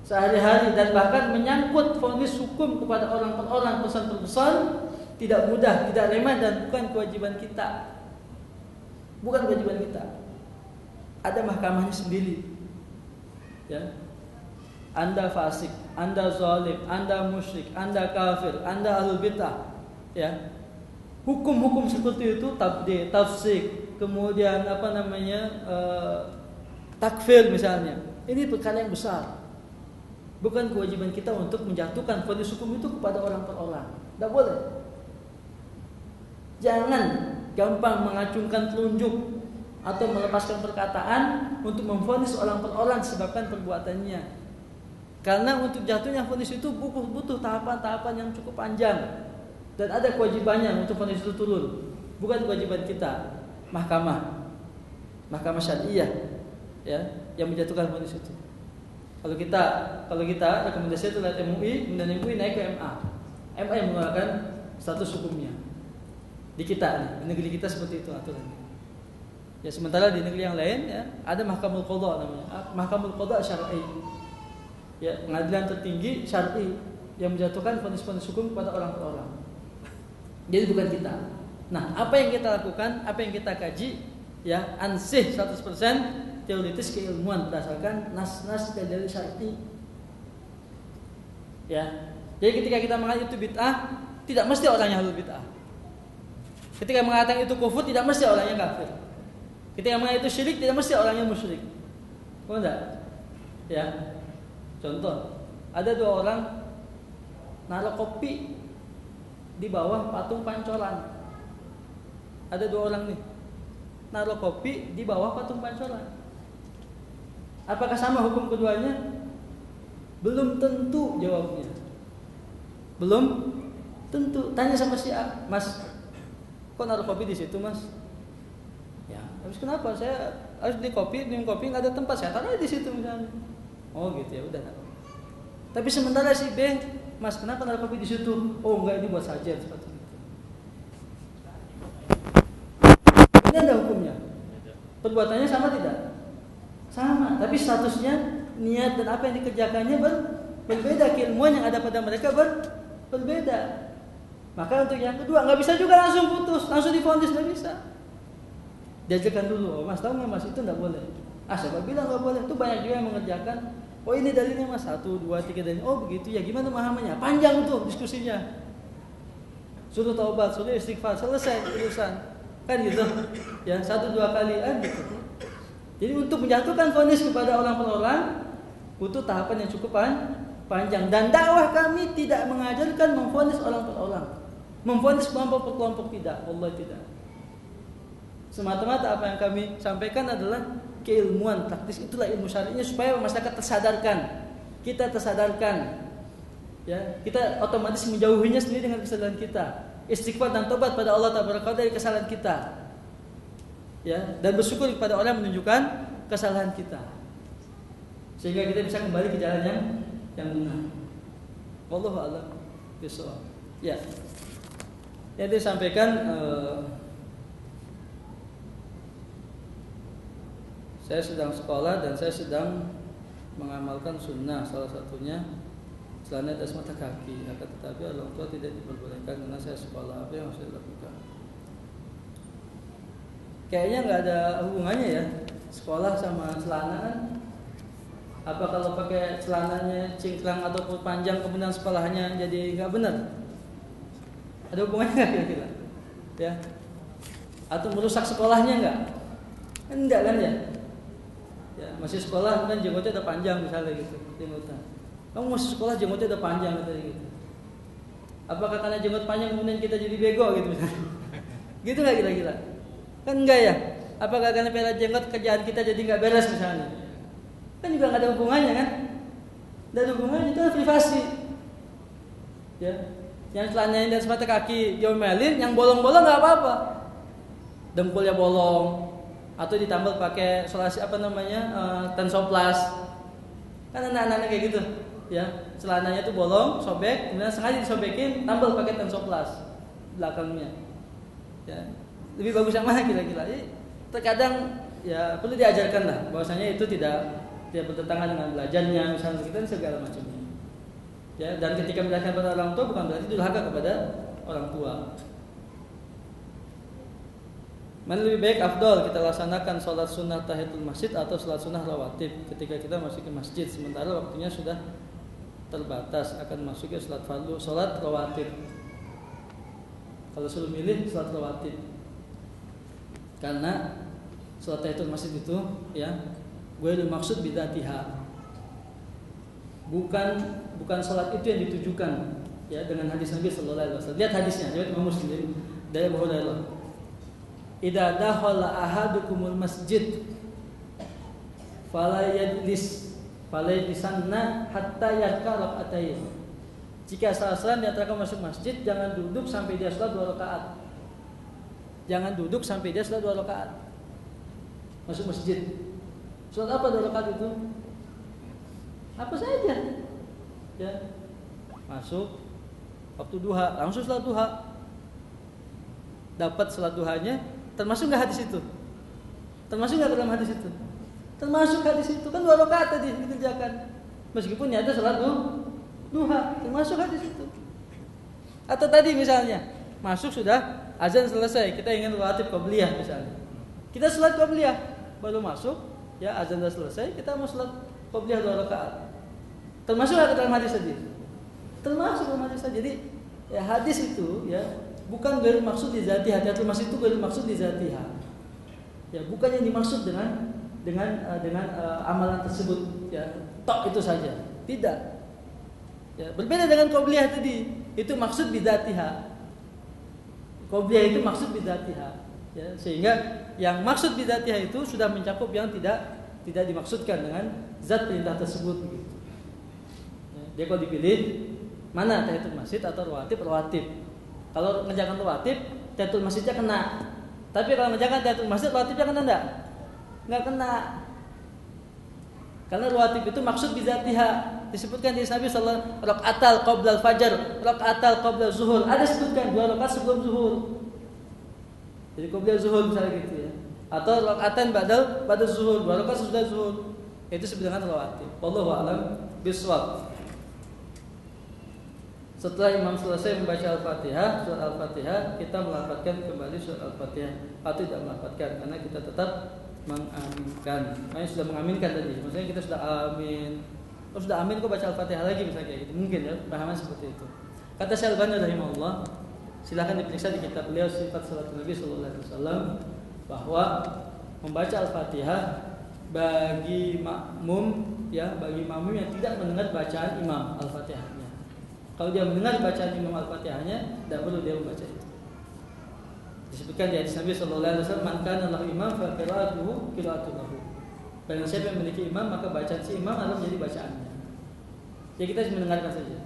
sehari-hari dan bahkan menyangkut vonis hukum kepada orang per orang, pesan per pesan, tidak mudah, tidak remeh dan bukan kewajiban kita. Ada mahkamahnya sendiri. Anda fasik, Anda zalim, Anda musyrik, Anda kafir, Anda ahlul bid'ah. Hukum-hukum seperti itu, tabdi, tafsik, kemudian takfir misalnya. Ini perkara yang besar. Bukan kewajiban kita untuk menjatuhkan vonis hukum itu kepada orang per orang. Tidak boleh. Jangan gampang mengacungkan telunjuk atau melepaskan perkataan untuk memvonis orang per orang disebabkan perbuatannya. Karena untuk jatuhnya vonis itu butuh tahapan-tahapan yang cukup panjang dan ada kewajibannya untuk vonis itu turun. Bukan kewajiban kita, mahkamah syariah, yang menjatuhkan vonis itu. Kalau kita rekomendasi itu lihat MUI, kemudian MUI naik ke MA yang mengeluarkan status hukumnya. Di kita, di negeri kita seperti itu aturannya. Sementara di negeri yang lain ada mahkamul qadha namanya, mahkamul qadha syar'i. Pengadilan tertinggi syar'i yang menjatuhkan vonis-vonis hukum kepada orang per orang. Jadi bukan kita. Nah, apa yang kita lakukan, apa yang kita kaji, ansih 100% teoritis keilmuan berdasarkan nas-nas dan dalil syar'i. Jadi ketika kita mengatakan itu bid'ah, tidak mesti orangnya ahlul bid'ah. Ketika mengatakan itu kufur, tidak mesti orangnya kafir. Ketika mengatakan itu syirik, tidak mesti orangnya musyrik. Betul enggak? Contoh, ada dua orang naruh kopi di bawah patung pancoran. Ada dua orang nih naruh kopi di bawah patung pancoran. Apakah sama hukum keduanya? Belum tentu jawabnya. Belum tentu. Tanya sama si A, Mas, kok naruh kopi di situ, Mas? Habis kenapa? Saya harus beli kopi, minum kopi, nggak ada tempat, saya taruh di situ misalnya. Oh gitu ya, udah. Tapi sementara si B, Mas, kenapa naruh kopi di situ? Oh enggak, ini buat saja seperti itu. Ini ada hukumnya. Perbuatannya sama tidak? Sama, tapi statusnya, niat dan apa yang dikerjakannya berbeda. Keilmuan yang ada pada mereka berbeda. Maka untuk yang kedua nggak bisa juga langsung putus, langsung divonis, nggak bisa. Diajarkan dulu, Mas tahu nggak Mas itu nggak boleh. Siapa bilang nggak boleh? Itu banyak juga yang mengerjakan. Oh ini dalilnya Mas 1, 2, 3 dalil. Oh begitu ya, gimana pemahamannya? Panjang tuh diskusinya. Suruh taubat, suruh istighfar, selesai urusan. Kan gitu. 1, 2 kali gitu. Jadi untuk menjatuhkan vonis kepada orang per orang butuh tahapan yang cukup panjang. Dan dakwah kami tidak mengajarkan memvonis orang per orang, memvonis kelompok per kelompok, tidak. Wallahi tidak. Semata-mata apa yang kami sampaikan adalah keilmuan praktis. Itulah ilmu syar'inya, supaya masyarakat tersadarkan, kita tersadarkan. Ya, kita otomatis menjauhinya sendiri dengan kesalahan kita. Istighfar dan tobat pada Allah Taala dari kesalahan kita. Ya, dan bersyukur kepada orang yang menunjukkan kesalahan kita, sehingga kita bisa kembali ke jalan yang benar. Wallahu a'lam bishawab. Ya. Yang disampaikan saya sedang sekolah dan saya sedang mengamalkan sunnah, salah satunya celana atas mata kaki. Akan tetapi orang tua tidak diperbolehkan karena saya sekolah. Apa yang harus saya lakukan? Kayaknya nggak ada hubungannya ya, sekolah sama celana kan. Apa kalau pakai celananya cingkrang ataupun panjang kemudian sekolahnya jadi nggak benar? Ada hubungannya nggak kira-kira? Ya? Atau merusak sekolahnya nggak? Enggak kan ya? Ya, masih sekolah kan jenggotnya udah panjang misalnya gitu, jenggotan. Kamu masih sekolah jenggotnya udah panjang gitu. Apakah karena jenggot panjang kemudian kita jadi bego gitu misalnya? Gitu nggak kira-kira? Kan enggak ya? Apakah karena pera jenggot kerjaan kita jadi nggak beres misalnya? Kan juga nggak ada hubungannya kan? Nggak ada hubungannya, itu privasi. Ya, yang celananya dan sepatu kaki diomelin, yang bolong-bolong nggak apa-apa. Dengkulnya bolong, atau ditambal pakai solasi tensoplas. Kan anak-anak kayak gitu, ya. Celananya tuh bolong, sobek, kemudian sengaja disobekin, tambal pakai tensoplas belakangnya. Ya. Lebih bagus yang mana kira-kira? Terkadang ya perlu diajarkan lah bahwasanya itu tidak bertentangan dengan belajarnya, misalnya kita segala macamnya. Ya, dan ketika menjelaskan kepada orang tua bukan berarti durhaka kepada orang tua. Mana lebih baik afdol kita laksanakan sholat sunnah tahiyatul masjid atau sholat sunnah rawatib ketika kita masuk ke masjid, sementara waktunya sudah terbatas akan masuk ke sholat fardu, sholat rawatib. Kalau suruh milih sholat rawatib, karena sholat tahiyatul masjid itu ya gue maksud bidatiha, bukan sholat itu yang ditujukan ya dengan hadis Nabi Sallallahu Alaihi Wasallam. Lihat hadisnya, riwayat Imam Muslim dari Abu Hurairah. Idza dakhala ahadukumul masjid fala yajlisanna hatta yarka rak'atayn. Jika salah seorang di antara kamu masuk masjid, jangan duduk sampai dia salat 2 rakaat. Jangan duduk sampai dia salat 2 rakaat. Masuk masjid. Salat apa 2 rakaat itu? Apa saja. Ya. Masuk waktu duha, langsung salat duha. Dapat salat duhanya, termasuk enggak hadis itu? Termasuk enggak dalam hadis itu? Termasuk hadis itu, kan 2 rakaat tadi dikerjakan. Meskipun nyata salat duha, termasuk hadis itu. Atau tadi misalnya, masuk sudah azan selesai, kita ingin rawatib qabliyah misalnya. Kita salat qabliyah, baru masuk, ya azan sudah selesai, kita mau salat qabliyah 2 rakaat. Termasuk enggak dalam hadis tadi? Termasuk dalam hadis tadi. Jadi ya hadis itu ya bukan ghairul maksud di zatiha, hadiatul masjid itu ghairul maksud di zatiha. Ya, bukan yang dimaksud dengan amalan tersebut ya, tok itu saja. Tidak. Ya, berbeda dengan qabliyah tadi. Itu maksud bidzatiha. Qabliyah itu maksud bidzatiha. Ya, sehingga yang maksud bidzatiha itu sudah mencakup yang tidak dimaksudkan dengan zat perintah tersebut gitu. Ya, dia kalau dipilih mana tahiyatul masjid atau rawatib. Kalau mengerjakan rawatib, tahiyatul masjidnya kena. Tapi kalau mengerjakan tahiyatul masjid, rawatibnya kena enggak? Enggak kena. Karena rawatib itu maksud bizatiha. Disebutkan di Nabi sallallahu alaihi wasallam raqatal qabla al-fajr, raqatal qabla zuhur. Ada sebutkan 2 rakaat sebelum zuhur. Jadi qabla zuhur misalnya gitu ya. Atau raqatan ba'da zuhur, 2 rakaat sesudah zuhur. Itu disebut dengan rawatib. Wallahu a'lam bishawab. Setelah imam selesai membaca Al-Fatihah, surat Al-Fatihah, kita melafadzkan kembali surat Al-Fatihah atau tidak melafadzkan, karena kita tetap mengaminkan. Makanya sudah mengaminkan tadi. Maksudnya kita sudah amin. Kalau sudah amin kok baca Al-Fatihah lagi misalnya kayak gitu. Mungkin ya, pahaman seperti itu. Kata Syalbani rahimahullah, silakan diperiksa di kitab beliau Sifat Salat Nabi sallallahu alaihi wasallam, bahwa membaca Al-Fatihah bagi makmum ya bagi makmum yang tidak mendengar bacaan imam Al-Fatihahnya. Kalau dia mendengar bacaan imam Al-Fatihahnya, tidak perlu dia membaca itu. Disebutkan di hadis Nabi sallallahu alaihi wasallam, "Man kana lahu imam fa qira'atuhu qira'atun lahu." Barang siapa yang memiliki imam, maka bacaan si imam adalah menjadi bacaannya. Ya kita cuma mendengarkan saja.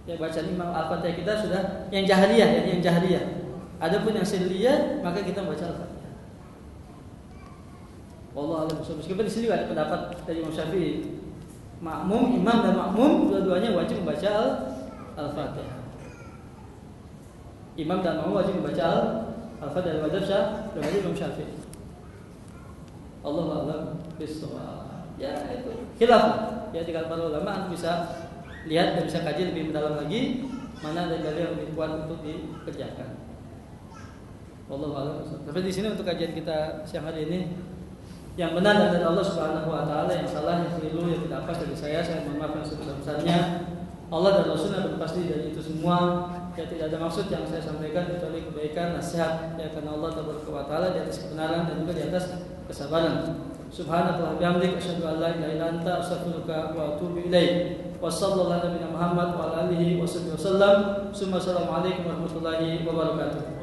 Ya bacaan imam Al-Fatihah kita sudah yang jahriyah, ya, yang jahriyah. Adapun yang sirriyah, maka kita membaca Al-Fatihah. Wallahu a'lam bishawab. Meskipun di sini ada pendapat dari Imam Syafi'i, makmum, imam dan makmum dua-duanya wajib membaca Al-Fatihah. Imam dan makmum wajib membaca Al-Fatihah dalam mazhab Imam Syafi'i. Allahu a'lam bishawab. Ya itu khilaf. Ya di kalangan para ulama anda bisa lihat dan bisa kaji lebih mendalam lagi mana dalil yang lebih kuat untuk dikerjakan. Wallahu a'lam bishawab. Tapi di sini untuk kajian kita siang hari ini, yang benar dari Allah Subhanahu wa taala, yang salah, yang keliru, yang tidak pas dari saya mohon maaf yang sebesar-besarnya. Allah dan Rasulnya berpasti dari itu semua. Ya tidak ada maksud yang saya sampaikan kecuali kebaikan, nasihat ya karena Allah Taala di atas kebenaran dan juga di atas kesabaran. Subhanallahi wa bihamdihi asyhadu an la ilaha illa anta astaghfiruka wa atubu ilaik. Wassallallahu ala nabiyina Muhammad wa ala alihi wasallam. Assalamualaikum warahmatullahi wabarakatuh.